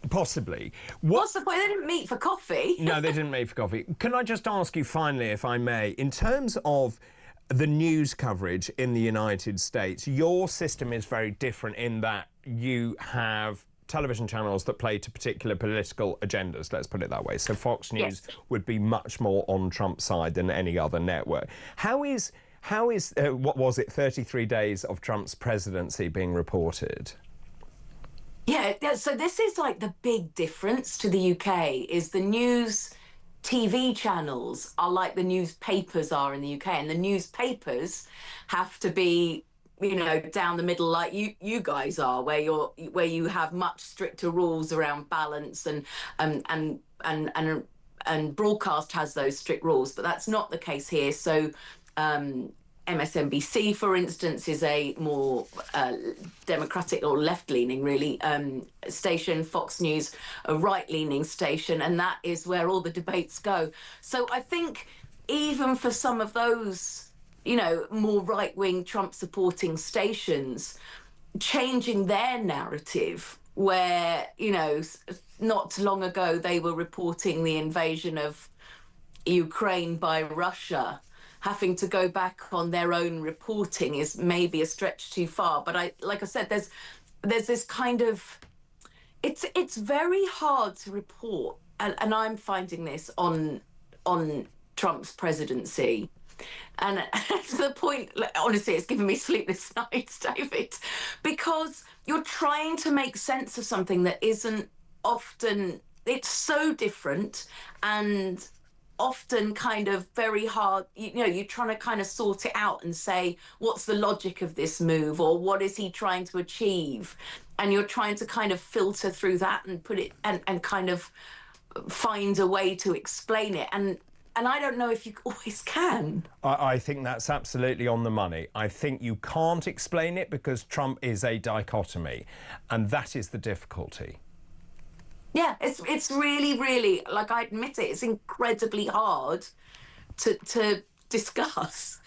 possibly. What's the point? They didn't meet for coffee. No, they didn't meet for coffee. Can I just ask you finally, if I may, in terms of the news coverage in the United States, your system is very different in that you have television channels that play to particular political agendas, let's put it that way. So Fox News would be much more on Trump's side than any other network. How is what was it, 33 days of Trump's presidency being reported? Yeah, so this is like the big difference to the UK, is the news TV channels are like the newspapers are in the UK, and the newspapers have to be, you know, down the middle like you guys are, where you have much stricter rules around balance, and broadcast has those strict rules, but that's not the case here. So MSNBC, for instance, is a more democratic or left-leaning, really, station. Fox News, a right-leaning station, and that is where all the debates go. So I think even for some of those, you know, more right-wing Trump-supporting stations, changing their narrative, where, you know, not long ago they were reporting the invasion of Ukraine by Russia, having to go back on their own reporting is maybe a stretch too far. But like I said, there's this kind of, it's very hard to report, and I'm finding this on Trump's presidency. And to the point, honestly, it's giving me sleepless nights, David, because you're trying to make sense of something that isn't often, it's so different and often kind of very hard. You know, you're trying to kind of sort it out and say, what's the logic of this move, or what is he trying to achieve? And you're trying to kind of filter through that and put it and kind of find a way to explain it. And I don't know if you always can. I think that's absolutely on the money. I think you can't explain it because Trump is a dichotomy, and that is the difficulty. Yeah, it's really, really, like, I admit it, it's incredibly hard to discuss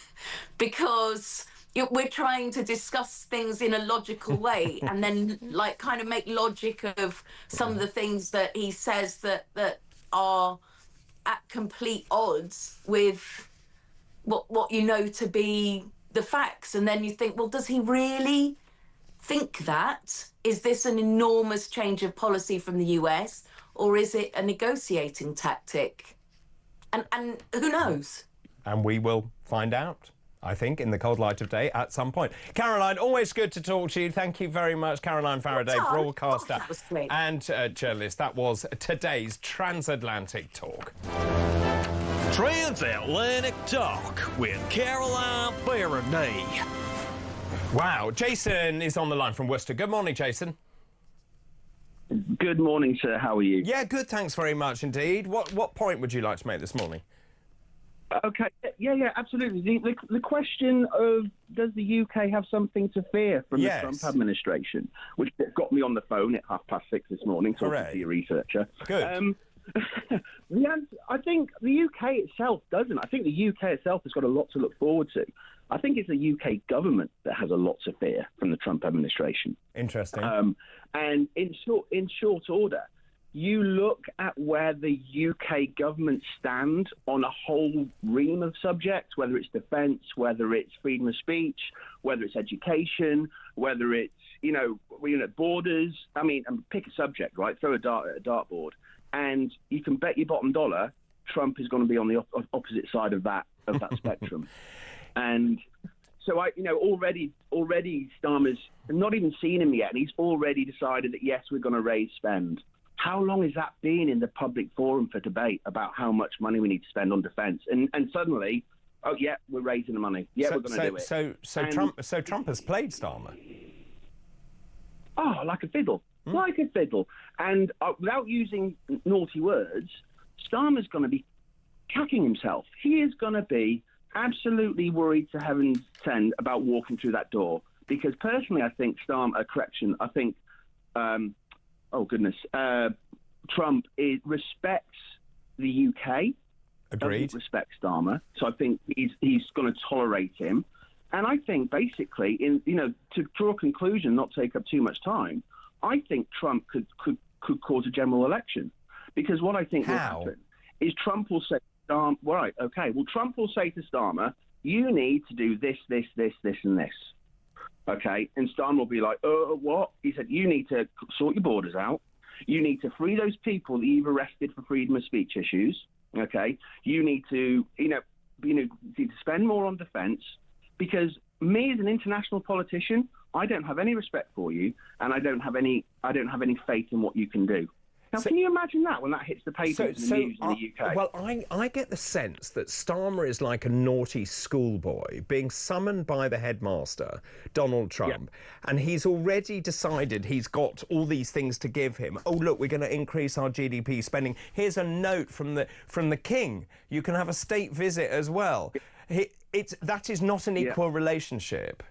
because we're trying to discuss things in a logical way and then, like, kind of make logic of some of the things that he says that are at complete odds with what you know to be the facts. And then you think, well, does he really think that? Is this an enormous change of policy from the US, or is it a negotiating tactic? And who knows? And we will find out, I think, in the cold light of day at some point. Caroline, always good to talk to you. Thank you very much. Caroline Faraday, broadcaster and journalist. That was today's Transatlantic Talk. Transatlantic Talk with Caroline Faraday. Wow, Jason is on the line from Worcester. Good morning, Jason. Good morning, sir. How are you? Yeah, good, thanks very much indeed. What point would you like to make this morning? Okay, yeah, absolutely. The question of, does the UK have something to fear from the Trump administration, which got me on the phone at 6:30 this morning talking to your researcher. Good. The answer, I think the UK itself doesn't. I think the UK itself has got a lot to look forward to. I think it's the UK government that has a lot to fear from the Trump administration. Interesting. And in short order, you look at where the UK government stand on a whole ream of subjects, whether it's defence, whether it's freedom of speech, whether it's education, whether it's, borders. I mean, pick a subject, right? Throw a dart at a dartboard. And you can bet your bottom dollar Trump is going to be on the opposite side of that spectrum. And so already Starmer's not even seen him yet, and he's already decided that yes, we're going to raise spend. How long has that been in the public forum for debate about how much money we need to spend on defence? And suddenly, oh yeah, we're raising the money. Yeah, we're going to do it. So Trump has played Starmer. Oh, like a fiddle. Like a fiddle. And without using naughty words, Starmer's going to be cacking himself. He is going to be absolutely worried to heaven's send about walking through that door. Because personally, I think Trump respects the UK. Agreed. Doesn't respect Starmer. So I think he's going to tolerate him. And I think basically, to draw a conclusion, not take up too much time, I think Trump could cause a general election, because what I think will happen is Trump will say, Trump will say to Starmer, you need to do this, this, this, this, and this. Okay, and Starmer will be like, what? He said, you need to sort your borders out. You need to free those people that you've arrested for freedom of speech issues. Okay, you need to, spend more on defence, because me as an international politician, I don't have any respect for you, and I don't have any faith in what you can do. Now, can you imagine that when that hits the papers and the news in the UK? Well, I get the sense that Starmer is like a naughty schoolboy being summoned by the headmaster, Donald Trump, and he's already decided he's got all these things to give him. Oh, look, we're going to increase our GDP spending. Here's a note from the King. You can have a state visit as well. That is not an equal relationship.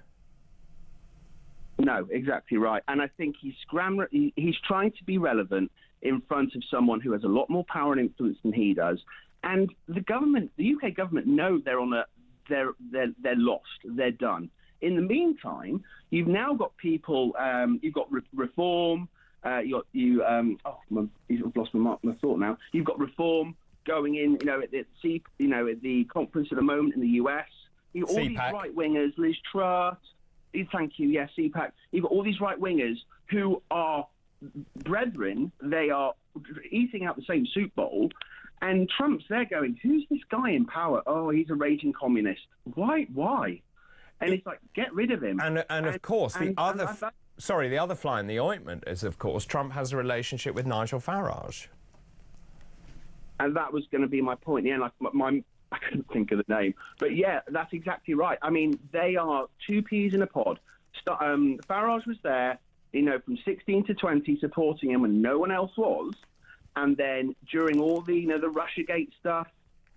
No, exactly right. And I think he's trying to be relevant in front of someone who has a lot more power and influence than he does. And the UK government know they're lost, they're done. In the meantime, you've now got people, you've got Reform, I've lost my thought now. You've got Reform going in, at the conference at the moment in the US. All these right-wingers, Liz Truss, thank you, yes, CPAC. You've got all these right-wingers who are brethren. They are eating out the same soup bowl, and Trump's there going, who's this guy in power? Oh, he's a raging communist. Why? And it's like, get rid of him. And of course, the other fly in the ointment is, of course, Trump has a relationship with Nigel Farage. And that was going to be my point. Yeah, I couldn't think of the name. But yeah, that's exactly right. I mean, they are two peas in a pod. Farage was there, from 16 to 20, supporting him when no one else was. And then during all the, the Russiagate stuff,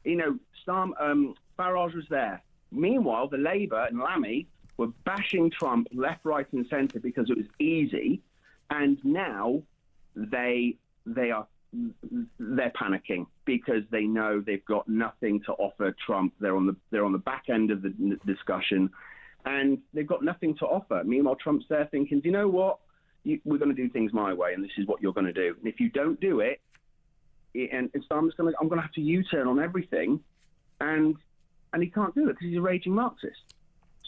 Farage was there. Meanwhile, the Labour and Lammy were bashing Trump left, right and centre because it was easy. And now they're panicking because they know they've got nothing to offer Trump. They're on the back end of the discussion, and they've got nothing to offer. Meanwhile, Trump's there thinking, do you know what? We're going to do things my way, and this is what you're going to do. And if you don't do it, I'm going to have to U-turn on everything, and he can't do it because he's a raging Marxist.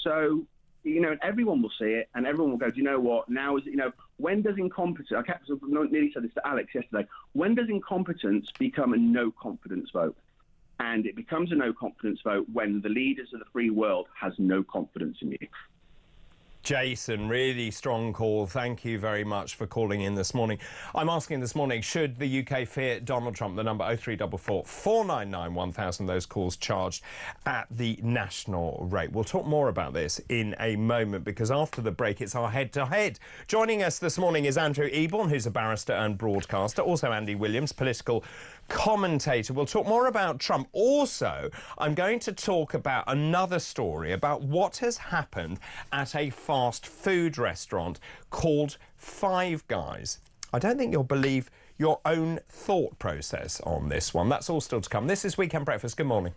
So, everyone will see it, and everyone will go, do you know what? Now is, when does incompetence, I nearly said this to Alex yesterday, when does incompetence become a no confidence vote? And it becomes a no confidence vote when the leaders of the free world has no confidence in you. Jason, really strong call. Thank you very much for calling in this morning. I'm asking this morning, should the UK fear Donald Trump? The number 0344 499 1000. Those calls charged at the national rate. We'll talk more about this in a moment, because after the break, it's our head-to-head. Joining us this morning is Andrew Eborn, who's a barrister and broadcaster. Also Andy Williams, political commentator. We'll talk more about Trump. Also, I'm going to talk about another story about what has happened at a fast food restaurant called Five Guys. I don't think you'll believe your own thought process on this one. That's all still to come. This is Weekend Breakfast. Good morning.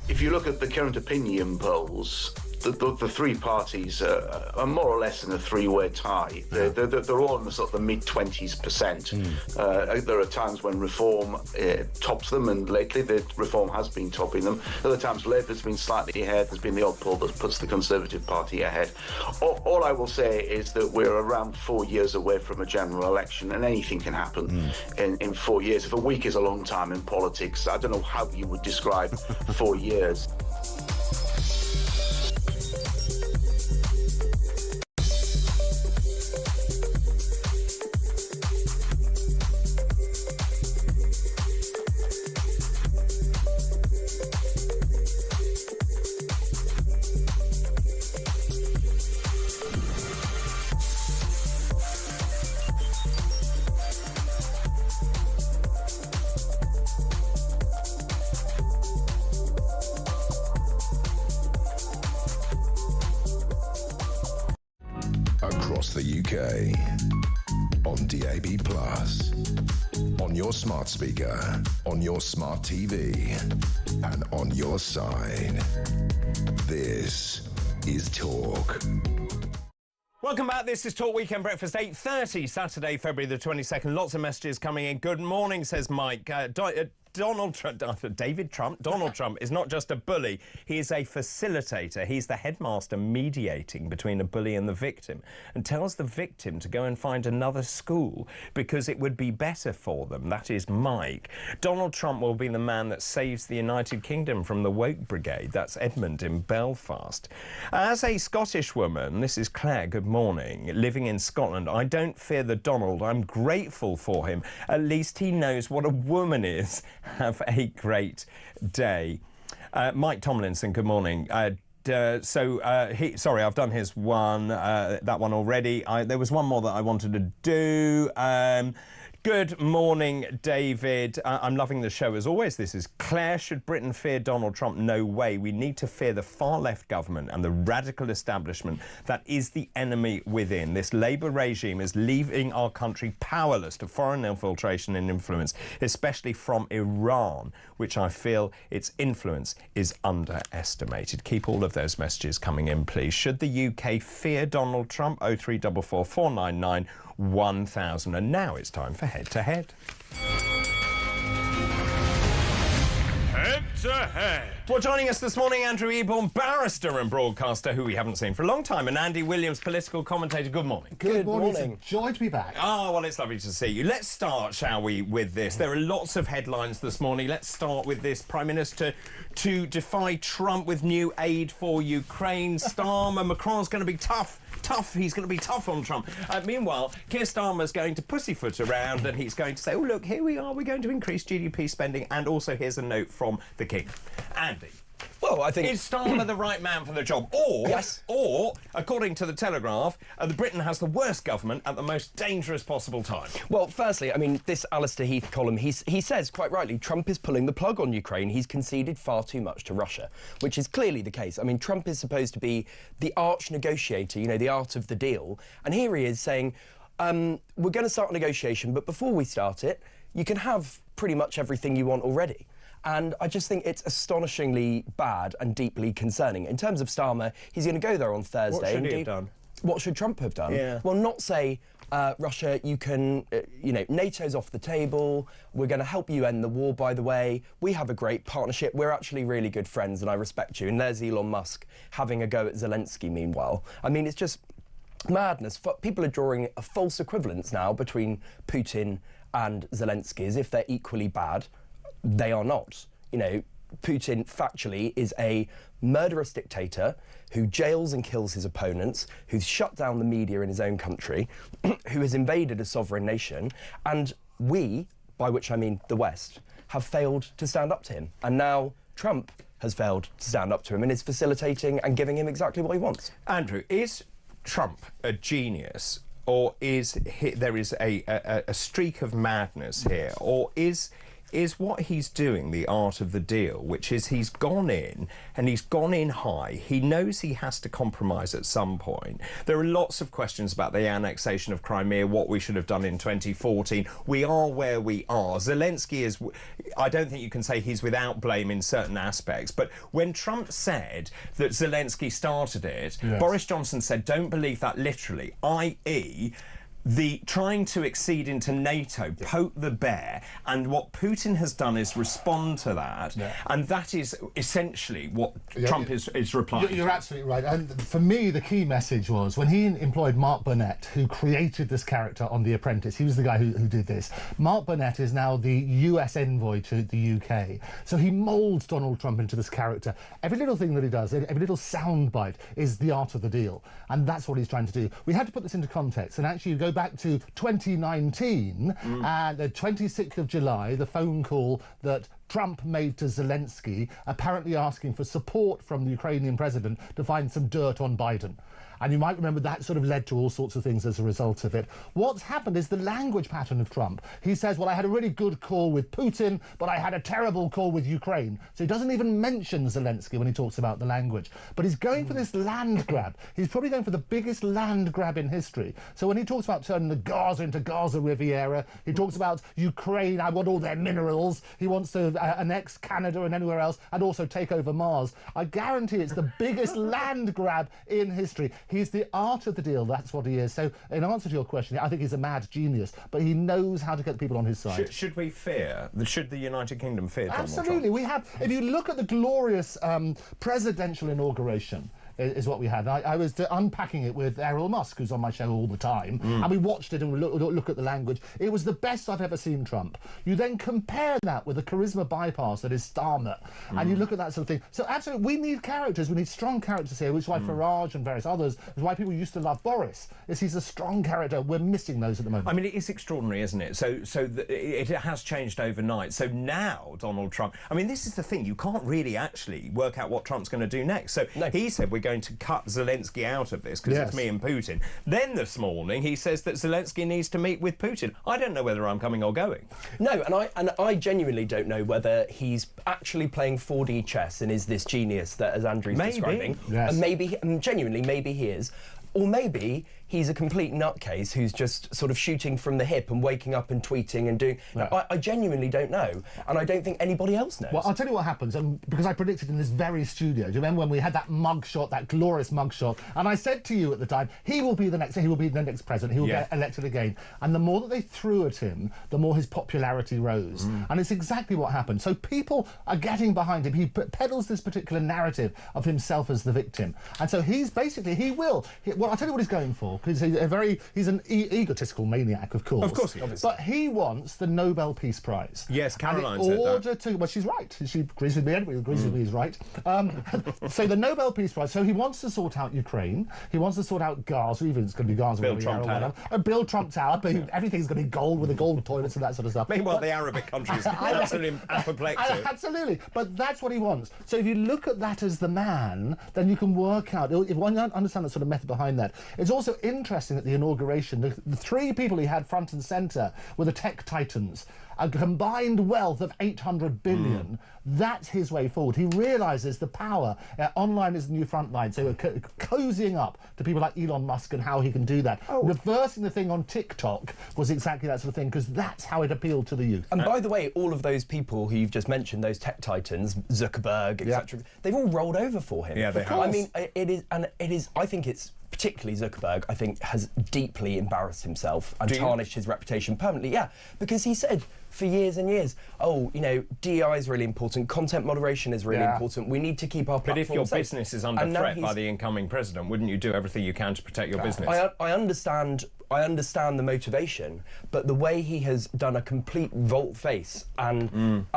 If you look at the current opinion polls, the three parties are more or less in a three-way tie. They're all in the sort of the mid-20s%. There are times when Reform tops them, and lately the Reform has been topping them. Other times Labour's been slightly ahead. There's been the odd poll that puts the Conservative Party ahead. All I will say is that we're around 4 years away from a general election, and anything can happen in 4 years. If a week is a long time in politics, I don't know how you would describe 4 years. Across the UK, on DAB+, on your smart speaker, on your smart TV, and on your side. This is Talk. Welcome back. This is Talk Weekend Breakfast, 8:30, Saturday, February the 22nd. Lots of messages coming in. Good morning, says Mike. Donald Trump is not just a bully, he is a facilitator. He's the headmaster mediating between a bully and the victim, and tells the victim to go and find another school because it would be better for them. That is Mike. Donald Trump will be the man that saves the United Kingdom from the woke brigade. That's Edmund in Belfast. As a Scottish woman, this is Claire, good morning, living in Scotland, I don't fear the Donald. I'm grateful for him. At least he knows what a woman is. Have a great day. Mike Tomlinson, good morning. Sorry, I've done his one, that one already. There was one more that I wanted to do. Good morning, David. I'm loving the show as always. This is Claire. Should Britain fear Donald Trump? No way. We need to fear the far-left government and the radical establishment that is the enemy within. This Labour regime is leaving our country powerless to foreign infiltration and influence, especially from Iran, which I feel its influence is underestimated. Keep all of those messages coming in, please. Should the UK fear Donald Trump? 0344 499 1000. And now it's time for Head to Head. Head to Head. Well, joining us this morning, Andrew Eborn, barrister and broadcaster who we haven't seen for a long time, and Andy Williams, political commentator. Good morning. Good morning. It's a joy to be back. Oh, well, it's lovely to see you. Let's start, shall we, with this. There are lots of headlines this morning. Let's start with this. Prime Minister to defy Trump with new aid for Ukraine. Starmer, Macron's going to be tough. He's going to be tough on Trump. Meanwhile, Keir Starmer's going to pussyfoot around and he's going to say, oh, look, here we are. We're going to increase GDP spending. And also, here's a note from the King. Andy. Well, I think... Is Starmer the right man for the job? Or, yes. Or, according to the Telegraph, Britain has the worst government at the most dangerous possible time. Well, firstly, I mean, this Alistair Heath column, he says, quite rightly, Trump is pulling the plug on Ukraine. He's conceded far too much to Russia, which is clearly the case. I mean, Trump is supposed to be the arch negotiator, you know, the art of the deal. And here he is saying, we're going to start a negotiation, but before we start it, you can have pretty much everything you want already. And I just think it's astonishingly bad and deeply concerning. In terms of Starmer, he's going to go there on Thursday. What should he have done? What should Trump have done? Yeah. Well, not say, Russia, you can, NATO's off the table. We're going to help you end the war, by the way. We have a great partnership. We're actually really good friends and I respect you. And there's Elon Musk having a go at Zelensky, meanwhile. I mean, it's just madness. People are drawing a false equivalence now between Putin and Zelensky as if they're equally bad. They are not. You know, Putin factually is a murderous dictator who jails and kills his opponents, who's shut down the media in his own country, who has invaded a sovereign nation, and we, by which I mean the West, have failed to stand up to him. And now Trump has failed to stand up to him and is facilitating and giving him exactly what he wants. Andrew, is Trump a genius, or is there is a streak of madness here, or is what he's doing the art of the deal, which is he's gone in and he's gone in high. He knows he has to compromise at some point. There are lots of questions about the annexation of Crimea, what we should have done in 2014. We are where we are. Zelensky is... I don't think you can say he's without blame in certain aspects, but when Trump said that Zelensky started it, yes. Boris Johnson said, don't believe that literally, i.e., the trying to accede into NATO, poke the bear, and what Putin has done is respond to that, and that is essentially what Trump is replying. You're absolutely right, and for me the key message was when he employed Mark Burnett, who created this character on The Apprentice. He was the guy who did this. Mark Burnett is now the US envoy to the UK, so he moulds Donald Trump into this character. Every little thing that he does, every little soundbite is the art of the deal, and that's what he's trying to do. We had to put this into context, and actually you go back to 2019 and the 26th of July, the phone call that Trump made to Zelensky, apparently asking for support from the Ukrainian president to find some dirt on Biden. And you might remember that sort of led to all sorts of things as a result of it. What's happened is the language pattern of Trump. He says, well, I had a really good call with Putin, but I had a terrible call with Ukraine. So he doesn't even mention Zelensky when he talks about the language. But he's going for this land grab. He's probably going for the biggest land grab in history. So when he talks about turning the Gaza into Gaza Riviera, he talks about Ukraine, I want all their minerals. He wants to annex Canada and anywhere else and also take over Mars. I guarantee it's the biggest land grab in history. He's the art of the deal, that's what he is. So in answer to your question, I think he's a mad genius, but he knows how to get people on his side. Should we fear, should the United Kingdom fear Donald Trump? Absolutely, we have. If you look at the glorious presidential inauguration, is what we had. I was unpacking it with Errol Musk, who's on my show all the time, and we watched it and we look at the language. It was the best I've ever seen Trump. You then compare that with the charisma bypass that is Starmer, and you look at that sort of thing. So absolutely, we need characters. We need strong characters here, which is why Farage and various others, is why people used to love Boris, is he's a strong character. We're missing those at the moment. I mean, it is extraordinary, isn't it? It has changed overnight. So now Donald Trump... I mean, this is the thing. You can't really actually work out what Trump's going to do next. So he said, we're going to cut Zelensky out of this because it's me and Putin. Then this morning he says that Zelensky needs to meet with Putin. I don't know whether I'm coming or going. No, and I genuinely don't know whether he's actually playing 4D chess and is this genius that, as Andrew's describing. Yes. And maybe, genuinely, maybe he is. Or maybe he's a complete nutcase who's just sort of shooting from the hip and waking up and tweeting and doing... I genuinely don't know, and I don't think anybody else knows. Well, I'll tell you what happens, and because I predicted in this very studio. Do you remember when we had that mugshot, that glorious mugshot? And I said to you at the time, he will be the next president, he will get elected again. And the more that they threw at him, the more his popularity rose. And it's exactly what happened. So people are getting behind him. He peddles this particular narrative of himself as the victim. And so he's basically, well, I'll tell you what he's going for, because he's an egotistical maniac, of course. Of course, obviously. But he wants the Nobel Peace Prize. Yes, Caroline said that. Well, she's right. She agrees with me anyway. Agrees with me, he's right. So the Nobel Peace Prize. So he wants to sort out Ukraine. He wants to sort out Gaza, even if it's going to be Gaza. Build Trump Tower. Build Trump Tower. But everything's going to be gold with the gold toilets and that sort of stuff. Meanwhile, the Arabic countries absolutely apoplectic. Absolutely. But that's what he wants. So if you look at that as the man, then you can work out. If one understand the sort of method behind that. It's also interesting at the inauguration, the three people he had front and centre were the tech titans. A combined wealth of 800 billion. That's his way forward. He realises the power. Online is the new front line. So we're cozying up to people like Elon Musk and how he can do that. Reversing the thing on TikTok was exactly that sort of thing, because that's how it appealed to the youth. And by the way, all of those people who you've just mentioned, those tech titans, Zuckerberg, etc., they've all rolled over for him. Yeah, they have. I mean, it is. I think it's particularly Zuckerberg, I think, has deeply embarrassed himself and tarnished his reputation permanently. Yeah, because he said for years and years, oh, you know, DEI is really important, content moderation is really important, we need to keep our platform safe. But if your safe. business is under threat by the incoming president, wouldn't you do everything you can to protect your business? I understand the motivation, but the way he has done a complete volte-face and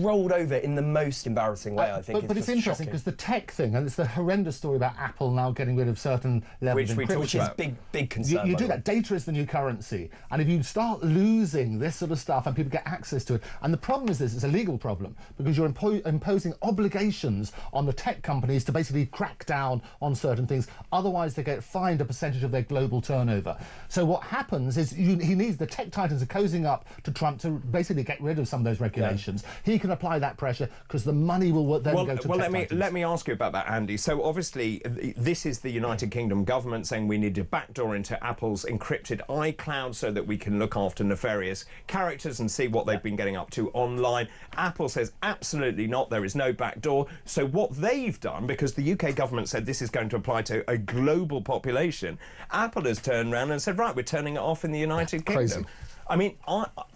rolled over in the most embarrassing way, I think. But it's interesting because the tech thing, and it's the horrendous story about Apple now getting rid of certain levels of encryption. Which is big concern. You do that. Data is the new currency, and if you start losing this sort of stuff and people get access to it, and the problem is this: it's a legal problem because you're imposing obligations on the tech companies to basically crack down on certain things. Otherwise, they get fined a percentage of their global turnover. So what happens is he needs the tech titans are cozying up to Trump to basically get rid of some of those regulations. He can apply that pressure because the money will then go to tech titans. Let me ask you about that, Andy. So obviously, this is the United Kingdom government saying we need a backdoor into Apple's encrypted iCloud so that we can look after nefarious characters and see what they've been getting up to online. Apple says absolutely not, there is no backdoor. So what they've done, because the UK government said this is going to apply to a global population, Apple has turned around and said, right, we're turning it off in the United Kingdom. Crazy. I mean,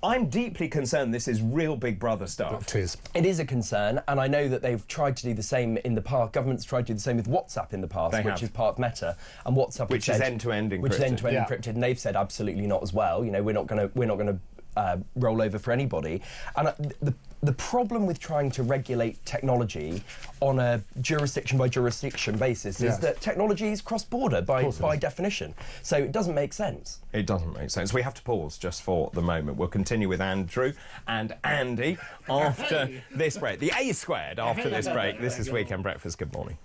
I'm deeply concerned this is real Big Brother stuff. It is a concern, and I know that they've tried to do the same in the past. Governments tried to do the same with WhatsApp in the past, which is part of Meta, and WhatsApp which is end-to-end encrypted. Which is end-to-end encrypted, and they've said absolutely not as well. You know, we're not going to roll over for anybody. And the problem with trying to regulate technology on a jurisdiction by jurisdiction basis is that technology is cross-border by definition. So it doesn't make sense. It doesn't make sense. We have to pause just for the moment. We'll continue with Andrew and Andy after this break. The A squared after this break. This is Weekend Breakfast. Good morning.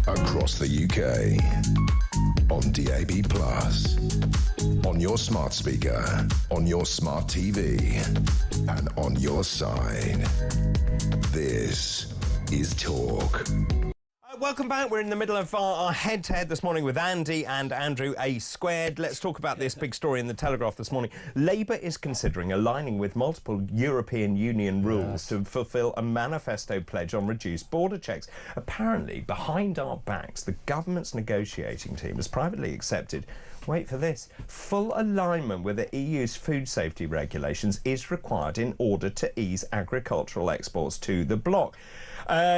across the UK. On DAB+, on your smart speaker, on your smart TV, and on your side. This is Talk. Welcome back. We're in the middle of our head-to-head this morning with Andy and Andrew A Squared. Let's talk about this big story in the Telegraph this morning. Labour is considering aligning with multiple European Union rules to fulfil a manifesto pledge on reduced border checks. Apparently, behind our backs, the government's negotiating team has privately accepted, wait for this, full alignment with the EU's food safety regulations is required in order to ease agricultural exports to the bloc.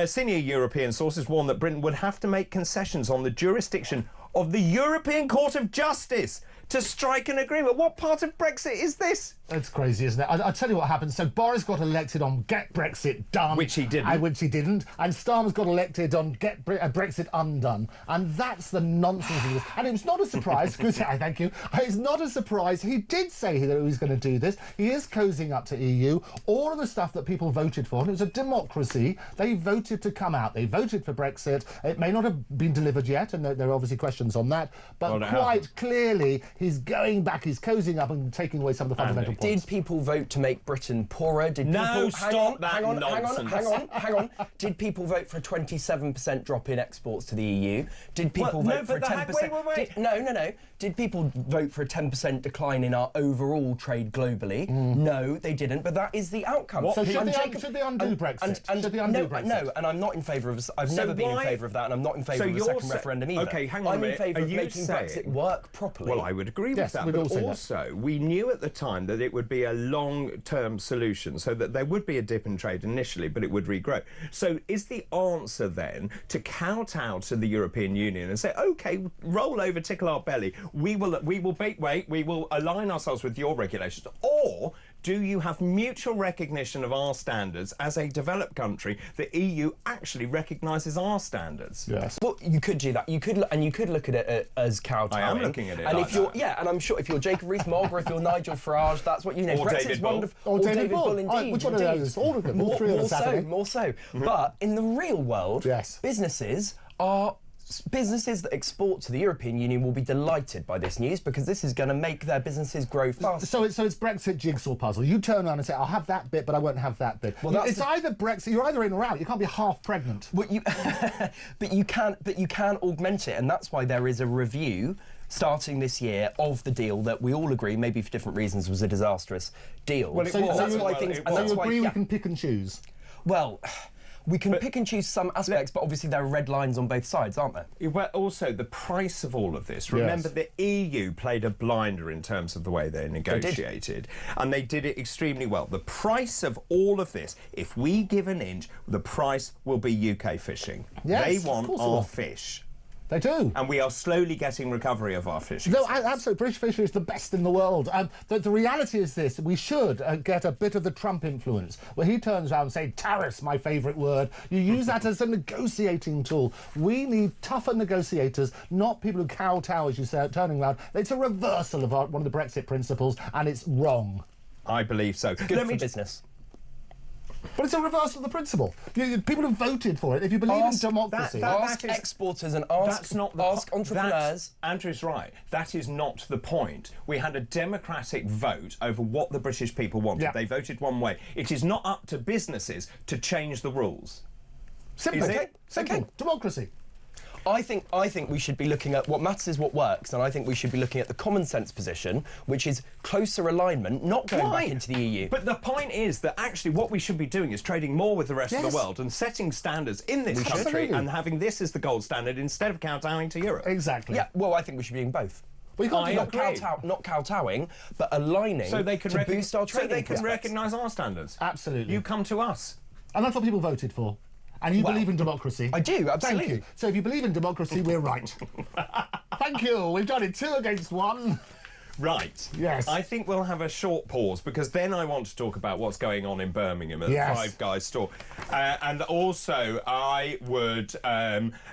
Senior European sources warn that Britain would have to make concessions on the jurisdiction of the European Court of Justice to strike an agreement. What part of Brexit is this? It's crazy, isn't it? I'll tell you what happened. So Boris got elected on Get Brexit Done. Which he didn't. Which he didn't. And Starmer's got elected on Get Brexit Undone. And that's the nonsense of this. And it was not a surprise, because, thank you, it's not a surprise. He did say that he was going to do this. He is cozying up to EU. All of the stuff that people voted for, and it was a democracy, they voted to come out. They voted for Brexit. It may not have been delivered yet, and there are obviously questions on that. But quite clearly, he's going back, he's cozying up and taking away some of the fundamental points. Did people vote to make Britain poorer? Did no, people... stop that hang on, nonsense. Hang on. Did people vote for a 27% drop in exports to the EU? Did people vote for a 10%... Wait. No. Did people vote for a 10% decline in our overall trade globally? No, they didn't, but that is the outcome. So should they undo Brexit? Should they undo Brexit? No, and I'm not in favour of... I've never been in favour of that, and I'm not in favour of a second referendum either. OK, hang on a minute. I'm in favour of making Brexit work properly. Well, I would agree with that, but also, we knew at the time that it would be a long-term solution, so that there would be a dip in trade initially, but it would regrow. So is the answer then to kowtow to the European Union and say, OK, roll over, tickle our belly, we will align ourselves with your regulations, or do you have mutual recognition of our standards as a developed country? The EU actually recognises our standards. Yes. Well, you could do that. You could look at it as kowtowing. I am looking at it. And like if you're, that. and I'm sure if you're Jacob Rees-Mogg or if you're Nigel Farage, that's what you know. Or Brexit's David Bull. Or David Bull, indeed. Which one of those? All of them. All three on Saturday. More so. But in the real world, businesses that export to the European Union will be delighted by this news, because this is going to make their businesses grow faster. So it's Brexit jigsaw puzzle. You turn around and say, I'll have that bit, but I won't have that bit. Well, it's either Brexit, you're either in or out. You can't be half pregnant. Well, but you can augment it, and that's why there is a review starting this year of the deal that we all agree, maybe for different reasons, was a disastrous deal. Well, so you agree we can pick and choose? Well, we can pick and choose some aspects, but obviously there are red lines on both sides, aren't there? Well, also, the price of all of this. Remember, the EU played a blinder in terms of the way they negotiated, and they did it extremely well. The price of all of this, if we give an inch, the price will be UK fishing. Yes, they want our fish. They do. And we are slowly getting recovery of our fishing. No, absolutely. British fishery is the best in the world. The reality is this. We should get a bit of the Trump influence, where he turns around and says, tariffs, my favourite word. You use that as a negotiating tool. We need tougher negotiators, not people who kowtow, as you say, turning around. It's a reversal of one of the Brexit principles, and it's wrong. I believe so. Good for business. But it's a reversal of the principle. People have voted for it. If you believe in democracy... Ask exporters and ask entrepreneurs. Andrew's right. That is not the point. We had a democratic vote over what the British people wanted. They voted one way. It is not up to businesses to change the rules. Simple. Simple. Democracy. I think we should be looking at what matters is what works, and I think we should be looking at the common sense position, which is closer alignment, not going back into the EU. But the point is that actually what we should be doing is trading more with the rest of the world and setting standards in this country and having this as the gold standard instead of kowtowing to Europe. Exactly. Yeah, well, I think we should be doing both. Well, you can't not kowtowing, but aligning so they can to boost our trading so they can recognise our standards. Absolutely. You come to us. And that's what people voted for. And you believe in democracy. I do, absolutely. Thank you. So if you believe in democracy, we're right. Thank you. We've done it 2 against 1. Right. Yes. I think we'll have a short pause, because then I want to talk about what's going on in Birmingham at the Five Guys store. And also, I would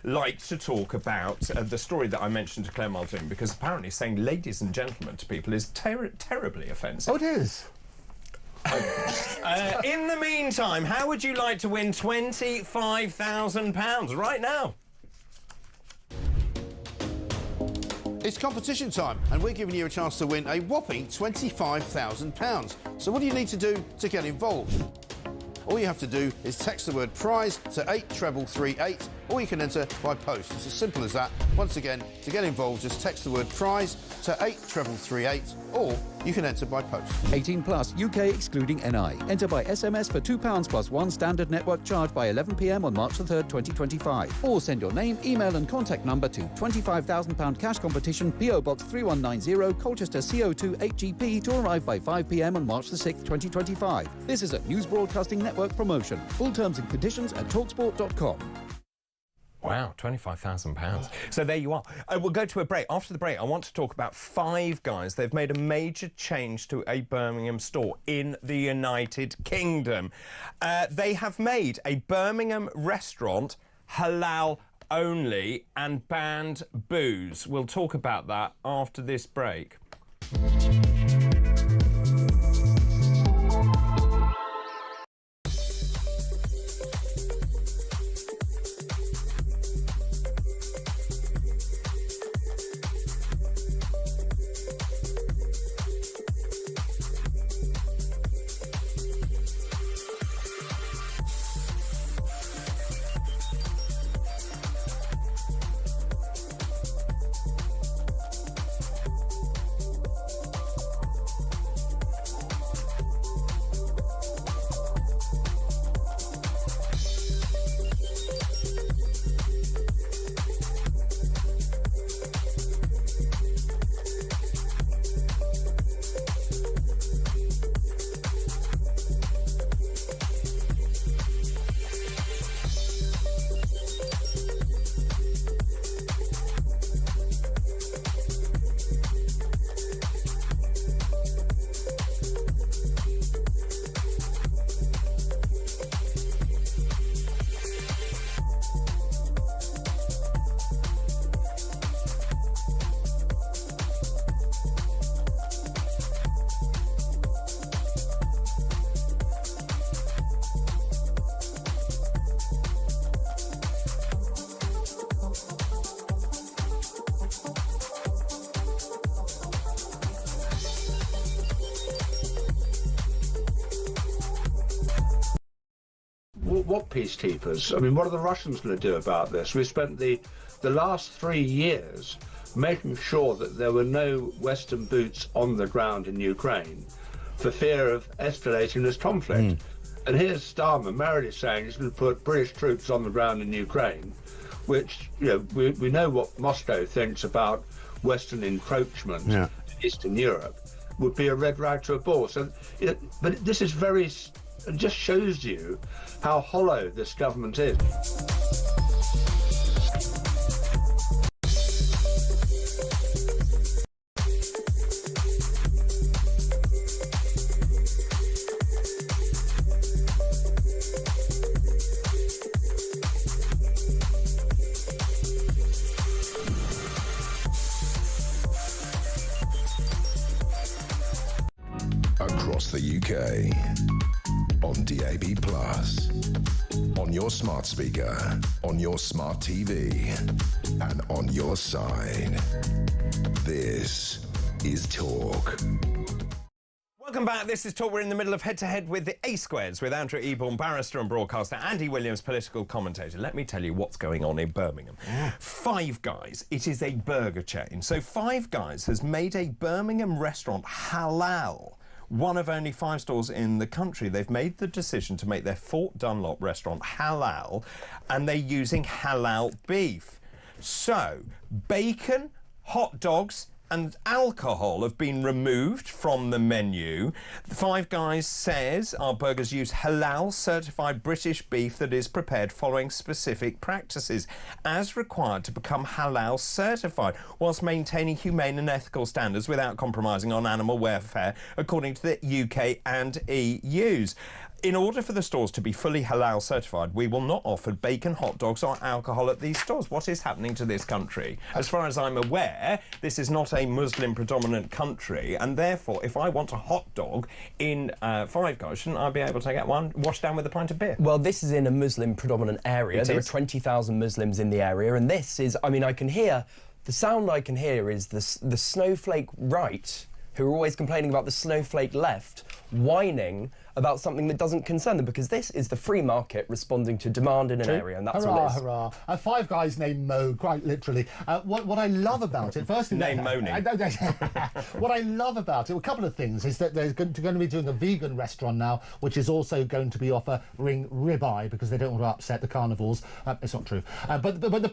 like to talk about the story that I mentioned to Claire Muldoon, because apparently saying ladies and gentlemen to people is terribly offensive. Oh, it is. In the meantime, how would you like to win £25,000 right now? It's competition time, and we're giving you a chance to win a whopping £25,000. So what do you need to do to get involved? All you have to do is text the word prize to 83338, or you can enter by post. It's as simple as that. Once again, to get involved, just text the word prize to 83338, or you can enter by post. 18 plus, UK excluding NI. Enter by SMS for £2 plus one standard network charge by 11 p.m. on March the 3rd, 2025. Or send your name, email and contact number to £25,000 cash competition, PO Box 3190, Colchester CO2 8GP, to arrive by 5 p.m. on March the 6th, 2025. This is a News Broadcasting Network promotion. Full terms and conditions at talksport.com. Wow, £25,000. So there you are. We'll go to a break. After the break, I want to talk about Five Guys. They've made a major change to a Birmingham store in the United Kingdom. They have made a Birmingham restaurant halal only and banned booze. We'll talk about that after this break. What peacekeepers? I mean, what are the Russians going to do about this? We spent the last 3 years making sure that there were no Western boots on the ground in Ukraine for fear of escalating this conflict. And here's Starmer merrily saying he's going to put British troops on the ground in Ukraine, which, you know, we know what Moscow thinks about Western encroachment in Eastern Europe, would be a red rag to a bull. So, you know, but this is very... It just shows you how hollow this government is. Across the UK. On DAB+, on your smart speaker, on your smart TV, and on your side. This is Talk. Welcome back. This is Talk. We're in the middle of head-to-head with the A-Squares with Andrew Eborn, barrister and broadcaster, Andy Williams, political commentator. Let me tell you what's going on in Birmingham. Five Guys. It is a burger chain. So Five Guys has made a Birmingham restaurant halal. One of only 5 stores in the country. They've made the decision to make their Fort Dunlop restaurant halal, and they're using halal beef. So, bacon, hot dogs and alcohol have been removed from the menu. Five Guys says our burgers use halal certified British beef that is prepared following specific practices as required to become halal certified, whilst maintaining humane and ethical standards without compromising on animal welfare, according to the UK and EU's. In order for the stores to be fully halal certified, we will not offer bacon, hot dogs or alcohol at these stores. What is happening to this country? As far as I'm aware, this is not a Muslim predominant country, and therefore if I want a hot dog in Five Guys, shouldn't I be able to get one washed down with a pint of beer? Well, this is in a Muslim predominant area. There are 20,000 Muslims in the area, and this is, I mean, I can hear the sound I can hear is the snowflake right, who are always complaining about the snowflake left, whining about something that doesn't concern them, because this is the free market responding to demand in an area, and that's hurrah, what it is. Hurrah! Five guys named Mo, quite literally. What I love about it, firstly, name moaning. What I love about it, a couple of things, is that they're going to be doing a vegan restaurant now, which is also going to be offering ribeye because they don't want to upset the carnivores. It's not true, but the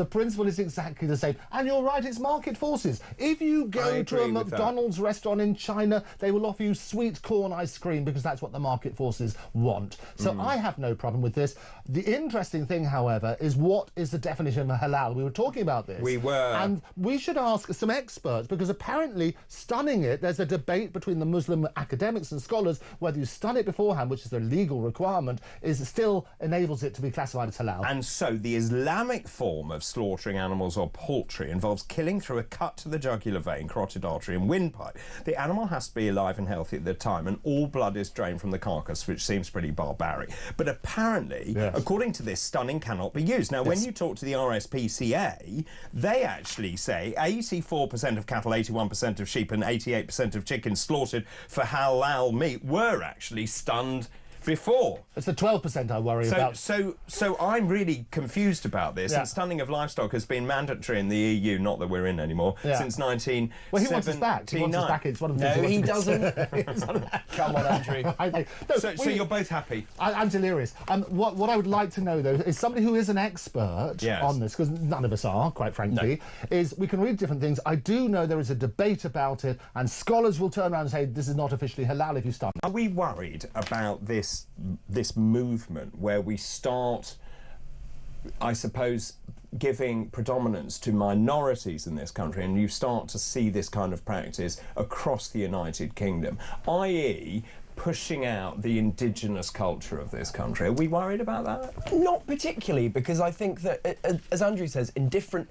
principle is exactly the same. And you're right, it's market forces. If you go to a McDonald's restaurant in China, they will offer you sweet corn ice cream because that's what the market forces want. So I have no problem with this. The interesting thing, however, is what is the definition of halal? We were talking about this. We were. And we should ask some experts, because apparently stunning it, there's a debate between the Muslim academics and scholars whether you stun it beforehand, which is a legal requirement, is still enables it to be classified as halal. And so the Islamic form of slaughtering animals or poultry involves killing through a cut to the jugular vein, carotid artery and windpipe. The animal has to be alive and healthy at the time, and all blood is drained from the carcass, which seems pretty barbaric. But apparently, according to this, stunning cannot be used. Now, when you talk to the RSPCA, they actually say 84% of cattle, 81% of sheep and 88% of chickens slaughtered for halal meat were actually stunned before. It's the 12% I worry about. So I'm really confused about this. And stunning of livestock has been mandatory in the EU, not that we're in anymore, since 1979. Well, he wants us back. He wants us back. It's one of the No, things he doesn't. Come on, Andrew. So you're both happy? I'm delirious. What I would like to know, though, is somebody who is an expert on this, because none of us are, quite frankly, is we can read different things. I do know there is a debate about it, and scholars will turn around and say this is not officially halal if you stun. Are we worried about this movement where we start, I suppose, giving predominance to minorities in this country, and you start to see this kind of practice across the United Kingdom, i.e. pushing out the indigenous culture of this country? Are we worried about that? Not particularly, because I think that, as Andrew says, in different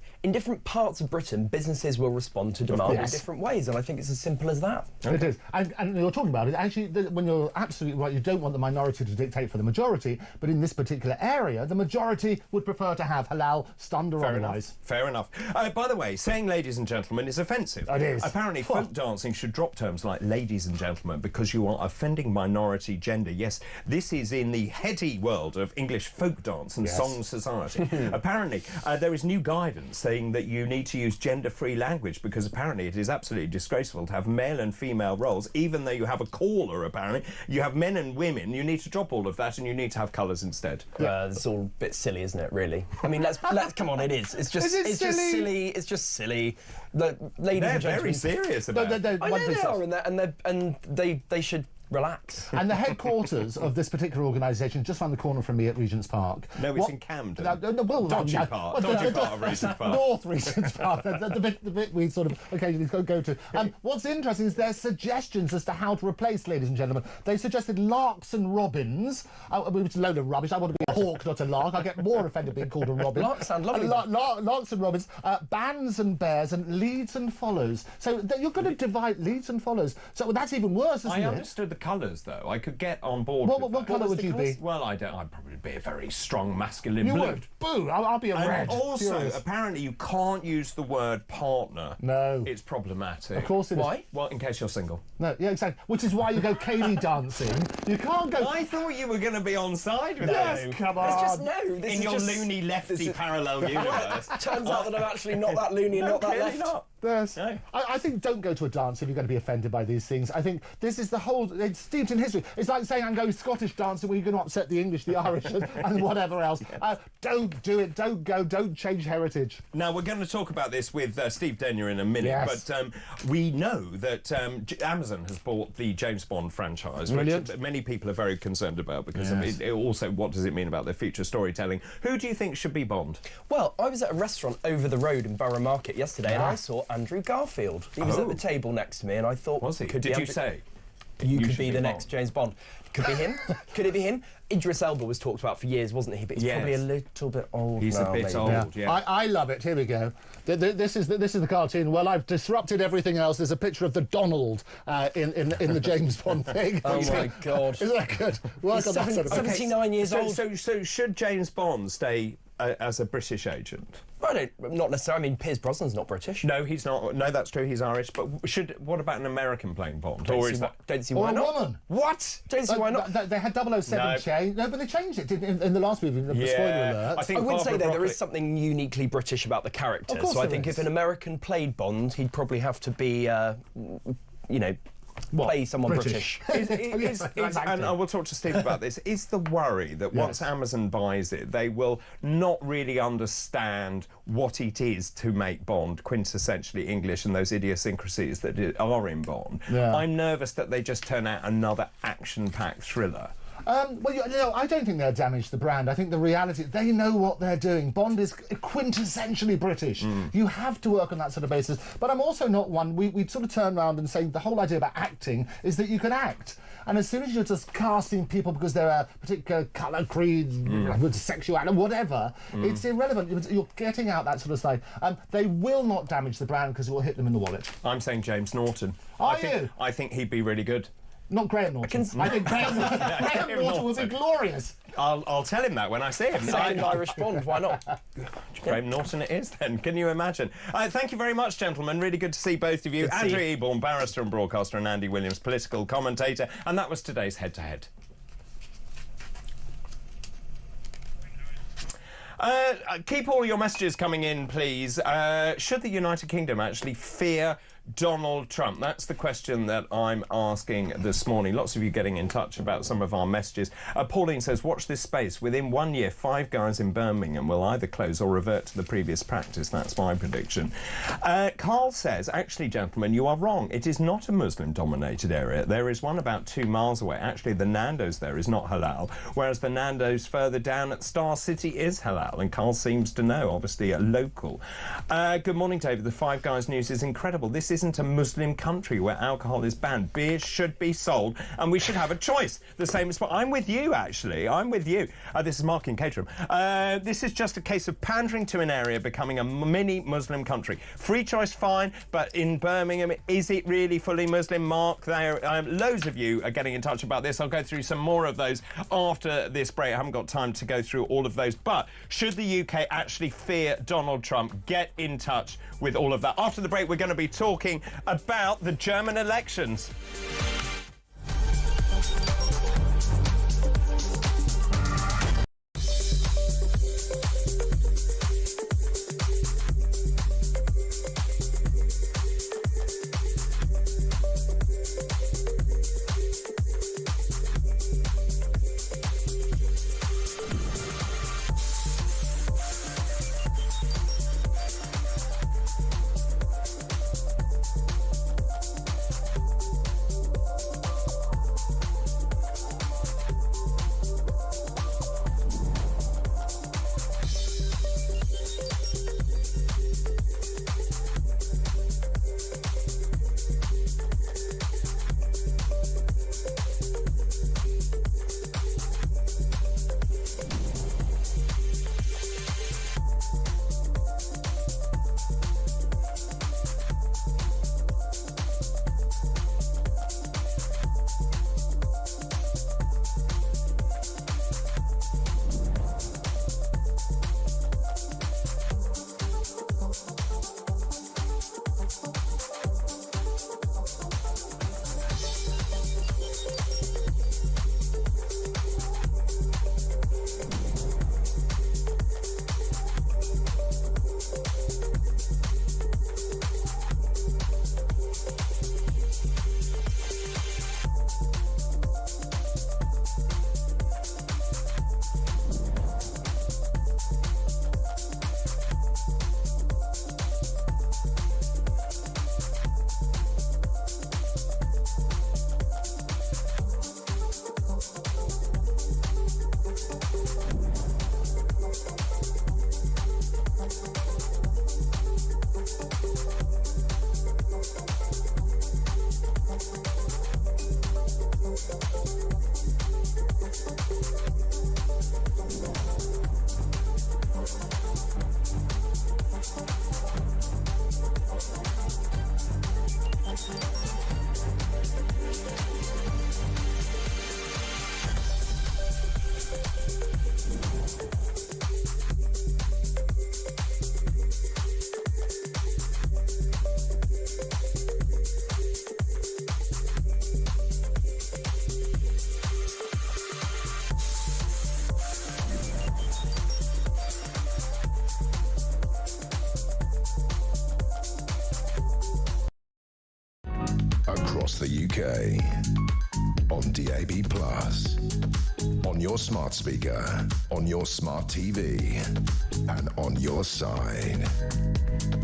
parts of Britain, businesses will respond to demand in different ways, and I think it's as simple as that. It is. And you're talking about it, actually, when you're absolutely right, you don't want the minority to dictate for the majority, but in this particular area, the majority would prefer to have halal, stunned or otherwise. Fair enough. By the way, saying ladies and gentlemen is offensive. It is. Apparently, folk dancing should drop terms like ladies and gentlemen because you are offending minority gender. Yes, this is in the heady world of English folk dance and song society. Apparently, there is new guidance saying that you need to use gender-free language because apparently it is absolutely disgraceful to have male and female roles, even though you have a caller, apparently. You have men and women, you need to drop all of that and you need to have colours instead. It's all a bit silly, isn't it, really? I mean, let's come on, it is. It's just silly. It's just silly. The ladies and gentlemen, they're very serious about it. I know they are, and they should relax. And the headquarters of this particular organisation just around the corner from me at Regent's Park. No, it's in Camden. Dodgy part of Regent's Park. North Regent's Park, the bit we sort of occasionally go to. What's interesting is their suggestions as to how to replace ladies and gentlemen. They suggested larks and robins, which is a load of rubbish. I want to be a hawk, not a lark. I get more offended being called a robin. Larks sound lovely. Larks and robins, bands and bears, and leads and follows. So you're going to divide leads and follows. So that's even worse, isn't it? I understood the colours, though. I could get on board with what colour would you be? Well, I'd probably be a very strong masculine you blue. Would? Boo! I'll be a red. Also, Furious. Apparently you can't use the word partner. No. It's problematic. Of course it is. Why? Well, in case you're single. No, yeah, exactly. Which is why you go Kaylee dancing. You can't go... I thought you were going to be on side with that. Yes, come on. It's just This in is your just, loony lefty parallel universe. Turns out that I'm actually not that loony and not that left. Not. Yes. No. I think don't go to a dance if you're going to be offended by these things. I think this is the whole... It's steeped in history. It's like saying I'm going Scottish dancing where you're going to upset the English, the Irish and whatever else. Don't do it. Don't go. Don't change heritage. Now, we're going to talk about this with Steve Denyer in a minute, but we know that Amazon has bought the James Bond franchise, which many people are very concerned about because it also, what does it mean about their future storytelling? Who do you think should be Bond? Well, I was at a restaurant over the road in Borough Market yesterday and I saw Andrew Garfield. He was at the table next to me and I thought... Was he? Did you say? You could be the next James Bond. Could be him. Could it be him? Idris Elba was talked about for years, wasn't he? But he's probably a little bit old. He's now, a bit maybe. old. Yeah. I love it. Here we go. This is the cartoon. Well, I've disrupted everything else. There's a picture of the Donald in the James Bond thing. Oh my God! Isn't that good? Well, he's 79 years old. So should James Bond stay as a British agent? Not necessarily. I mean, Piers Brosnan's not British. No, he's not. No, that's true. He's Irish. But what about an American playing Bond? Don't see why not. A woman. What? Don't see why not. They had 007 change. No, but they changed it in the last movie. Spoiler alert. I would say though there is something uniquely British about the character. Of course so I there think is. if an American played Bond, he'd probably have to be, play someone British. And I will talk to Steve about this. Is the worry that once Amazon buys it, they will not really understand what it is to make Bond quintessentially English and those idiosyncrasies that are in Bond? Yeah. I'm nervous that they just turn out another action-packed thriller. I don't think they'll damage the brand. I think the reality, they know what they're doing. Bond is quintessentially British. You have to work on that sort of basis. But I'm also not one, we sort of turn around and say the whole idea about acting is that you can act. And as soon as you're just casting people because they're a particular colour, creed, sexuality, whatever, it's irrelevant. You're getting out that sort of side. They will not damage the brand because it will hit them in the wallet. I'm saying James Norton. I think he'd be really good. Not Graham Norton. I think Graham Norton would be glorious. I'll tell him that when I see him. Second Irish Bond, why not? Graham Norton it is then. Can you imagine? Thank you very much, gentlemen. Really good to see both of you. Andrew Eborn, barrister and broadcaster, and Andy Williams, political commentator. And that was today's Head to Head. Keep all your messages coming in, please. Should the United Kingdom actually fear Donald Trump? That's the question that I'm asking this morning. Lots of you getting in touch about some of our messages. Pauline says, watch this space. Within 1 year, 5 guys in Birmingham will either close or revert to the previous practice. That's my prediction. Carl says, actually, gentlemen, you are wrong. It is not a Muslim-dominated area. There is one about 2 miles away. Actually, the Nando's there is not halal, whereas the Nando's further down at Star City is halal. And Carl seems to know, obviously, a local. Good morning, David. The Five Guys news is incredible. This isn't a Muslim country where alcohol is banned. Beer should be sold and we should have a choice. The same as... I'm with you, actually. I'm with you. This is Mark in Caterham. This is just a case of pandering to an area becoming a mini Muslim country. Free choice, fine, but in Birmingham, is it really fully Muslim? Mark, there, loads of you are getting in touch about this. I'll go through some more of those after this break. I haven't got time to go through all of those. But should the UK actually fear Donald Trump? Get in touch with all of that. After the break, we're going to be talking about the German elections. across the UK. On DAB+, on your smart speaker, on your smart TV, and on your side.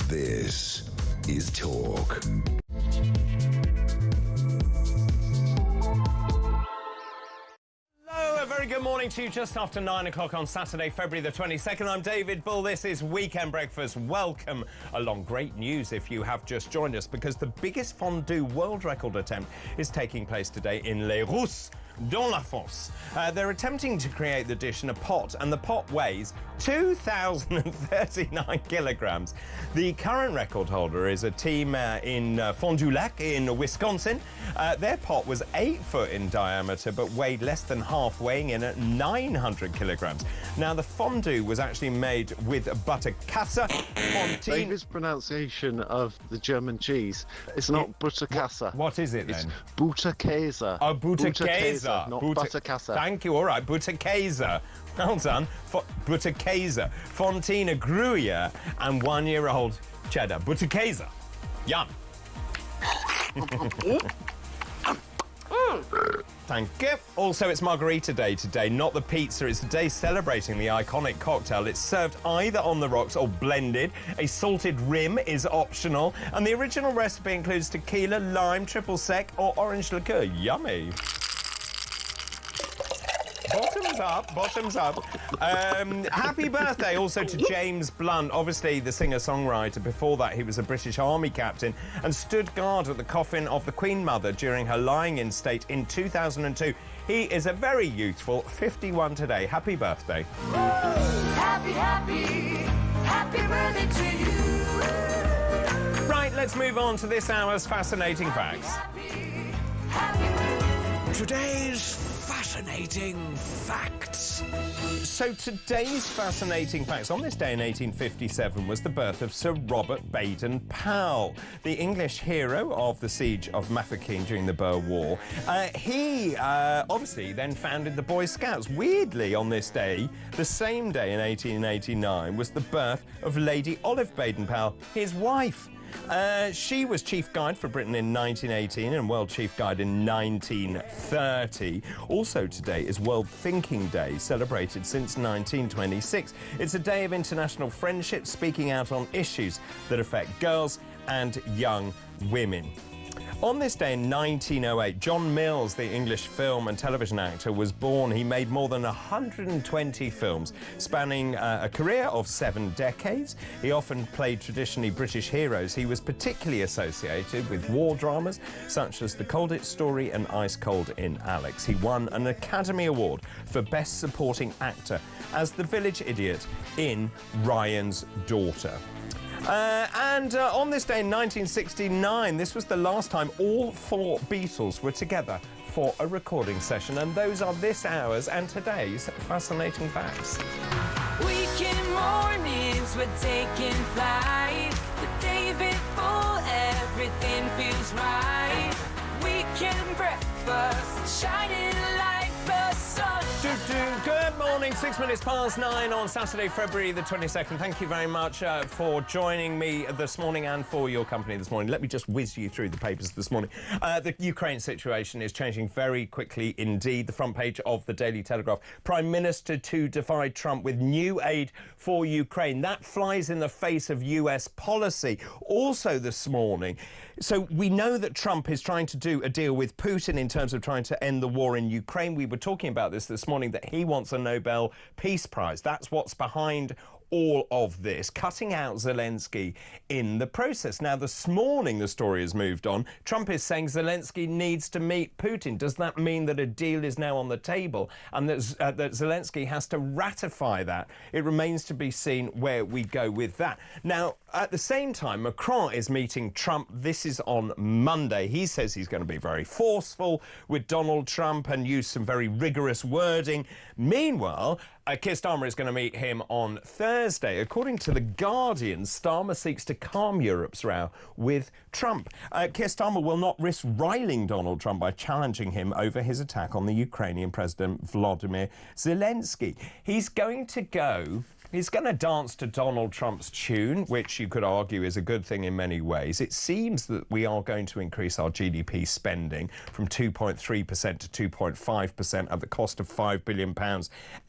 This is Talk. Hello, a very good morning to you just after 9 o'clock on Saturday, February the 22nd. I'm David Bull. This is Weekend Breakfast. Welcome along. Great news if you have just joined us, because the biggest fondue world record attempt is taking place today in Les Rousses, dans la Fosse. They're attempting to create the dish in a pot, and the pot weighs 2,039 kilograms. The current record holder is a team in Fond du Lac in Wisconsin. Their pot was 8 foot in diameter, but weighed less than half, weighing in at 900 kilograms. Now, the fondue was actually made with butterkäse. David's pronunciation of the German cheese, it's not butterkäse. What is it then? It's Butterkäse. Oh, Butterkäse. Not butterkäse. Thank you. All right, Butterkäse. Well done. Butterkäse. Fontina Gruyere and 1-year-old cheddar. Butterkäse. Yum. Thank you. Also, it's Margarita Day today, not the pizza. It's the day celebrating the iconic cocktail. It's served either on the rocks or blended. A salted rim is optional. And the original recipe includes tequila, lime, triple sec, or orange liqueur. Yummy. Bottoms up, bottoms up. Happy birthday also to James Blunt, obviously the singer-songwriter. Before that, he was a British Army captain and stood guard at the coffin of the Queen Mother during her lying-in state in 2002. He is a very youthful 51 today. Happy birthday. Happy birthday to you. Right, let's move on to this hour's fascinating facts. Today's fascinating facts. So today's fascinating facts, on this day in 1857 was the birth of Sir Robert Baden-Powell, the English hero of the siege of Mafeking during the Boer War. He obviously then founded the Boy Scouts. Weirdly, on this day, the same day in 1889, was the birth of Lady Olive Baden-Powell, his wife. She was Chief Guide for Britain in 1918 and World Chief Guide in 1930. Also today is World Thinking Day, celebrated since 1926. It's a day of international friendship, speaking out on issues that affect girls and young women. On this day in 1908, John Mills, the English film and television actor, was born. He made more than 120 films, spanning a career of 7 decades. He often played traditionally British heroes. He was particularly associated with war dramas, such as The Colditz Story and Ice Cold in Alex. He won an Academy Award for Best Supporting Actor as the village idiot in Ryan's Daughter. On this day in 1969, this was the last time all 4 Beatles were together for a recording session. And those are this hour's and today's fascinating facts. Weekend mornings we're taking flight. With David Bull, everything feels right. Weekend breakfast, shining like the sun. Good morning, 6 minutes past 9 on Saturday, February the 22nd. Thank you very much for joining me this morning and for your company this morning. Let me just whiz you through the papers this morning. The Ukraine situation is changing very quickly indeed. The front page of the Daily Telegraph. Prime Minister to divide Trump with new aid for Ukraine. That flies in the face of US policy. Also this morning, so we know that Trump is trying to do a deal with Putin in terms of trying to end the war in Ukraine. We were talking about this morning, that he wants a Nobel Peace Prize. That's what's behind all of this, cutting out Zelensky in the process. Now, this morning, the story has moved on. Trump is saying Zelensky needs to meet Putin. Does that mean that a deal is now on the table and that Zelensky has to ratify that? It remains to be seen where we go with that. Now, at the same time, Macron is meeting Trump. This is on Monday. He says he's going to be very forceful with Donald Trump and use some very rigorous wording. Meanwhile, Keir Starmer is going to meet him on Thursday. According to The Guardian, Starmer seeks to calm Europe's row with Trump. Keir Starmer will not risk riling Donald Trump by challenging him over his attack on the Ukrainian President Volodymyr Zelensky. He's going to go He's going to dance to Donald Trump's tune, which you could argue is a good thing in many ways. It seems that we are going to increase our GDP spending from 2.3% to 2.5% at the cost of £5 billion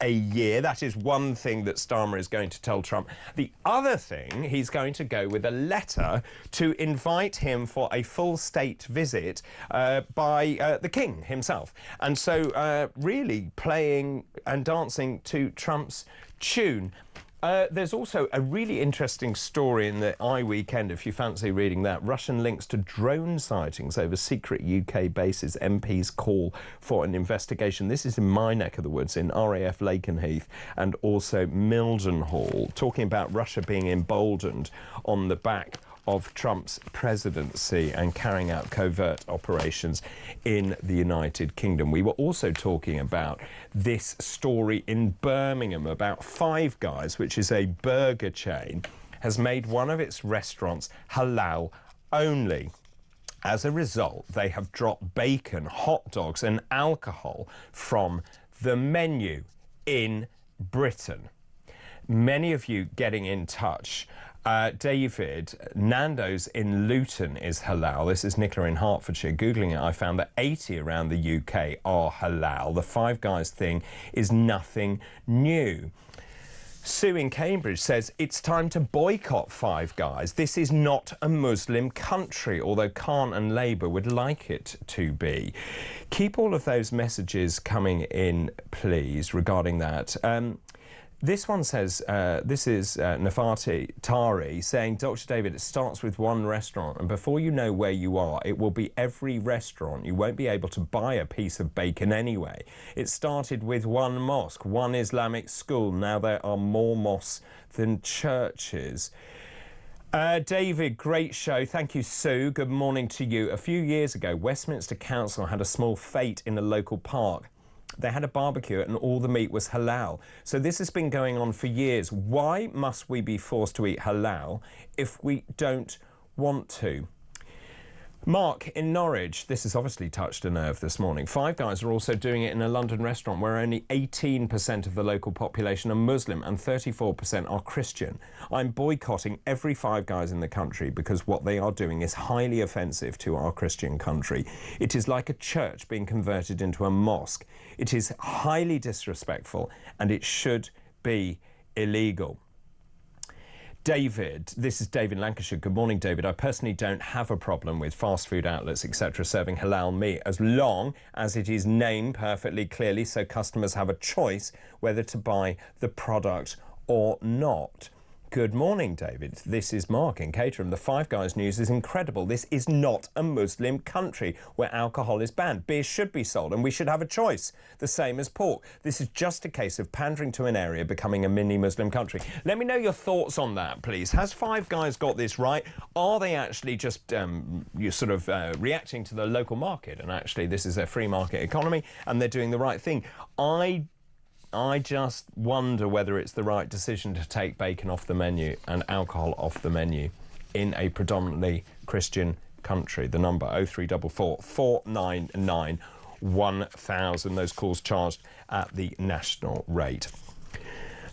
a year. That is one thing that Starmer is going to tell Trump. The other thing, he's going to go with a letter to invite him for a full state visit by the King himself. And so really playing and dancing to Trump's tune. There's also a really interesting story in the iWeekend, if you fancy reading that. Russian links to drone sightings over secret UK bases. MPs call for an investigation. This is in my neck of the woods, in RAF Lakenheath and also Mildenhall, talking about Russia being emboldened on the back of Trump's presidency and carrying out covert operations in the United Kingdom. We were also talking about this story in Birmingham about Five Guys, which is a burger chain, has made one of its restaurants halal only. As a result, they have dropped bacon, hot dogs and alcohol from the menu in Britain. Many of you getting in touch. David, Nando's in Luton is halal. This is Nicola in Hertfordshire. Googling it, I found that 80 around the UK are halal. The Five Guys thing is nothing new. Sue in Cambridge says it's time to boycott Five Guys. This is not a Muslim country, although Khan and Labour would like it to be. Keep all of those messages coming in, please, regarding that. This one says, this is Nafati Tari saying, Dr. David, it starts with one restaurant, and before you know where you are, it will be every restaurant. You won't be able to buy a piece of bacon anyway. It started with one mosque, one Islamic school. Now there are more mosques than churches. David, great show. Thank you, Sue. Good morning to you. A few years ago, Westminster Council had a small fete in a local park. They had a barbecue and all the meat was halal. So this has been going on for years. Why must we be forced to eat halal if we don't want to? Mark in Norwich, this has obviously touched a nerve this morning. Five Guys are also doing it in a London restaurant where only 18% of the local population are Muslim and 34% are Christian. I'm boycotting every Five Guys in the country because what they are doing is highly offensive to our Christian country. It is like a church being converted into a mosque. It is highly disrespectful and it should be illegal. David, this is David in Lancashire. Good morning, David. I personally don't have a problem with fast food outlets, etc., serving halal meat as long as it is named perfectly clearly so customers have a choice whether to buy the product or not. Good morning, David. This is Mark in Caterham. The Five Guys news is incredible. This is not a Muslim country where alcohol is banned. Beer should be sold and we should have a choice, the same as pork. This is just a case of pandering to an area becoming a mini-Muslim country. Let me know your thoughts on that, please. Has Five Guys got this right? Are they actually just reacting to the local market and actually this is a free market economy and they're doing the right thing? I just wonder whether it's the right decision to take bacon off the menu and alcohol off the menu in a predominantly Christian country. The number 0344 499 1000. Those calls charged at the national rate.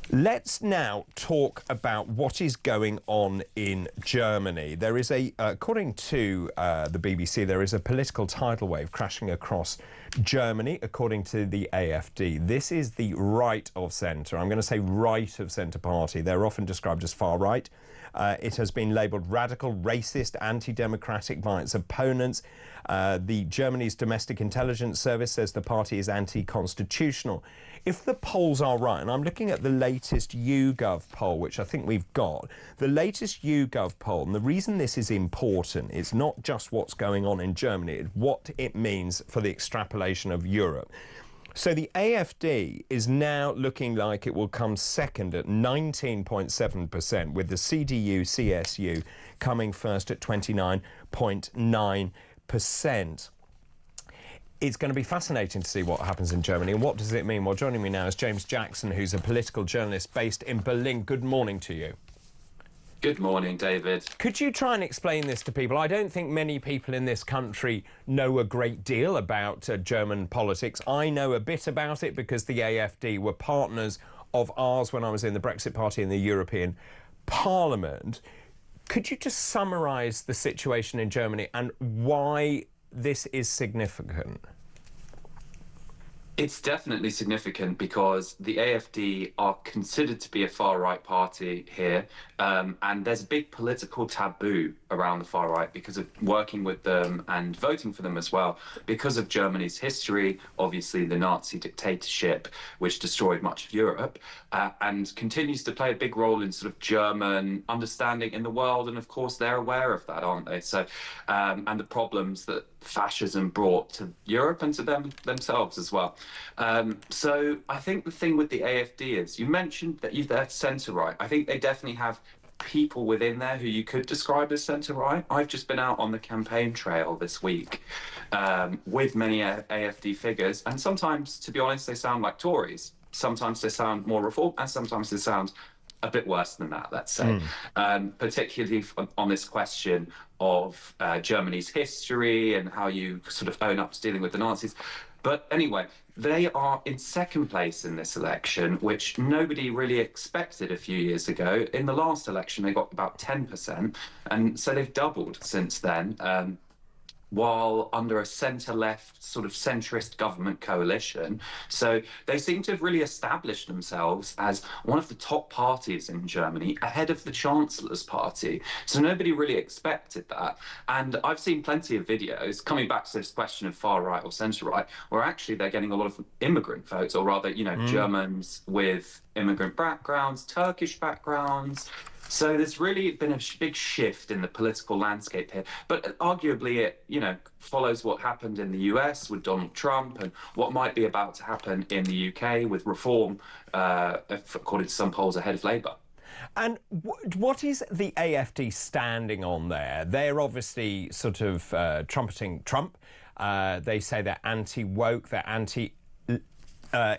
Let's now talk about what is going on in Germany. There is according to the BBC, there is a political tidal wave crashing across Germany, according to the AfD. This is the right of centre. I'm going to say right of centre party. They're often described as far right. It has been labelled radical, racist, anti-democratic by its opponents. The Germany's Domestic Intelligence Service says the party is anti-constitutional. If the polls are right, and I'm looking at the latest YouGov poll, which I think we've got, the latest YouGov poll, and the reason this is important is not just what's going on in Germany, it's what it means for the extrapolation of Europe. So the AfD is now looking like it will come second at 19.7%, with the CDU-CSU coming first at 29.9%. It's going to be fascinating to see what happens in Germany. And what does it mean? Well, joining me now is James Jackson, who's a political journalist based in Berlin. Good morning to you. Good morning, David. Could you try and explain this to people? I don't think many people in this country know a great deal about German politics. I know a bit about it because the AfD were partners of ours when I was in the Brexit Party in the European Parliament. Could you just summarise the situation in Germany and why this is significant? It's definitely significant because the AfD are considered to be a far-right party here, and there's a big political taboo around the far-right because of working with them and voting for them as well, because of Germany's history, obviously the Nazi dictatorship, which destroyed much of Europe, and continues to play a big role in sort of German understanding in the world, and of course they're aware of that, aren't they? So, and the problems that fascism brought to Europe and to themselves as well. So I think the thing with the AfD is, you mentioned that they're centre-right. I think they definitely have people within there who you could describe as centre-right. I've just been out on the campaign trail this week with many AfD figures, and sometimes, to be honest, they sound like Tories. Sometimes they sound more reform, and sometimes they sound a bit worse than that, let's say, particularly on this question of Germany's history and how you sort of own up to dealing with the Nazis. But anyway, they are in second place in this election, which nobody really expected a few years ago. In the last election, they got about 10%, and so they've doubled since then. While under a centre-left, sort of centrist government coalition. So they seem to have really established themselves as one of the top parties in Germany, ahead of the Chancellor's party. So nobody really expected that. And I've seen plenty of videos, coming back to this question of far-right or centre-right, where actually they're getting a lot of immigrant votes, or rather, you know, Germans with immigrant backgrounds, Turkish backgrounds. So there's really been a big shift in the political landscape here, but arguably it, you know, follows what happened in the US with Donald Trump and what might be about to happen in the UK with reform, according to some polls, ahead of Labour. And what is the AfD standing on there? They're obviously sort of trumpeting Trump. They say they're anti-woke, they're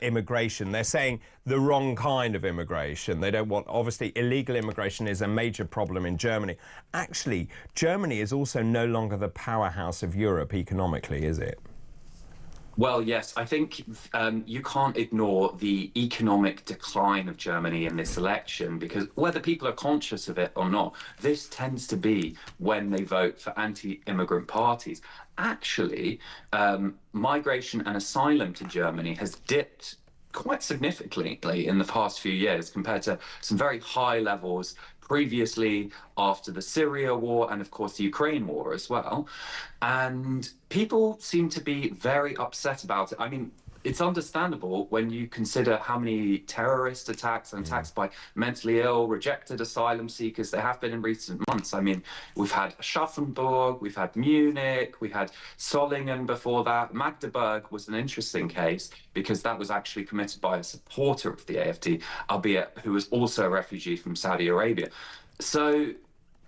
immigration. They're saying the wrong kind of immigration. They don't want, obviously, illegal immigration is a major problem in Germany. Actually, Germany is also no longer the powerhouse of Europe economically, is it? Well, yes, I think you can't ignore the economic decline of Germany in this election, because whether people are conscious of it or not, this tends to be when they vote for anti-immigrant parties. Actually, migration and asylum to Germany has dipped quite significantly in the past few years compared to some very high levels previously after the Syria war and, of course, the Ukraine war as well. And people seem to be very upset about it. I mean, it's understandable when you consider how many terrorist attacks and attacks by mentally ill, rejected asylum seekers there have been in recent months. I mean, we've had Aschaffenburg, we've had Munich, we had Solingen before that. Magdeburg was an interesting case because that was actually committed by a supporter of the AfD, albeit who was also a refugee from Saudi Arabia. So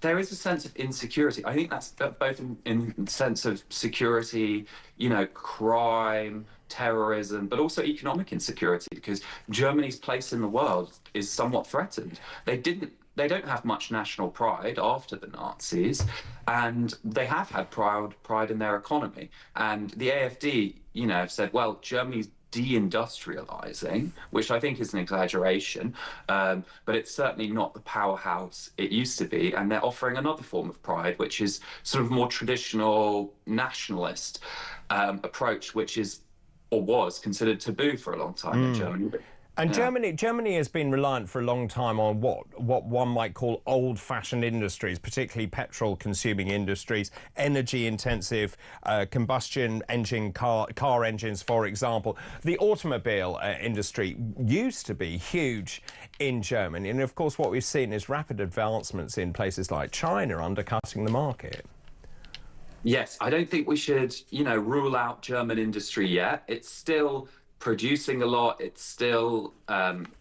there is a sense of insecurity. I think that's both in the sense of security, you know, crime, terrorism, but also economic insecurity, because Germany's place in the world is somewhat threatened. They don't have much national pride after the Nazis, and they have had pride in their economy. And the AfD, you know, have said, well, Germany's deindustrializing, which I think is an exaggeration, but it's certainly not the powerhouse it used to be. And they're offering another form of pride, which is sort of more traditional nationalist approach, which is or was considered taboo for a long time in Germany. And Germany has been reliant for a long time on what one might call old-fashioned industries, particularly petrol-consuming industries, energy-intensive combustion engine car engines, for example. The automobile industry used to be huge in Germany, and of course what we've seen is rapid advancements in places like China undercutting the market. Yes, I don't think we should, you know, rule out German industry yet. It's still producing a lot. It's still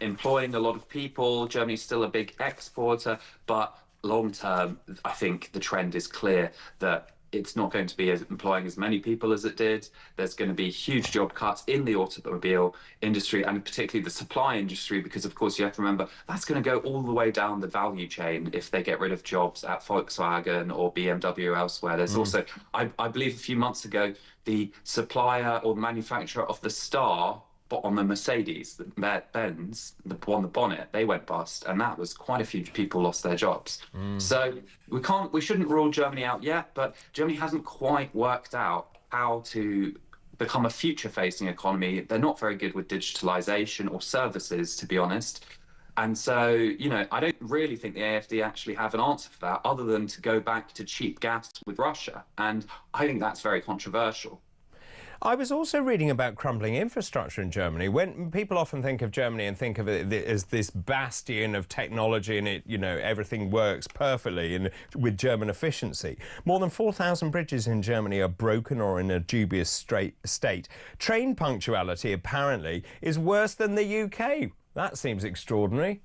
employing a lot of people. Germany's still a big exporter, but long term, I think the trend is clear that it's not going to be employing as many people as it did. There's going to be huge job cuts in the automobile industry, and particularly the supply industry, because of course you have to remember that's going to go all the way down the value chain if they get rid of jobs at Volkswagen or BMW or elsewhere. There's also, I believe a few months ago, the supplier or manufacturer of the Star on the Mercedes, the Benz, the bonnet, they went bust, and that was quite a few people lost their jobs. So we shouldn't rule Germany out yet, but Germany hasn't quite worked out how to become a future-facing economy. They're not very good with digitalization or services, to be honest. And so, you know, I don't really think the AfD actually have an answer for that, other than to go back to cheap gas with Russia. And I think that's very controversial. I was also reading about crumbling infrastructure in Germany. When people often think of Germany and think of it as this bastion of technology and it, you know, everything works perfectly and with German efficiency. More than 4,000 bridges in Germany are broken or in a dubious state. Train punctuality, apparently, is worse than the UK. That seems extraordinary.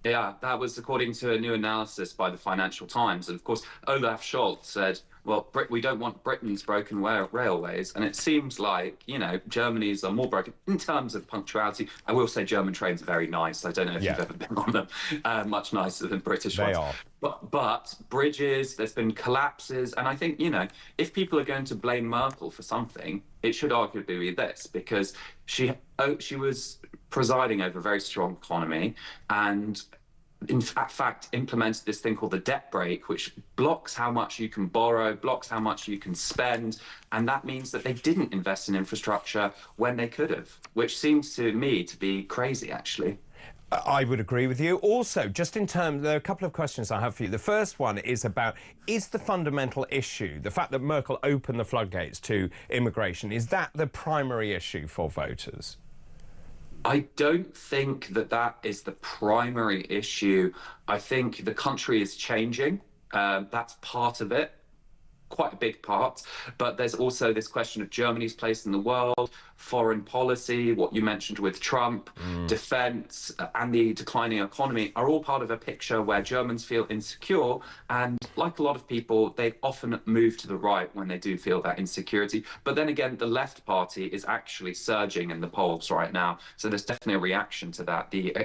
Yeah, that was according to a new analysis by the Financial Times. And of course, Olaf Scholz said, well, we don't want Britain's broken railways. And it seems like, you know, Germany's are more broken in terms of punctuality. I will say German trains are very nice. I don't know if you've ever been on them. Much nicer than British ones. They are. But bridges, there's been collapses. And I think, you know, if people are going to blame Merkel for something, it should arguably be this, because she was presiding over a very strong economy and in fact implemented this thing called the debt brake, which blocks how much you can borrow, blocks how much you can spend, and that means that they didn't invest in infrastructure when they could have, which seems to me to be crazy, actually. I would agree with you. Also, just in terms, there are a couple of questions I have for you. The first one is about, is the fundamental issue, the fact that Merkel opened the floodgates to immigration, is that the primary issue for voters? I don't think that that is the primary issue. I think the country is changing. That's part of it, quite a big part. But there's also this question of Germany's place in the world, foreign policy, what you mentioned with Trump, defense, and the declining economy are all part of a picture where Germans feel insecure. And like a lot of people, they often move to the right when they do feel that insecurity. But then again, the left party is actually surging in the polls right now. So there's definitely a reaction to that. The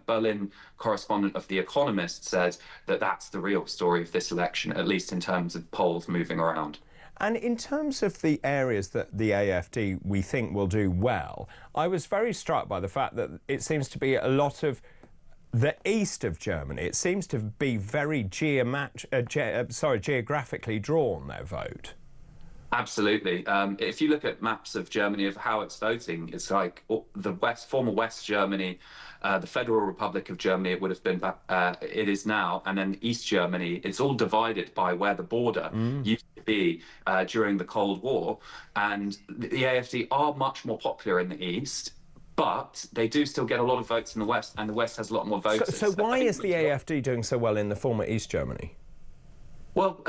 Berlin correspondent of The Economist said that that's the real story of this election, at least in terms of polls moving around. And in terms of the areas that the AfD we think will do well, I was very struck by the fact that it seems to be a lot of the east of Germany. It seems to be very geographically drawn, their vote. Absolutely. If you look at maps of Germany of how it's voting, it's like the former West Germany, the Federal Republic of Germany, it would have been, it is now, and then East Germany, it's all divided by where the border used to be during the Cold War. And the AfD are much more popular in the East, but they do still get a lot of votes in the West, and the West has a lot more voters. So why is the AfD doing so well in the former East Germany? Well,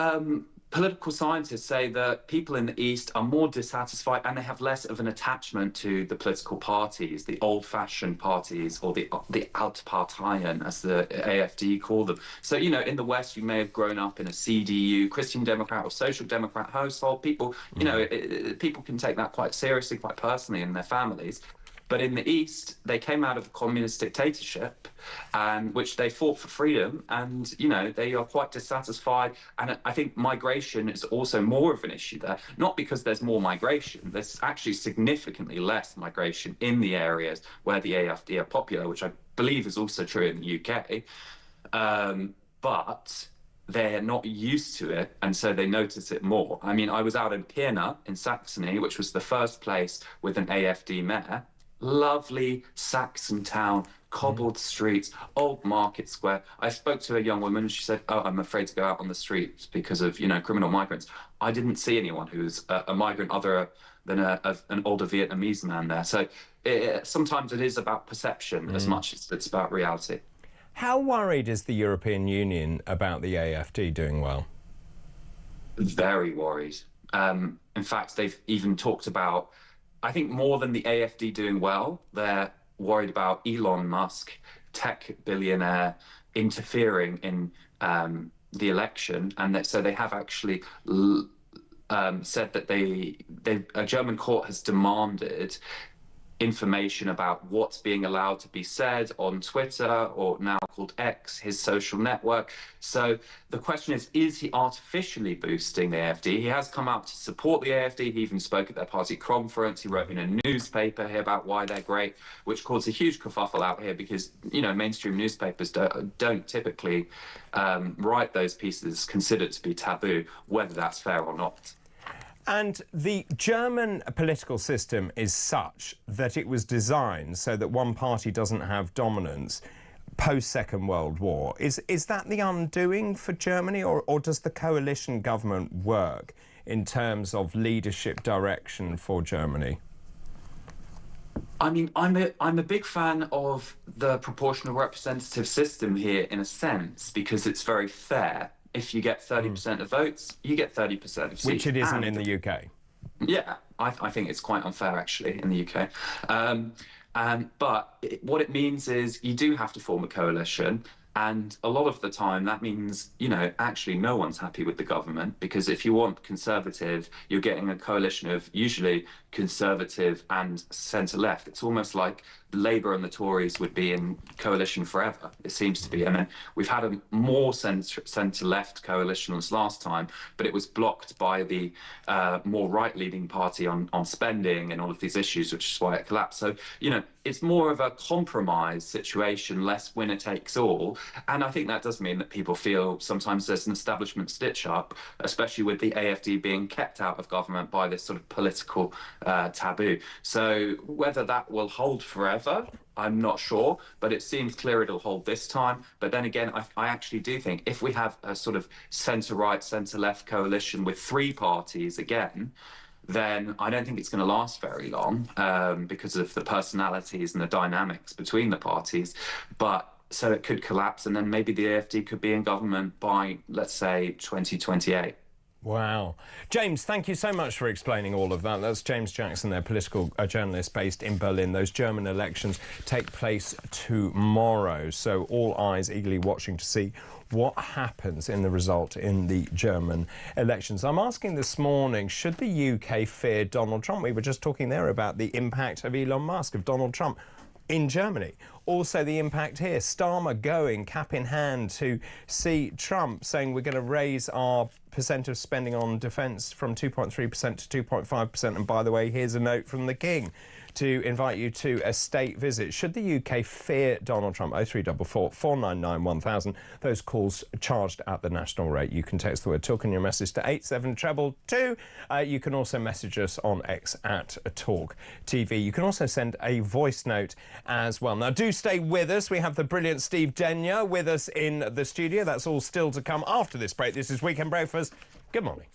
political scientists say that people in the East are more dissatisfied and they have less of an attachment to the political parties, the old-fashioned parties, or the Altparteien, as the AfD call them. So, you know, in the West, you may have grown up in a CDU, Christian Democrat or Social Democrat household. People, you know, people can take that quite seriously, quite personally in their families. But in the East, they came out of a communist dictatorship, which they fought for freedom, and, you know, they are quite dissatisfied. And I think migration is also more of an issue there, not because there's more migration. There's actually significantly less migration in the areas where the AfD are popular, which I believe is also true in the UK. But they're not used to it, and so they notice it more. I mean, I was out in Pirna in Saxony, which was the first place with an AfD mayor. Lovely Saxon town, cobbled streets, old market square. I spoke to a young woman and she said, oh, I'm afraid to go out on the streets because of, you know, criminal migrants. I didn't see anyone who was a migrant other than an older Vietnamese man there. So sometimes it is about perception as much as it's about reality. How worried is the European Union about the AfD doing well? Very worried. In fact, they've even talked about, I think more than the AfD doing well, they're worried about Elon Musk, tech billionaire, interfering in the election. And so they have actually said that a German court has demanded information about what's being allowed to be said on Twitter, or now called X, his social network. So the question is he artificially boosting the AFD? He has come out to support the AFD. He even spoke at their party conference. He wrote in a newspaper here about why they're great, which caused a huge kerfuffle out here because, you know, mainstream newspapers don't typically write those pieces considered to be taboo, whether that's fair or not. And the German political system is such that it was designed so that one party doesn't have dominance post-Second World War. Is that the undoing for Germany, or does the coalition government work in terms of leadership direction for Germany? I mean, I'm a big fan of the proportional representative system here in a sense, because it's very fair. If you get 30% of votes, you get 30% of seats. Which it isn't in the UK. Yeah, I think it's quite unfair, actually, in the UK. But what it means is you do have to form a coalition. And a lot of the time, that means, you know, actually no one's happy with the government, because if you want Conservative, you're getting a coalition of usually Conservative and centre-left. It's almost like Labour and the Tories would be in coalition forever, it seems to be. I mean, we've had a more centre-left coalition this last time, but it was blocked by the more right-leaning party on spending and all of these issues, which is why it collapsed. So, you know, it's more of a compromise situation, less winner takes all. And I think that does mean that people feel sometimes there's an establishment stitch-up, especially with the AFD being kept out of government by this sort of political taboo. So whether that will hold forever, I'm not sure, but it seems clear it'll hold this time. But then again, I actually do think if we have a sort of centre-right, centre-left coalition with three parties again, then I don't think it's going to last very long because of the personalities and the dynamics between the parties. But so it could collapse, and then maybe the AFD could be in government by, let's say, 2028. Wow. James, thank you so much for explaining all of that. That's James Jackson, their political journalist based in Berlin. Those German elections take place tomorrow, so all eyes eagerly watching to see what happens in the result in the German elections. I'm asking this morning, should the UK fear Donald Trump? We were just talking there about the impact of Elon Musk, of Donald Trump in Germany. Also the impact here, Starmer going cap in hand to see Trump saying we're going to raise our percent of spending on defence from 2.3% to 2.5%. And by the way, here's a note from the King to invite you to a state visit. Should the UK fear Donald Trump? 0344 499 1000. Those calls charged at the national rate. You can text the word talk in your message to 87222. You can also message us on X at talkTV. You can also send a voice note as well. Now, do stay with us. We have the brilliant Steve Denyer with us in the studio. That's all still to come after this break. This is Weekend Breakfast. Good morning.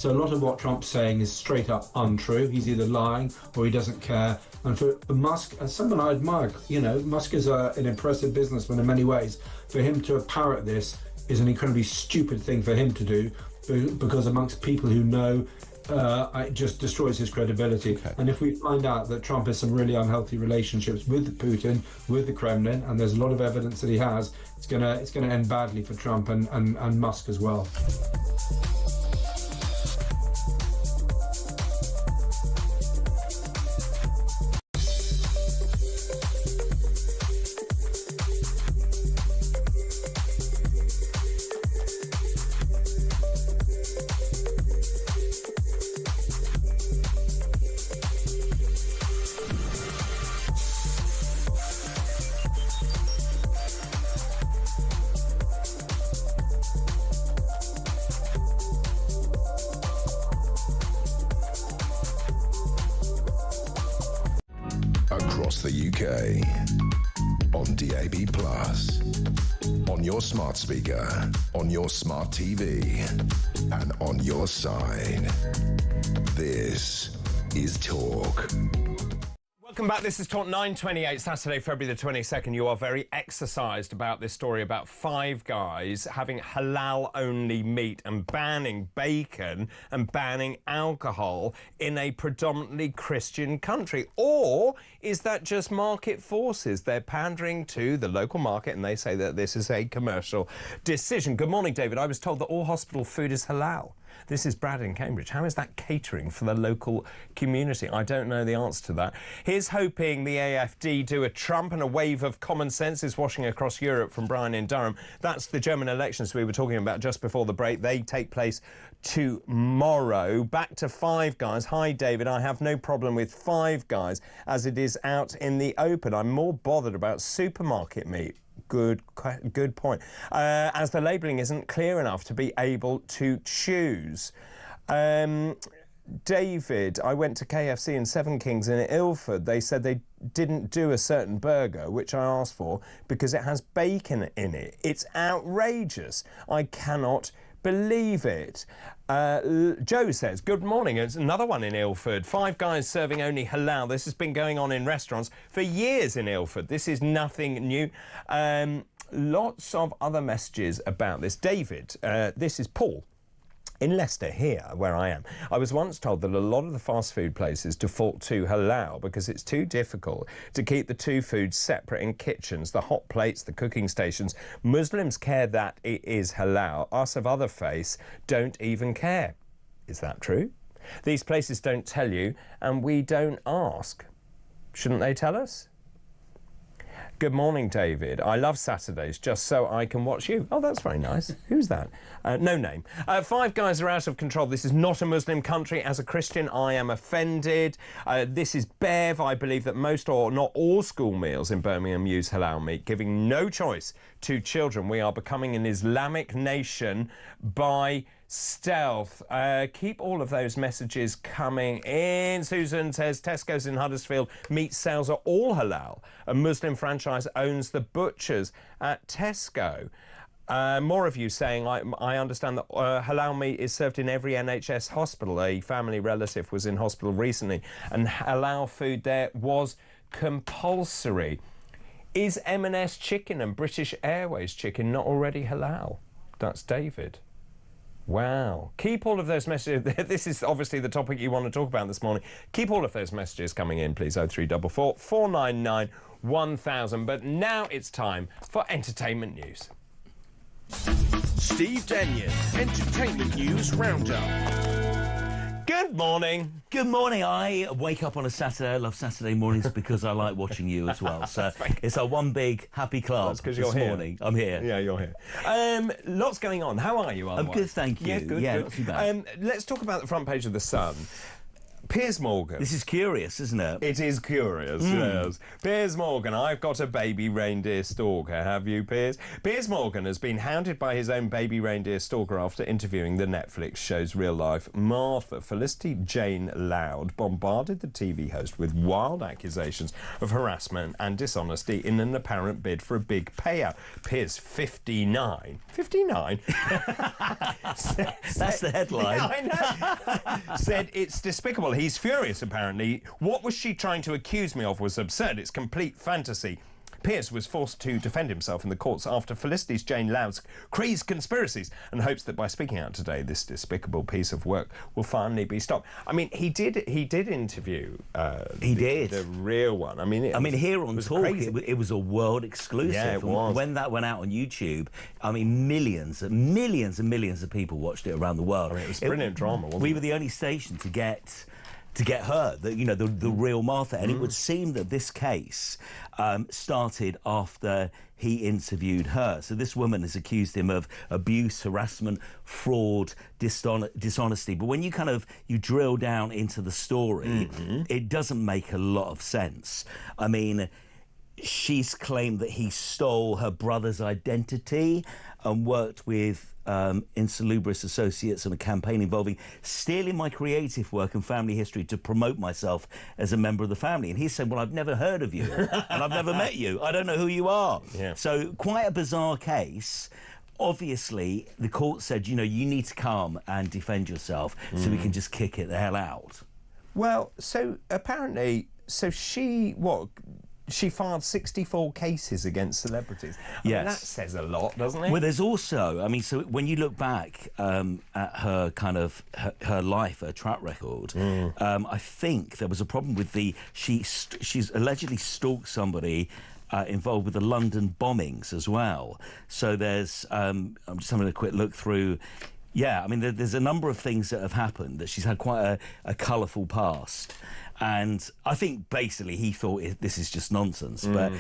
So a lot of what Trump's saying is straight up untrue. He's either lying or he doesn't care. And for Musk, as someone I admire, you know, Musk is an impressive businessman in many ways. For him to parrot this is an incredibly stupid thing for him to do, because amongst people who know, it just destroys his credibility. Okay. And if we find out that Trump has some really unhealthy relationships with Putin, with the Kremlin, and there's a lot of evidence that he has, it's gonna end badly for Trump and Musk as well. Across the UK, on DAB+, on your smart speaker, on your smart TV, and on your side. This is Talk. Welcome back. This is Talk 9:28, Saturday, February the 22nd. You are very exercised about this story about Five Guys having halal-only meat and banning bacon and banning alcohol in a predominantly Christian country. Or is that just market forces? They're pandering to the local market and they say that this is a commercial decision. Good morning, David. I was told that all hospital food is halal. This is Brad in Cambridge. How is that catering for the local community? I don't know the answer to that. Here's hoping the AfD do a Trump, and a wave of common sense is washing across Europe, from Brian in Durham. That's the German elections we were talking about just before the break. They take place tomorrow. Back to Five Guys. Hi, David. I have no problem with Five Guys as it is out in the open. I'm more bothered about supermarket meat. Good point. As the labelling isn't clear enough to be able to choose. David, I went to KFC in Seven Kings in Ilford. They said they didn't do a certain burger, which I asked for, because it has bacon in it. It's outrageous. I cannot believe it. Joe says, good morning. It's another one in Ilford. Five Guys serving only halal. This has been going on in restaurants for years in Ilford. This is nothing new. Lots of other messages about this. David, this is Paul. In Leicester, here, where I am, I was once told that a lot of the fast food places default to halal because it's too difficult to keep the two foods separate in kitchens, the hot plates, the cooking stations. Muslims care that it is halal. Us of other faiths don't even care. Is that true? These places don't tell you, and we don't ask. Shouldn't they tell us? Good morning, David. I love Saturdays just so I can watch you. Oh, that's very nice. Who's that? No name. Five Guys are out of control. This is not a Muslim country. As a Christian, I am offended. This is Bev. I believe that most or not all school meals in Birmingham use halal meat, giving no choice to children. We are becoming an Islamic nation by stealth. Keep all of those messages coming in. Susan says Tesco's in Huddersfield meat sales are all halal. A Muslim franchise owns the butchers at Tesco. More of you saying, I understand that halal meat is served in every NHS hospital. A family relative was in hospital recently and halal food there was compulsory. Is M&S chicken and British Airways chicken not already halal? That's David. Wow. Keep all of those messages. This is obviously the topic you want to talk about this morning. Keep all of those messages coming in, please. 0344 499 1000. But now it's time for entertainment news. Steve Denyon, Entertainment News Roundup. Good morning. Good morning. I wake up on a Saturday. I love Saturday mornings because I like watching you as well. So it's a one big happy club. That's because you're here. Morning. I'm here. Yeah, you're here. Lots going on. How are you, otherwise? I'm good, thank you. Yeah, good. Not too bad. Let's talk about the front page of The Sun. Piers Morgan. This is curious, isn't it? It is curious, yes. Piers Morgan, I've got a baby reindeer stalker. Have you, Piers? Piers Morgan has been hounded by his own baby reindeer stalker after interviewing the Netflix show's real-life Martha. Felicity Jane Loud bombarded the TV host with wild accusations of harassment and dishonesty in an apparent bid for a big payout. Piers, 59. 59? That's the headline. Yeah, I know. Said it's despicable. He's furious, apparently. What was she trying to accuse me of was absurd. It's complete fantasy. Piers was forced to defend himself in the courts after Felicity Jane Loud's crazed conspiracies and hopes that by speaking out today, this despicable piece of work will finally be stopped. I mean, he did interview the real one. I mean, here on Talk, it was a world exclusive. Yeah, it was. When that went out on YouTube, I mean, millions and millions of people watched it around the world. I mean, it was brilliant drama, wasn't it? We were the only station to get her, the real Martha. And it would seem that this case started after he interviewed her. So this woman has accused him of abuse, harassment, fraud, dishonesty. But when you drill down into the story, it doesn't make a lot of sense. I mean, she's claimed that he stole her brother's identity and worked with insalubrious associates on a campaign involving stealing my creative work and family history to promote myself as a member of the family. And he said, well, I've never heard of you and I've never met you. I don't know who you are. Yeah. So quite a bizarre case. Obviously, the court said, you need to come and defend yourself so we can just kick it the hell out. Well, so apparently, she filed 64 cases against celebrities. I mean, that says a lot, doesn't it? Well, there's also, so when you look back at her her life, her track record, I think there was a problem with she's allegedly stalked somebody involved with the London bombings as well. So there's, I'm just having a quick look through. Yeah, I mean, there's a number of things that have happened, that she's had quite a colourful past. And I think basically he thought this is just nonsense. But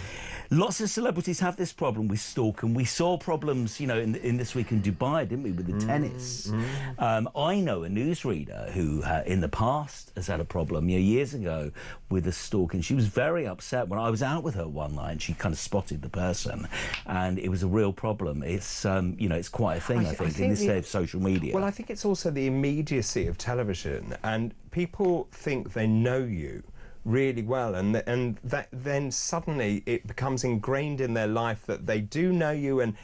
lots of celebrities have this problem with stalking. We saw problems, in This Week in Dubai, didn't we, with the tennis? I know a newsreader who, in the past, has had a problem years ago with a stalking. She was very upset when I was out with her one night and she kind of spotted the person, and it was a real problem. It's, it's quite a thing, I think in this day of social media. Well, I think it's also the immediacy of television, and people think they know you really well, and that then suddenly it becomes ingrained in their life that they do know you, and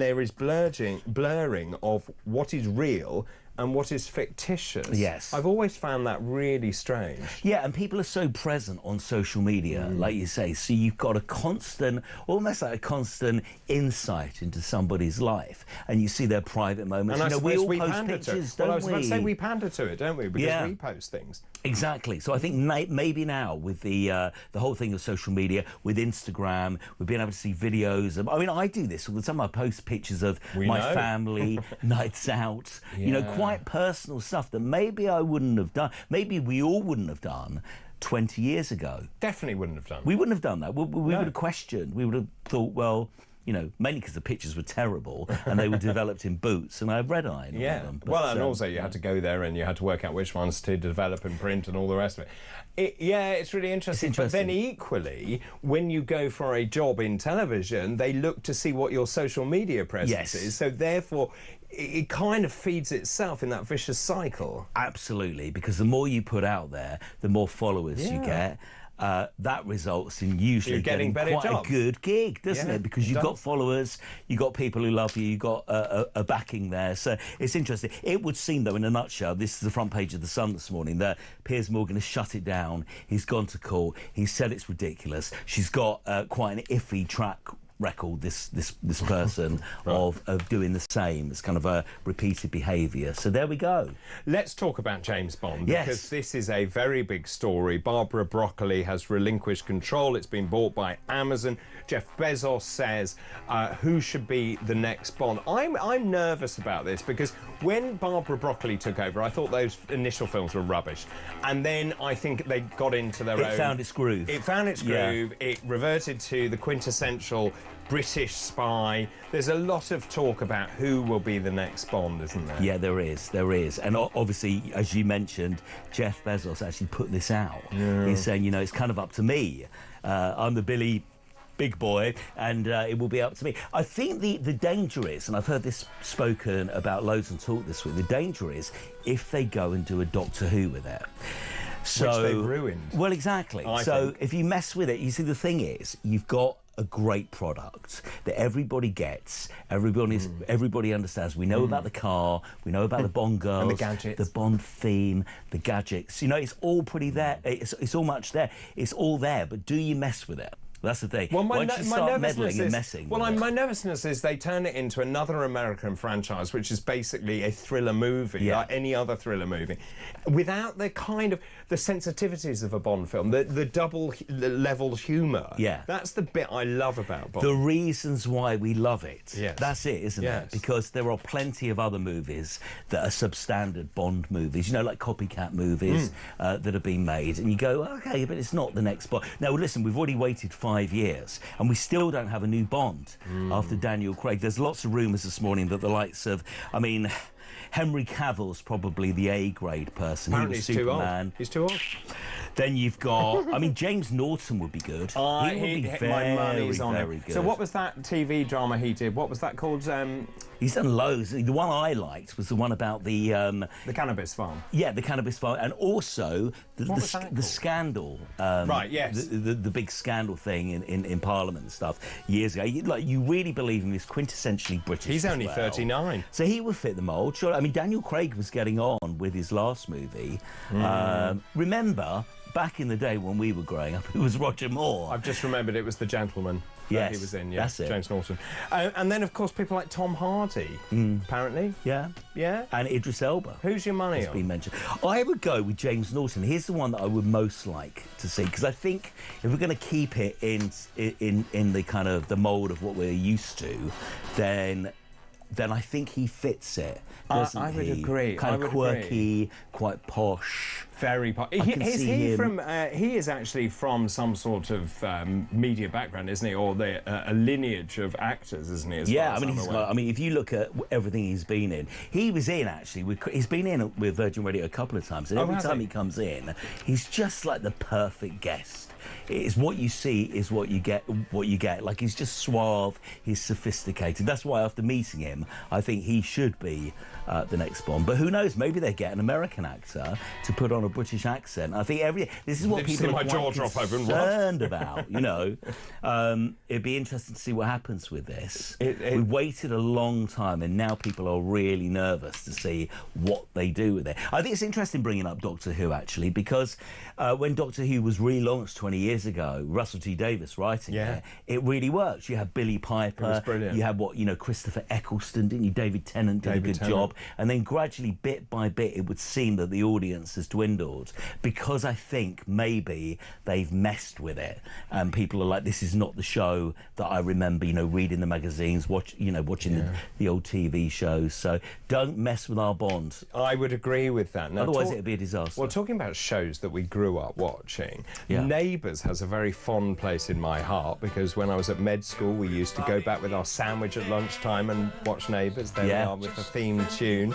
there is blurring of what is real and what is fictitious. Yes. I've always found that really strange. Yeah, and people are so present on social media, like you say, so you've got almost like a constant insight into somebody's life, and you see their private moments. And we all we post pander pictures, to it. Well, I was don't about we? to say we pander to it, don't we? Because we post things. Exactly. So I think maybe now with the whole thing of social media, with Instagram, we've been able to see videos. I do this all the time. I post pictures of my family, nights out, quite personal stuff that maybe I wouldn't have done. Maybe we all wouldn't have done 20 years ago. Definitely wouldn't have done. We wouldn't have done that. We would have questioned. We would have thought, well, mainly because the pictures were terrible and they were developed in boots and I had red eye. Them, but, and also you had to go there and you had to work out which ones to develop and print and all the rest of it. It's really interesting. But then equally, when you go for a job in television, they look to see what your social media presence is. So therefore, it kind of feeds itself in that vicious cycle. Absolutely, because the more you put out there, the more followers you get. That results in usually getting quite a good gig, doesn't it? Because you've got followers, you've got people who love you, you've got a backing there. So it's interesting. It would seem, though, in a nutshell, this is the front page of The Sun this morning, that Piers Morgan has shut it down. He's gone to court. He said it's ridiculous. She's got quite an iffy track record, this person of doing the same. It's kind of a repeated behaviour. So there we go. Let's talk about James Bond, because this is a very big story. Barbara Broccoli has relinquished control. It's been bought by Amazon. Jeff Bezos says who should be the next Bond. I'm nervous about this because when Barbara Broccoli took over, I thought those initial films were rubbish, and then I think they got into their own. It found its groove. It found its groove. It reverted to the quintessential British spy. There's a lot of talk about who will be the next Bond, isn't there? Yeah, there is. And obviously, as you mentioned, Jeff Bezos actually put this out. Yeah. He's saying, it's kind of up to me. I'm the Billy big boy, and it will be up to me. I think the danger is, and I've heard this spoken about loads and talk this week, the danger is if they go and do a Doctor Who with it. So, which they've ruined. Well, exactly. I think. If you mess with it, you see, the thing is, you've got a great product that everybody gets, everybody understands. We know about the car, we know about the Bond girls, and the gadgets, the Bond theme, the gadgets. It's all pretty there. It's all much there. It's all there. But do you mess with it? That's the thing. Well, Once you start meddling and messing with it. My nervousness is they turn it into another American franchise, which is basically a thriller movie, like any other thriller movie, without the kind of the sensitivities of a Bond film, the double-level humour. Yeah. That's the bit I love about Bond. The reasons why we love it. Yes. That's it, isn't it? Because there are plenty of other movies that are substandard Bond movies, like copycat movies that have been made, and you go, OK, but it's not the next Bond. Now, listen, we've already waited 5 years, and we still don't have a new Bond after Daniel Craig. There's lots of rumours this morning that the likes of, Henry Cavill's probably the A-grade person. Apparently he was he's Superman. too old. He's too old. Then you've got, James Norton would be good. He would be my money's on very it. good. So what was that TV drama he did? What was that called? He's done loads. The one I liked was the one about the cannabis farm. Yeah, the cannabis farm, and also the scandal. Right. Yes. The big scandal thing in Parliament and stuff years ago. You really believe him? He's quintessentially British. He's only well. 39, so he would fit the mould. Sure. Daniel Craig was getting on with his last movie. Remember, back in the day when we were growing up, it was Roger Moore. I've just remembered it was The Gentleman. Yes, he was in. that's it. James Norton, and then of course people like Tom Hardy. Apparently, yeah, and Idris Elba. Who's your money on? Been mentioned. I would go with James Norton. Here's the one that I would most like to see, because I think if we're going to keep it in the kind of the mould of what we're used to, then I think he fits it. I would agree. Kind of quirky, quite posh. Very posh. He is actually from some sort of media background, isn't he? Or a lineage of actors, isn't he? If you look at everything he's been in, he was in actually. He's been in with Virgin Radio a couple of times, and every time he comes in, he's just like the perfect guest. It's what you see is what you get. Like, he's just suave. He's sophisticated. That's why after meeting him, I think he should be the next Bond. But who knows? Maybe they get an American actor to put on a British accent. I think this is what people are quite concerned about. It'd be interesting to see what happens with this. We've waited a long time, and now people are really nervous to see what they do with it. I think it's interesting bringing up Doctor Who, actually, because when Doctor Who was relaunched 20 years ago, Russell T Davies writing it really worked. You had Billy Piper. It was brilliant. You had Christopher Eccleston, didn't you? David Tennant did a good job. And then gradually, bit by bit, it would seem that the audience has dwindled, because I think maybe they've messed with it, and people are like, this is not the show that I remember, reading the magazines, watching the old TV shows. So don't mess with our Bond. I would agree with that. Now, otherwise it'd be a disaster. Well, talking about shows that we grew up watching, Neighbours has a very fond place in my heart, because when I was at med school, we used to go back with our sandwich at lunchtime and watch Neighbours. There we are with the theme tune.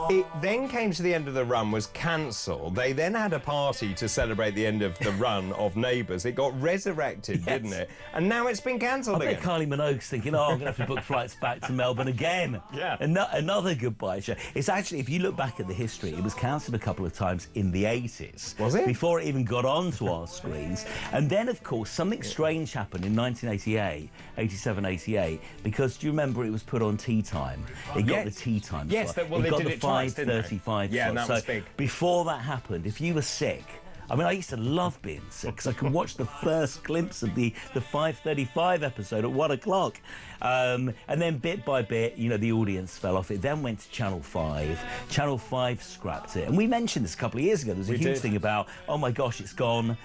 It then came to the end of the run, was cancelled. They then had a party to celebrate the end of the run of Neighbours. It got resurrected, didn't it? And now it's been cancelled again. I bet Kylie Minogue's thinking, I'm going to have to book flights back to Melbourne again. Yeah. Another goodbye show. It's actually, if you look back at the history, it was cancelled a couple of times in the 80s. Was it? Before it even got onto our screens. And then, of course, something strange happened in 1988, because do you remember it was put on Tea Time? It got the Tea Time slot. Yes, well, it they got did the it twice, 5:35 slot. Yeah, and that was big. Before that happened, if you were sick, I used to love being sick, because I could watch the first glimpse of the 5:35 episode at 1 o'clock. And then bit by bit, the audience fell off. It then went to Channel 5. Channel 5 scrapped it. And we mentioned this a couple of years ago. There was a huge thing about, oh my gosh, it's gone.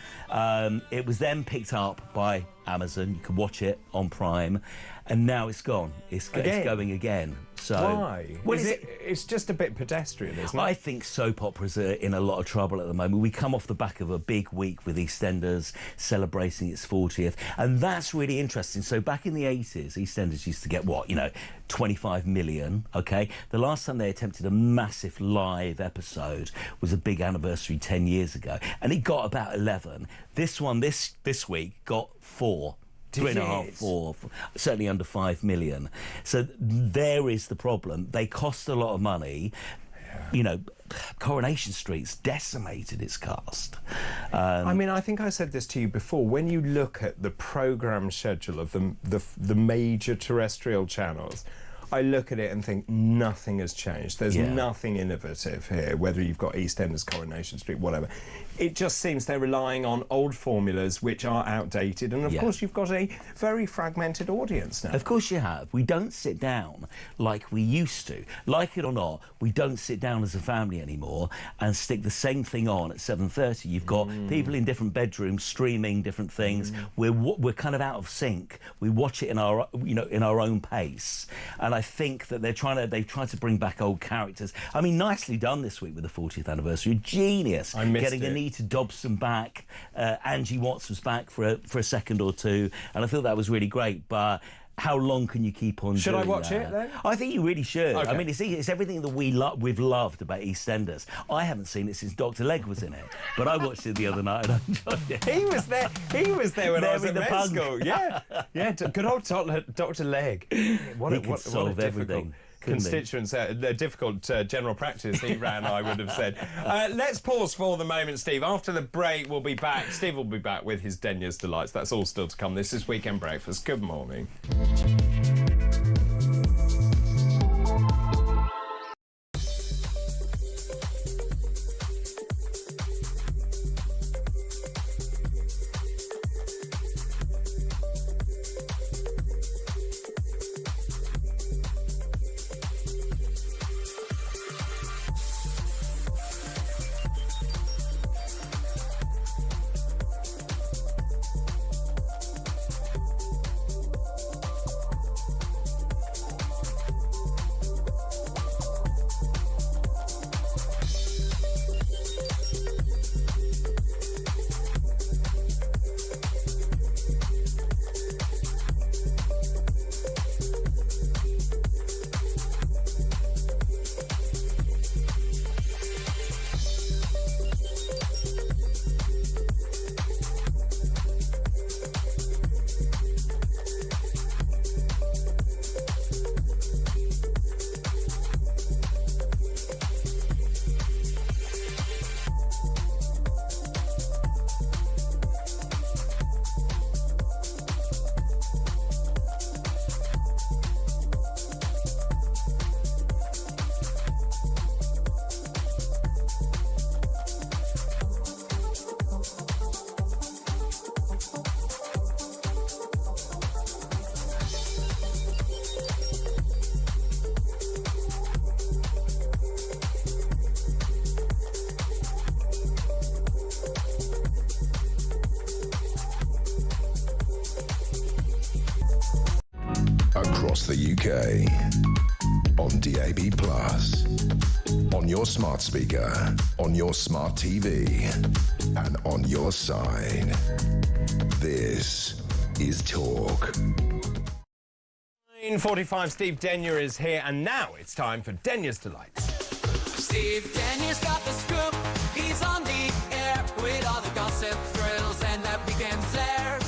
It was then picked up by Amazon, you could watch it on Prime, and now it's gone. It's going again. So why? Well, it's just a bit pedestrian, isn't it? I think soap operas are in a lot of trouble at the moment. We come off the back of a big week with EastEnders celebrating its 40th, and that's really interesting. So back in the 80s, EastEnders used to get, what, 25 million, OK? The last time they attempted a massive live episode was a big anniversary 10 years ago, and it got about 11. This one, this week, got 4. 3.5, 4, certainly under 5 million. So there is the problem. They cost a lot of money. Coronation Street's decimated its cast. I think I said this to you before. When you look at the programme schedule of the major terrestrial channels, I look at it and think nothing has changed. There's nothing innovative here, whether you've got EastEnders, Coronation Street, whatever. It just seems they're relying on old formulas which are outdated, and of course you've got a very fragmented audience now. Of course you have. We don't sit down like we used to. Like it or not, we don't sit down as a family anymore and stick the same thing on at 7:30. You've got people in different bedrooms streaming different things. We're kind of out of sync. We watch it in our in our own pace, and I think that they've tried to bring back old characters. I mean, nicely done this week with the 40th anniversary. Genius. I missed getting it. Anita Dobson back, Angie Watts was back for a second or two, and I thought that was really great. But how long can you keep on Should doing I watch that? it then? I think you really should. Okay. I mean, it's everything that we've loved about EastEnders. I haven't seen it since Dr. Leg was in it, but I watched it the other night and I enjoyed it. He was there when I was at the med punk. school. Yeah, good old Dr. Leg. He could solve everything. Constituents, difficult general practice he ran, I would have said. Let's pause for the moment, Steve. After the break, we'll be back. Steve will be back with his Denya's Delights. That's all still to come. This is Weekend Breakfast. Good morning. Across the UK, on DAB+, on your smart speaker, on your smart TV, and on your side. This is Talk. 9:45, Steve Denya is here, and now it's time for Denya's Delights. Steve Denya's got the scoop. He's on the air with all the gossip, thrills, and that weekend flair.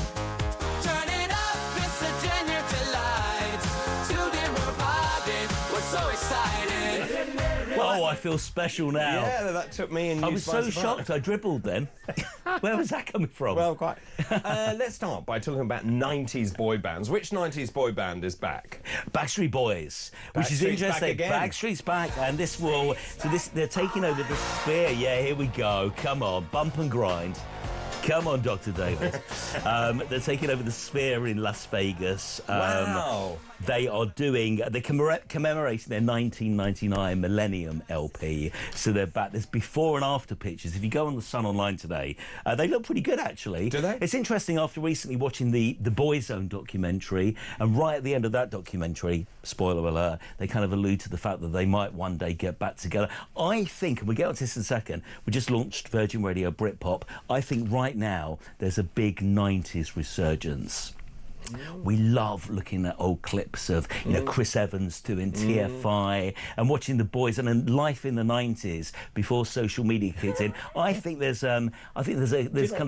Turn it up, it's the Denya Delights. Tune in, we're vibing, we're so excited. Oh, I feel special now. Yeah, that took me and you I was so shocked I dribbled then. Where was that coming from? Well, quite. Let's start by talking about 90s boy bands. Which 90s boy band is back? Backstreet Boys, which is Backstreet's interesting. back again. Backstreet's back, and they're taking over the sphere. Yeah, here we go. Come on, bump and grind. Come on, Dr. David. They're taking over the Sphere in Las Vegas. Wow. They're commemorating their 1999 Millennium LP. So they're back. There's before and after pictures. If you go on the Sun Online today, they look pretty good, actually. Do they? It's interesting, after recently watching the Boyzone documentary, and right at the end of that documentary, spoiler alert, they kind of allude to the fact that they might one day get back together. I think, and we'll get onto this in a second, we just launched Virgin Radio Britpop. I think right now there's a big 90s resurgence. We love looking at old clips of, you know, Chris Evans doing TFI and watching the boys and life in the 90s before social media kicked in. I think there's kind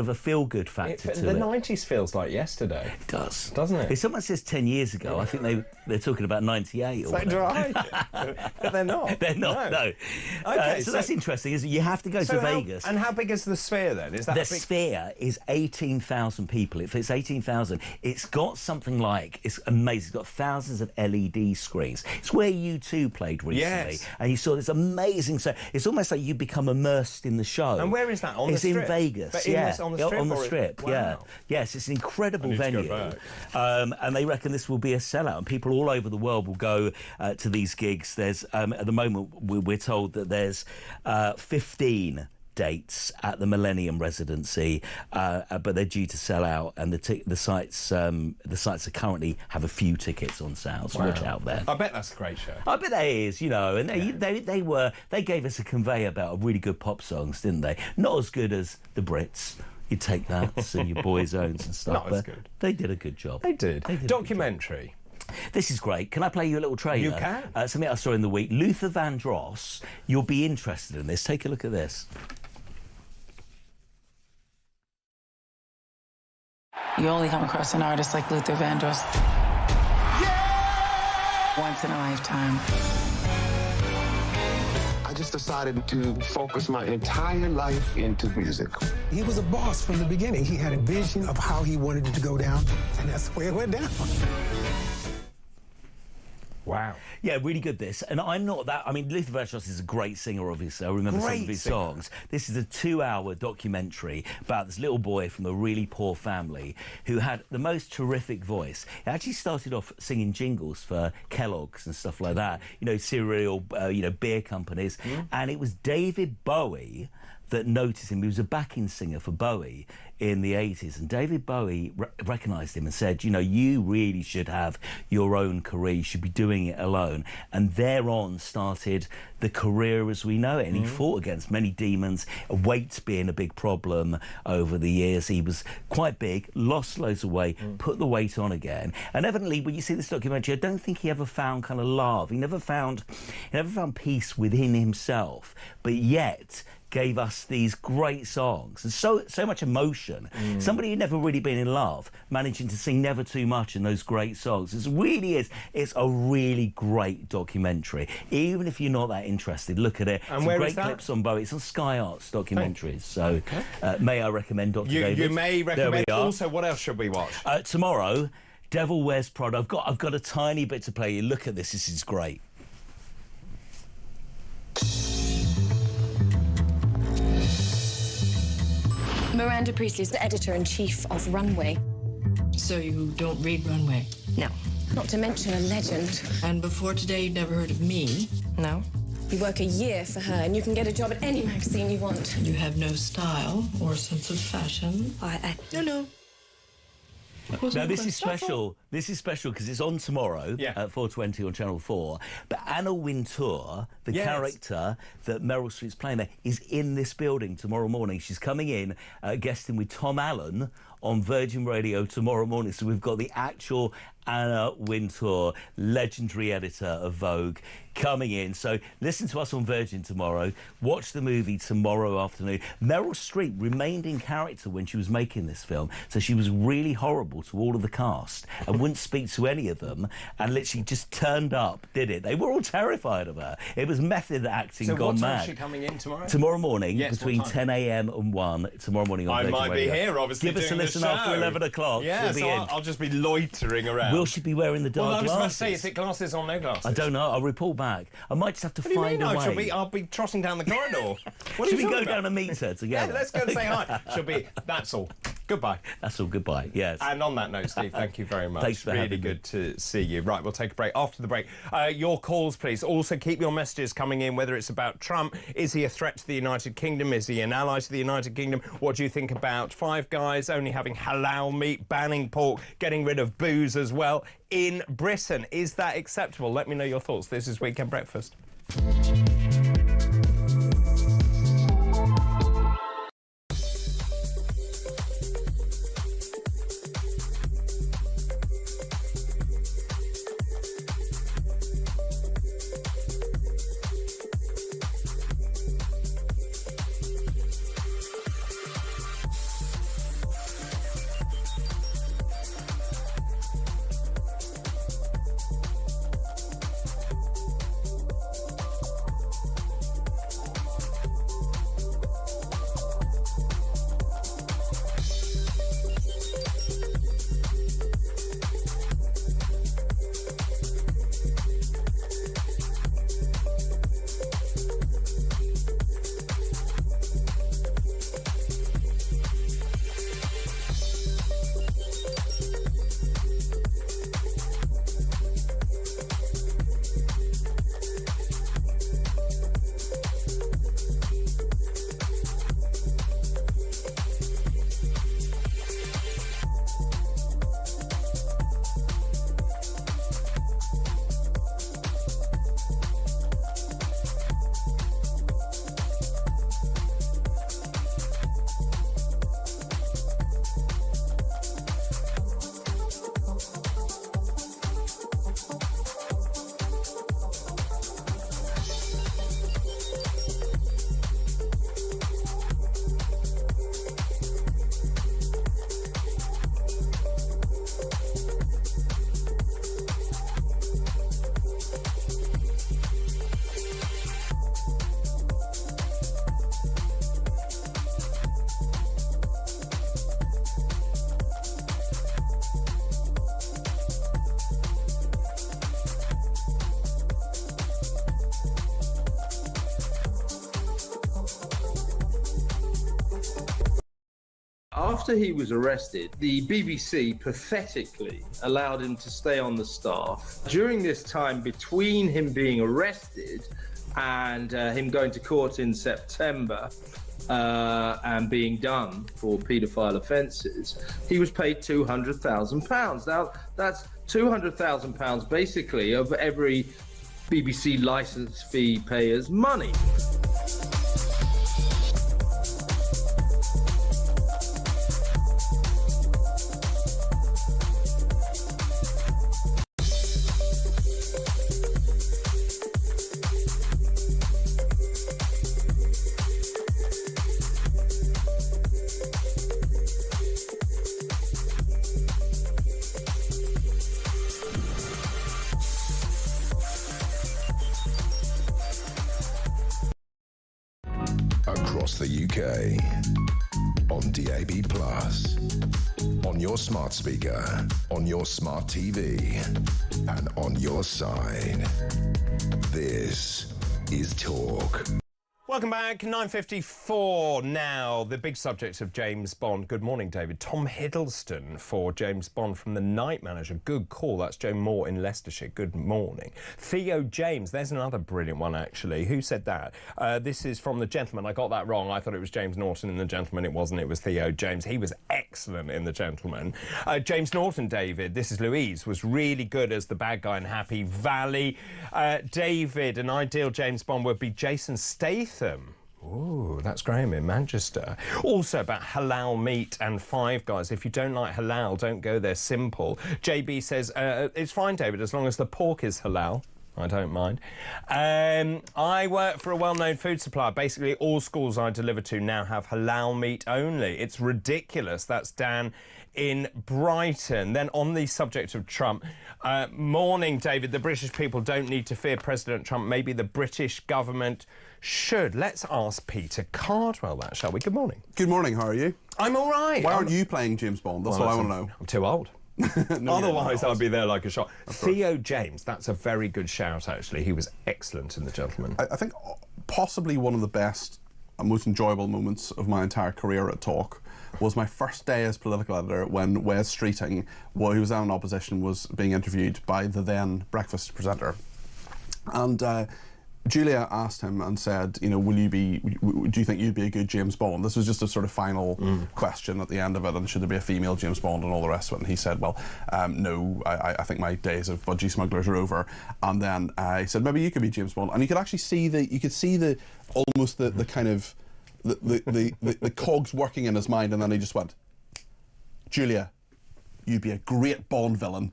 of a feel-good factor to it. The 90s feels like yesterday. It does, doesn't it? If someone says 10 years ago, I think they're talking about 98 or whatever. Right. But they're not. They're not. No. Okay, so that's interesting. Is you have to go to Vegas. And how big is the Sphere then? Is that the a big... Sphere is 18,000 people. If it's 18,000, it's got something like, it's amazing. It's got thousands of LED screens. It's where U2 played recently, and you saw this amazing. So it's almost like you become immersed in the show. And where is that? On the Strip? It's in Vegas. But On the Strip. Wow. Yeah. Yes, it's an incredible venue. To go back. And they reckon this will be a sellout, and people all over the world will go to these gigs. There's at the moment we're told that there's 15 dates at the Millennium Residency, but they're due to sell out, and the sites are currently have a few tickets on sale. So watch out there. I bet that's a great show. I bet that is, you know, and they gave us a conveyor belt of really good pop songs, didn't they? Not as good as the Brits. You take that and your Boyzones and stuff. Not as good. They did a good job. They did. Documentary. This is great. Can I play you a little trailer? You can. Something I saw in the week. Luther Vandross. You'll be interested in this. Take a look at this. You only come across an artist like Luther Vandross once in a lifetime. I just decided to focus my entire life into music. He was a boss from the beginning. He had a vision of how he wanted it to go down, and that's the way it went down. Wow. Yeah, really good this. And I'm not that... I mean, Luther Vandross is a great singer, obviously. I remember some of his songs. This is a 2-hour documentary about this little boy from a really poor family who had the most terrific voice. He actually started off singing jingles for Kellogg's and stuff like that, you know, cereal, beer companies. And it was David Bowie that noticed him. He was a backing singer for Bowie in the 80s, and David Bowie recognised him and said, you know, you really should have your own career, you should be doing it alone. And thereon started the career as we know it, and he fought against many demons, weight being a big problem over the years. He was quite big, lost loads of weight, put the weight on again, and evidently when you see this documentary, I don't think he ever found kind of love. He never found peace within himself, but yet gave us these great songs and so much emotion. Somebody who'd never really been in love, managing to sing Never Too Much in those great songs. It's a really great documentary. Even if you're not that interested, look at it. And some where great is that? clips on Bowie. It's on Sky Arts Documentaries. So may I recommend Dr. David? You may recommend. There we are. Also, what else should we watch? Tomorrow, Devil Wears Prada. I've got a tiny bit to play you. Look at this. This is great. Miranda Priestley is the editor-in-chief of Runway. So you don't read Runway? No. Not to mention a legend. And before today, you'd never heard of me? No. You work a year for her, and you can get a job at any magazine you want. You have no style or sense of fashion. No. Now, this is special. This is special because it's on tomorrow at 4:20 on Channel 4. But Anna Wintour, the character that Meryl Streep's playing there, is in this building tomorrow morning. She's coming in, guesting with Tom Allen on Virgin Radio tomorrow morning. So we've got the actual Anna Wintour, legendary editor of Vogue, coming in. So listen to us on Virgin tomorrow. Watch the movie tomorrow afternoon. Meryl Streep remained in character when she was making this film, so she was really horrible to all of the cast. And and wouldn't speak to any of them, and literally just turned up, did it. They were all terrified of her. It was method acting gone mad. So what time is she coming in tomorrow? Tomorrow morning, between 10 a.m. and 1, tomorrow morning on I might be here, obviously. Give us a listen after 11 o'clock. Yeah, so I'll just be loitering around. Will she be wearing the dark glasses? I was about to say, is it glasses or no glasses? I don't know. I'll report back. I might just have to find a way. I'll be trotting down the corridor. Should we go down and meet her together? Yeah, let's go and say hi. She'll be... That's all. Goodbye. That's all. Goodbye. Yes. And on that note, Steve, thank you very much. Thanks for having me. Really good to see you. Right, we'll take a break. After the break, your calls, please. Also, keep your messages coming in, whether it's about Trump. Is he a threat to the United Kingdom? Is he an ally to the United Kingdom? What do you think about Five Guys only having halal meat, banning pork, getting rid of booze as well in Britain? Is that acceptable? Let me know your thoughts. This is Weekend Breakfast. After he was arrested, the BBC pathetically allowed him to stay on the staff. During this time between him being arrested and him going to court in September and being done for paedophile offences, he was paid £200,000. Now, that's £200,000 basically of every BBC licence fee payer's money. Across the UK, on DAB+, on your smart speaker, on your smart TV, and on your side. This is Talk. Welcome back, 9:54 now. The big subject of James Bond. Good morning, David. Tom Hiddleston for James Bond from The Night Manager. Good call. That's Joe Moore in Leicestershire. Good morning. Theo James. There's another brilliant one, actually. Who said that? This is from The Gentleman. I got that wrong. I thought it was James Norton in The Gentleman. It wasn't. It was Theo James. He was excellent in The Gentleman. James Norton, David, this is Louise, was really good as the bad guy in Happy Valley. David, an ideal James Bond would be Jason Statham. Ooh, that's Graham in Manchester. Also about halal meat and Five Guys. If you don't like halal, don't go there. Simple. JB says, it's fine, David, as long as the pork is halal. I don't mind. I work for a well-known food supplier. Basically, all schools I deliver to now have halal meat only. It's ridiculous. That's Dan in Brighton. Then on the subject of Trump, morning, David. The British people don't need to fear President Trump. Maybe the British government should. Let's ask Peter Cardwell that, shall we? Good morning. Good morning, how are you? I'm all right. Why aren't you playing James Bond? That's what I want to know. I'm too old. No, Otherwise, I'd be there like a shot. Theo James, that's a very good shout, actually. He was excellent in The Gentleman. I think possibly one of the best and most enjoyable moments of my entire career at Talk was my first day as political editor when Wes Streeting, who was now in opposition, was being interviewed by the then breakfast presenter. And Julia asked him and said, you know, do you think you'd be a good James Bond? This was just a sort of final question at the end of it, and should there be a female James Bond and all the rest of it? And he said, well, no, I think my days of budgie smugglers are over. And then he said, maybe you could be James Bond. And you could actually see the kind of the cogs working in his mind, and then he just went, Julia, you'd be a great Bond villain.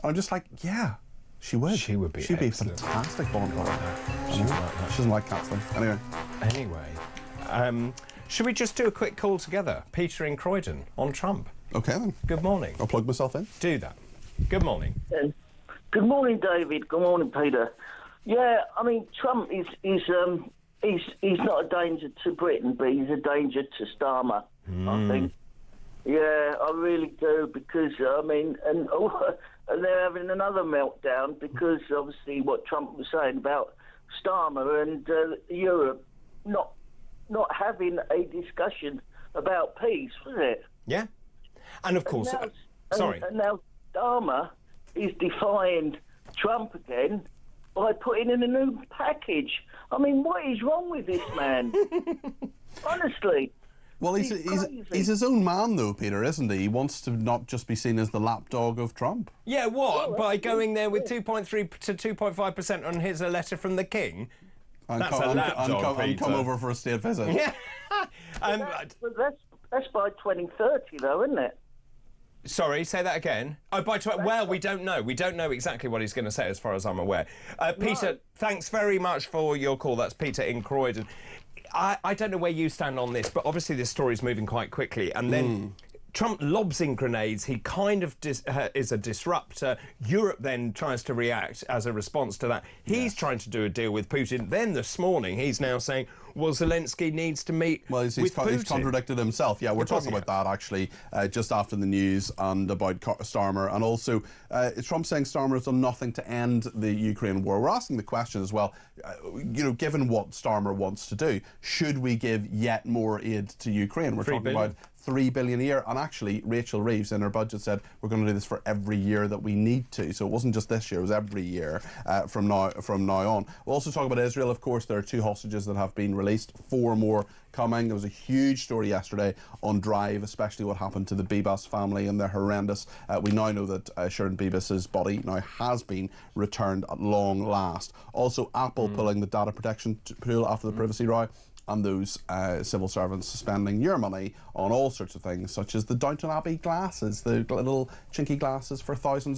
And I'm just like, yeah. She would. She would be. She'd be a fantastic Bond villain. She doesn't like cats though. Anyway, should we just do a quick call together? Peter in Croydon on Trump. Okay then. Good morning. I'll plug myself in. Do that. Good morning. Good morning, David. Good morning, Peter. Yeah, I mean, Trump is not a danger to Britain, but he's a danger to Starmer, I think. Yeah, I really do, because, I mean, and they're having another meltdown because, obviously, what Trump was saying about Starmer and Europe not having a discussion about peace, was it? Yeah. And, of course... And now Starmer is defying Trump again by putting in a new package. I mean, what is wrong with this man? Honestly. Well, he's his own man, though, Peter, isn't he? He wants to not just be seen as the lapdog of Trump. Yeah, what? By going there with 2.3 to 2.5% on his letter from the King? That's a lapdog, and come over for a state visit. Yeah. But that's by 2030, though, isn't it? Sorry, say that again. Oh, well, we don't know. We don't know exactly what he's going to say, as far as I'm aware. Peter, thanks very much for your call. That's Peter in Croydon. I don't know where you stand on this, but obviously this story is moving quite quickly. And then Trump lobs in grenades. He kind of is a disruptor. Europe then tries to react as a response to that. He's trying to do a deal with Putin. Then this morning, he's now saying, well, Zelensky needs to meet with Putin. He's contradicted himself. Yeah, we're talking about that, actually, just after the news, and about Starmer. And also, Trump saying Starmer has done nothing to end the Ukraine war. We're asking the question as well, you know, given what Starmer wants to do, should we give yet more aid to Ukraine? We're talking about $3 billion a year, and actually Rachel Reeves in her budget said we're going to do this for every year that we need to. So it wasn't just this year; it was every year from now on. We'll also talk about Israel. Of course, there are 2 hostages that have been released. 4 more coming. There was a huge story yesterday on Drive, especially what happened to the Bibas family, and they're horrendous. We now know that Sharon Bibas's body now has been returned at long last. Also, Apple pulling the data protection tool after the privacy row, and those civil servants spending your money on all sorts of things, such as the Downton Abbey glasses, the little chinky glasses for thousands of